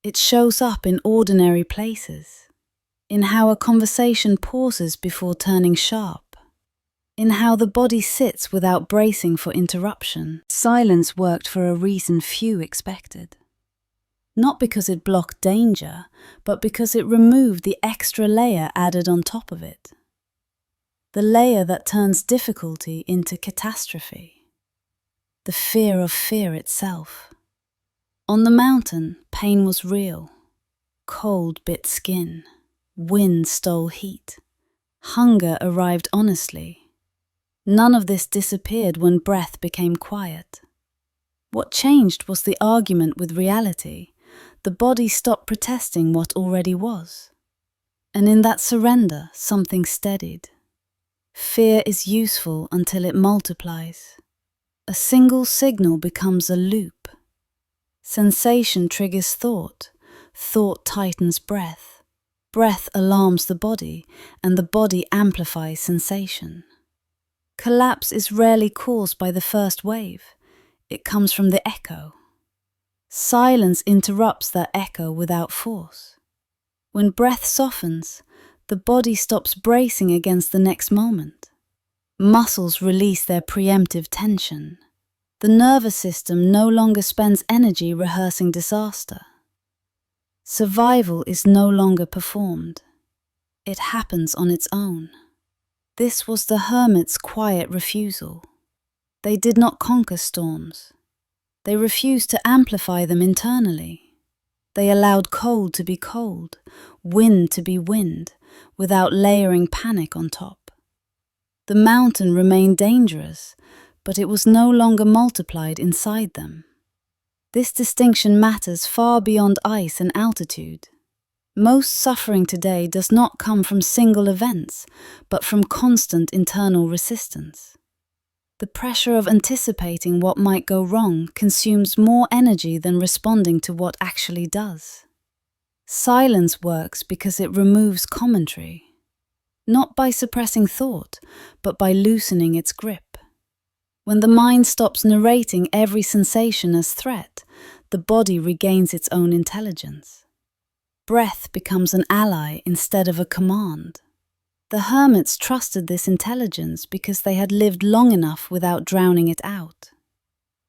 It shows up in ordinary places, in how a conversation pauses before turning sharp, in how the body sits without bracing for interruption. Silence worked for a reason few expected. Not because it blocked danger, but because it removed the extra layer added on top of it. The layer that turns difficulty into catastrophe. The fear of fear itself. On the mountain, pain was real. Cold bit skin. Wind stole heat. Hunger arrived honestly. None of this disappeared when breath became quiet. What changed was the argument with reality. The body stopped protesting what already was. And in that surrender, something steadied. Fear is useful until it multiplies. A single signal becomes a loop. Sensation triggers thought. Thought tightens breath. Breath alarms the body, and the body amplifies sensation. Collapse is rarely caused by the first wave. It comes from the echo. Silence interrupts that echo without force. When breath softens, the body stops bracing against the next moment. Muscles release their preemptive tension. The nervous system no longer spends energy rehearsing disaster. Survival is no longer performed. It happens on its own. This was the hermits' quiet refusal. They did not conquer storms. They refused to amplify them internally. They allowed cold to be cold, wind to be wind, without layering panic on top. The mountain remained dangerous, but it was no longer multiplied inside them. This distinction matters far beyond ice and altitude. Most suffering today does not come from single events, but from constant internal resistance. The pressure of anticipating what might go wrong consumes more energy than responding to what actually does. Silence works because it removes commentary, not by suppressing thought, but by loosening its grip. When the mind stops narrating every sensation as threat, the body regains its own intelligence. Breath becomes an ally instead of a command. The hermits trusted this intelligence because they had lived long enough without drowning it out.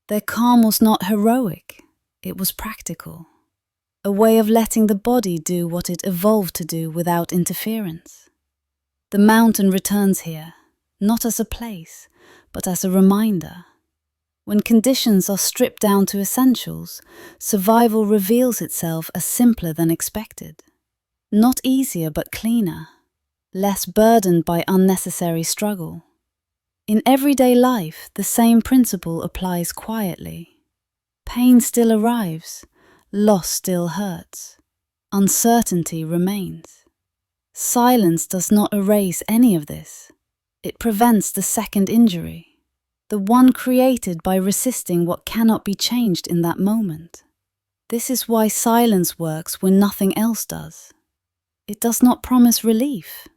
Their calm was not heroic, it was practical. A way of letting the body do what it evolved to do without interference. The mountain returns here, not as a place, but as a reminder. When conditions are stripped down to essentials, survival reveals itself as simpler than expected. Not easier, but cleaner. Less burdened by unnecessary struggle. In everyday life, the same principle applies quietly. Pain still arrives, loss still hurts, uncertainty remains. Silence does not erase any of this. It prevents the second injury, the one created by resisting what cannot be changed in that moment. This is why silence works when nothing else does. It does not promise relief.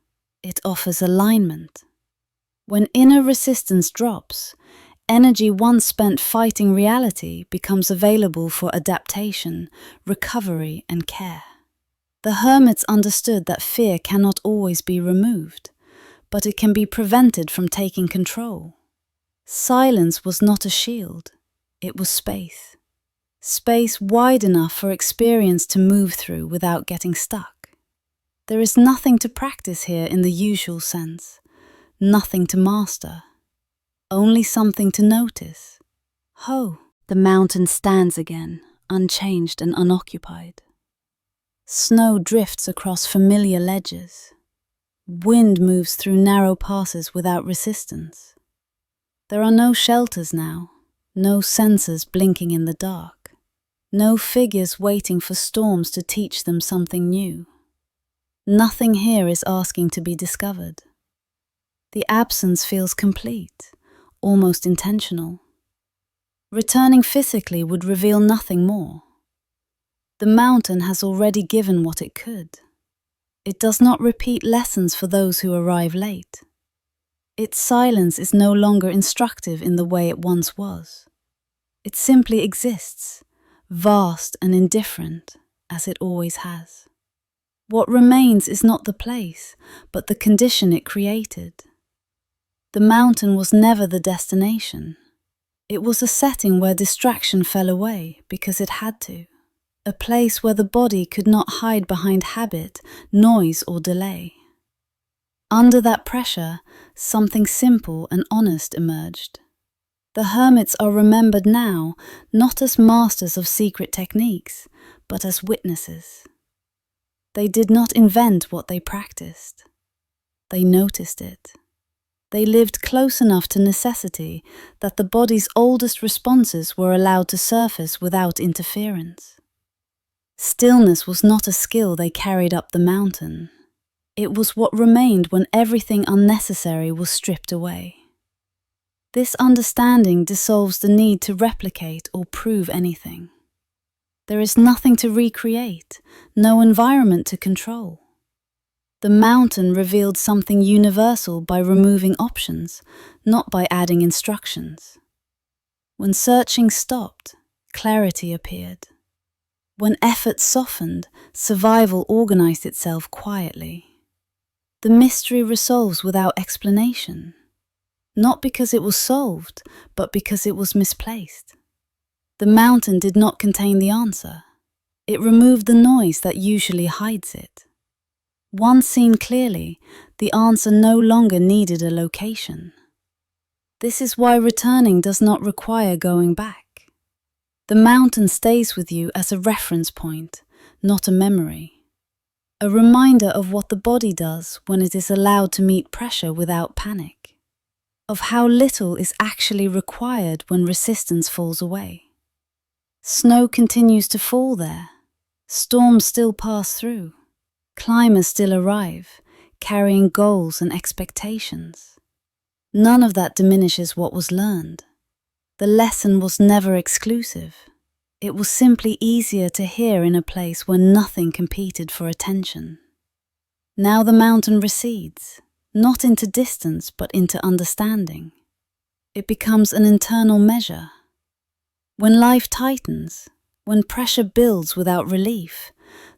It offers alignment. When inner resistance drops, energy once spent fighting reality becomes available for adaptation, recovery, and care. The hermits understood that fear cannot always be removed, but it can be prevented from taking control. Silence was not a shield, it was space. Space wide enough for experience to move through without getting stuck. There is nothing to practice here in the usual sense, nothing to master, only something to notice. Ho! The mountain stands again, unchanged and unoccupied. Snow drifts across familiar ledges. Wind moves through narrow passes without resistance. There are no shelters now, no sensors blinking in the dark, no figures waiting for storms to teach them something new. Nothing here is asking to be discovered. The absence feels complete, almost intentional. Returning physically would reveal nothing more. The mountain has already given what it could. It does not repeat lessons for those who arrive late. Its silence is no longer instructive in the way it once was. It simply exists, vast and indifferent, as it always has. What remains is not the place, but the condition it created. The mountain was never the destination. It was a setting where distraction fell away because it had to. A place where the body could not hide behind habit, noise, or delay. Under that pressure, something simple and honest emerged. The hermits are remembered now not as masters of secret techniques, but as witnesses. They did not invent what they practiced. They noticed it. They lived close enough to necessity that the body's oldest responses were allowed to surface without interference. Stillness was not a skill they carried up the mountain. It was what remained when everything unnecessary was stripped away. This understanding dissolves the need to replicate or prove anything. There is nothing to recreate, no environment to control. The mountain revealed something universal by removing options, not by adding instructions. When searching stopped, clarity appeared. When effort softened, survival organized itself quietly. The mystery resolves without explanation, not because it was solved, but because it was misplaced. The mountain did not contain the answer. It removed the noise that usually hides it. Once seen clearly, the answer no longer needed a location. This is why returning does not require going back. The mountain stays with you as a reference point, not a memory. A reminder of what the body does when it is allowed to meet pressure without panic. Of how little is actually required when resistance falls away. Snow continues to fall there. Storms still pass through. Climbers still arrive, carrying goals and expectations. None of that diminishes what was learned. The lesson was never exclusive. It was simply easier to hear in a place where nothing competed for attention. Now the mountain recedes, not into distance but into understanding. It becomes an internal measure. When life tightens, when pressure builds without relief,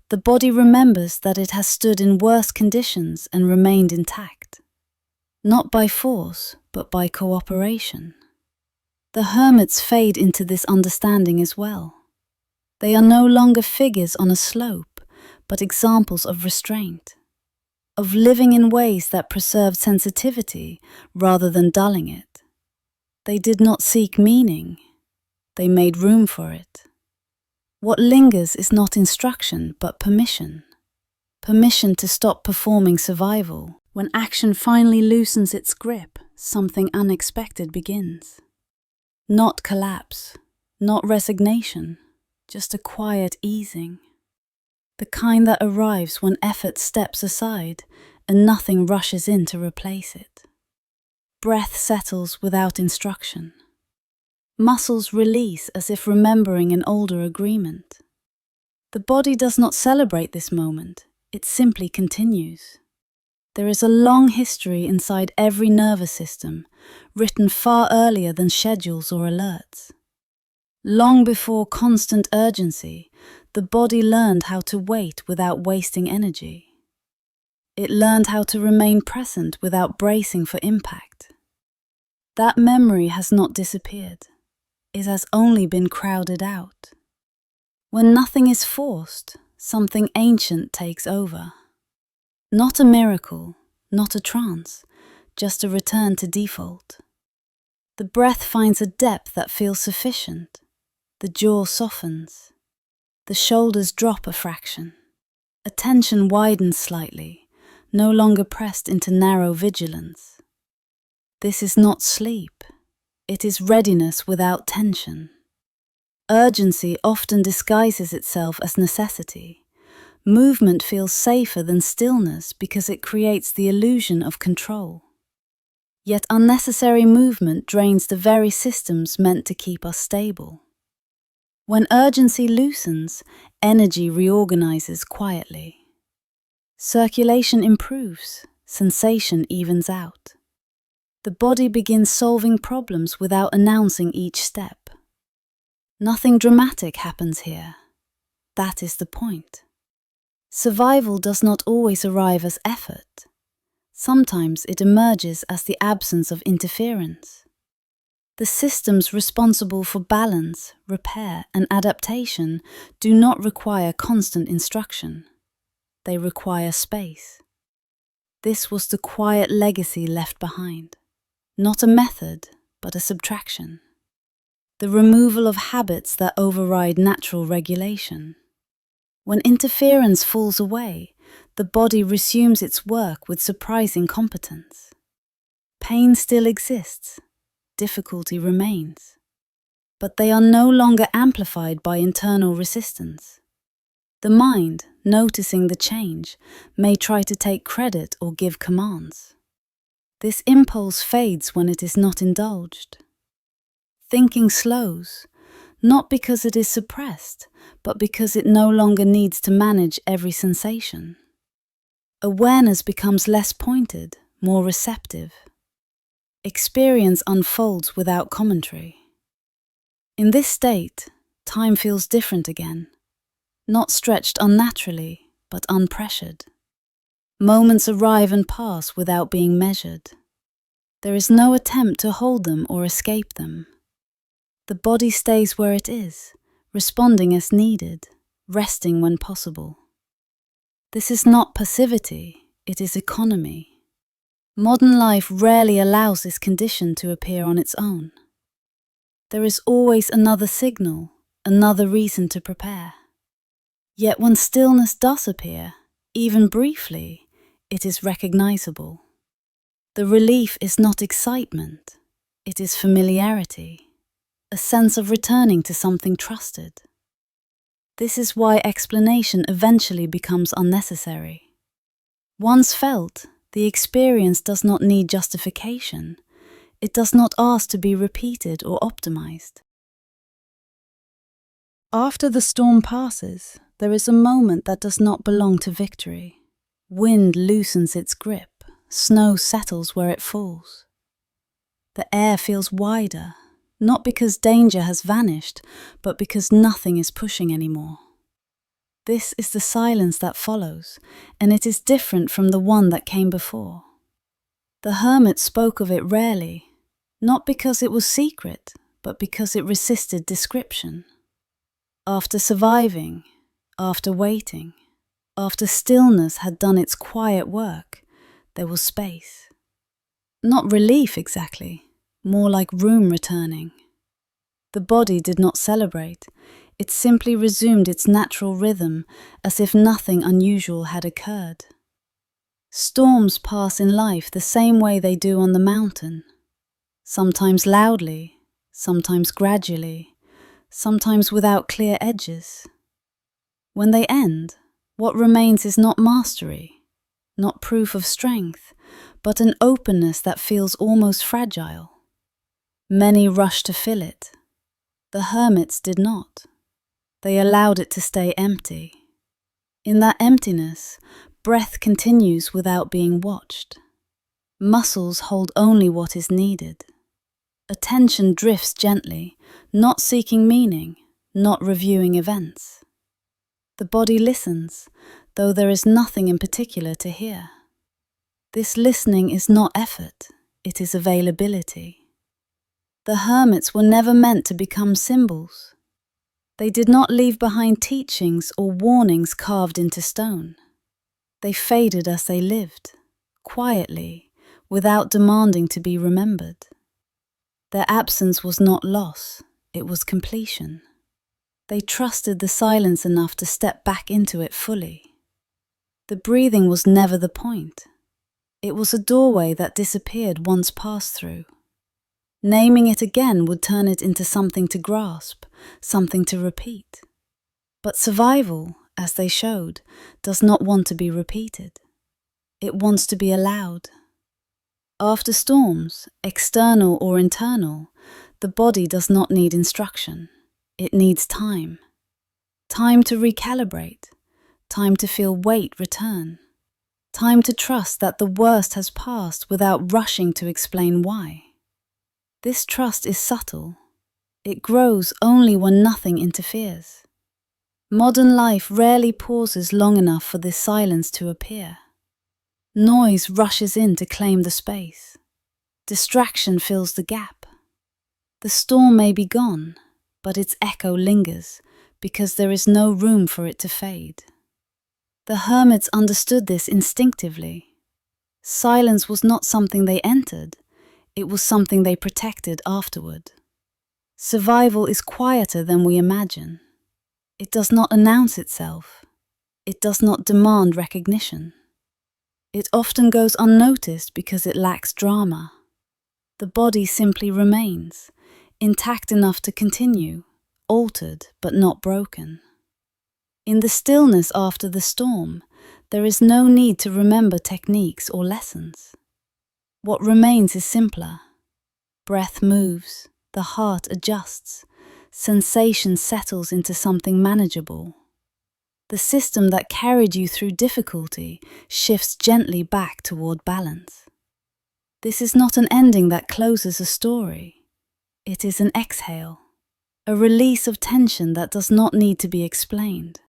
the body remembers that it has stood in worse conditions and remained intact. Not by force, but by cooperation. The hermits fade into this understanding as well. They are no longer figures on a slope, but examples of restraint, of living in ways that preserved sensitivity rather than dulling it. They did not seek meaning, they made room for it. What lingers is not instruction, but permission. Permission to stop performing survival. When action finally loosens its grip, something unexpected begins. Not collapse, not resignation, just a quiet easing. The kind that arrives when effort steps aside and nothing rushes in to replace it. Breath settles without instruction. Muscles release as if remembering an older agreement. The body does not celebrate this moment, it simply continues. There is a long history inside every nervous system, written far earlier than schedules or alerts. Long before constant urgency, the body learned how to wait without wasting energy. It learned how to remain present without bracing for impact. That memory has not disappeared. It has only been crowded out. When nothing is forced, something ancient takes over. Not a miracle, not a trance, just a return to default. The breath finds a depth that feels sufficient. The jaw softens. The shoulders drop a fraction. Attention widens slightly, no longer pressed into narrow vigilance. This is not sleep. It is readiness without tension. Urgency often disguises itself as necessity. Movement feels safer than stillness because it creates the illusion of control. Yet unnecessary movement drains the very systems meant to keep us stable. When urgency loosens, energy reorganizes quietly. Circulation improves, sensation evens out. The body begins solving problems without announcing each step. Nothing dramatic happens here. That is the point. Survival does not always arrive as effort. Sometimes it emerges as the absence of interference. The systems responsible for balance, repair, and adaptation do not require constant instruction. They require space. This was the quiet legacy left behind. Not a method, but a subtraction. The removal of habits that override natural regulation. When interference falls away, the body resumes its work with surprising competence. Pain still exists, difficulty remains, but they are no longer amplified by internal resistance. The mind, noticing the change, may try to take credit or give commands. This impulse fades when it is not indulged. Thinking slows, not because it is suppressed, but because it no longer needs to manage every sensation. Awareness becomes less pointed, more receptive. Experience unfolds without commentary. In this state, time feels different again, not stretched unnaturally, but unpressured. Moments arrive and pass without being measured. There is no attempt to hold them or escape them. The body stays where it is, responding as needed, resting when possible. This is not passivity, it is economy. Modern life rarely allows this condition to appear on its own. There is always another signal, another reason to prepare. Yet when stillness does appear, even briefly, it is recognizable. The relief is not excitement, it is familiarity. A sense of returning to something trusted. This is why explanation eventually becomes unnecessary. Once felt, the experience does not need justification. It does not ask to be repeated or optimized. After the storm passes, there is a moment that does not belong to victory. Wind loosens its grip, snow settles where it falls. The air feels wider, not because danger has vanished, but because nothing is pushing anymore. This is the silence that follows, and it is different from the one that came before. The Hermits spoke of it rarely, not because it was secret, but because it resisted description. After surviving, after waiting, after stillness had done its quiet work, there was space. Not relief exactly, more like room returning. The body did not celebrate, it simply resumed its natural rhythm as if nothing unusual had occurred. Storms pass in life the same way they do on the mountain, sometimes loudly, sometimes gradually, sometimes without clear edges. When they end, what remains is not mastery, not proof of strength, but an openness that feels almost fragile. Many rush to fill it. The Hermits did not. They allowed it to stay empty. In that emptiness, breath continues without being watched. Muscles hold only what is needed. Attention drifts gently, not seeking meaning, not reviewing events. The body listens, though there is nothing in particular to hear. This listening is not effort, it is availability. The Hermits were never meant to become symbols. They did not leave behind teachings or warnings carved into stone. They faded as they lived, quietly, without demanding to be remembered. Their absence was not loss, it was completion. They trusted the silence enough to step back into it fully. The breathing was never the point. It was a doorway that disappeared once passed through. Naming it again would turn it into something to grasp, something to repeat. But survival, as they showed, does not want to be repeated. It wants to be allowed. After storms, external or internal, the body does not need instruction. It needs time. Time to recalibrate. Time to feel weight return. Time to trust that the worst has passed without rushing to explain why. This trust is subtle. It grows only when nothing interferes. Modern life rarely pauses long enough for this silence to appear. Noise rushes in to claim the space. Distraction fills the gap. The storm may be gone, but its echo lingers because there is no room for it to fade. The hermits understood this instinctively. Silence was not something they entered, it was something they protected afterward. Survival is quieter than we imagine. It does not announce itself. It does not demand recognition. It often goes unnoticed because it lacks drama. The body simply remains, intact enough to continue, altered but not broken. In the stillness after the storm, there is no need to remember techniques or lessons. What remains is simpler. Breath moves, the heart adjusts, sensation settles into something manageable. The system that carried you through difficulty shifts gently back toward balance. This is not an ending that closes a story. It is an exhale, a release of tension that does not need to be explained.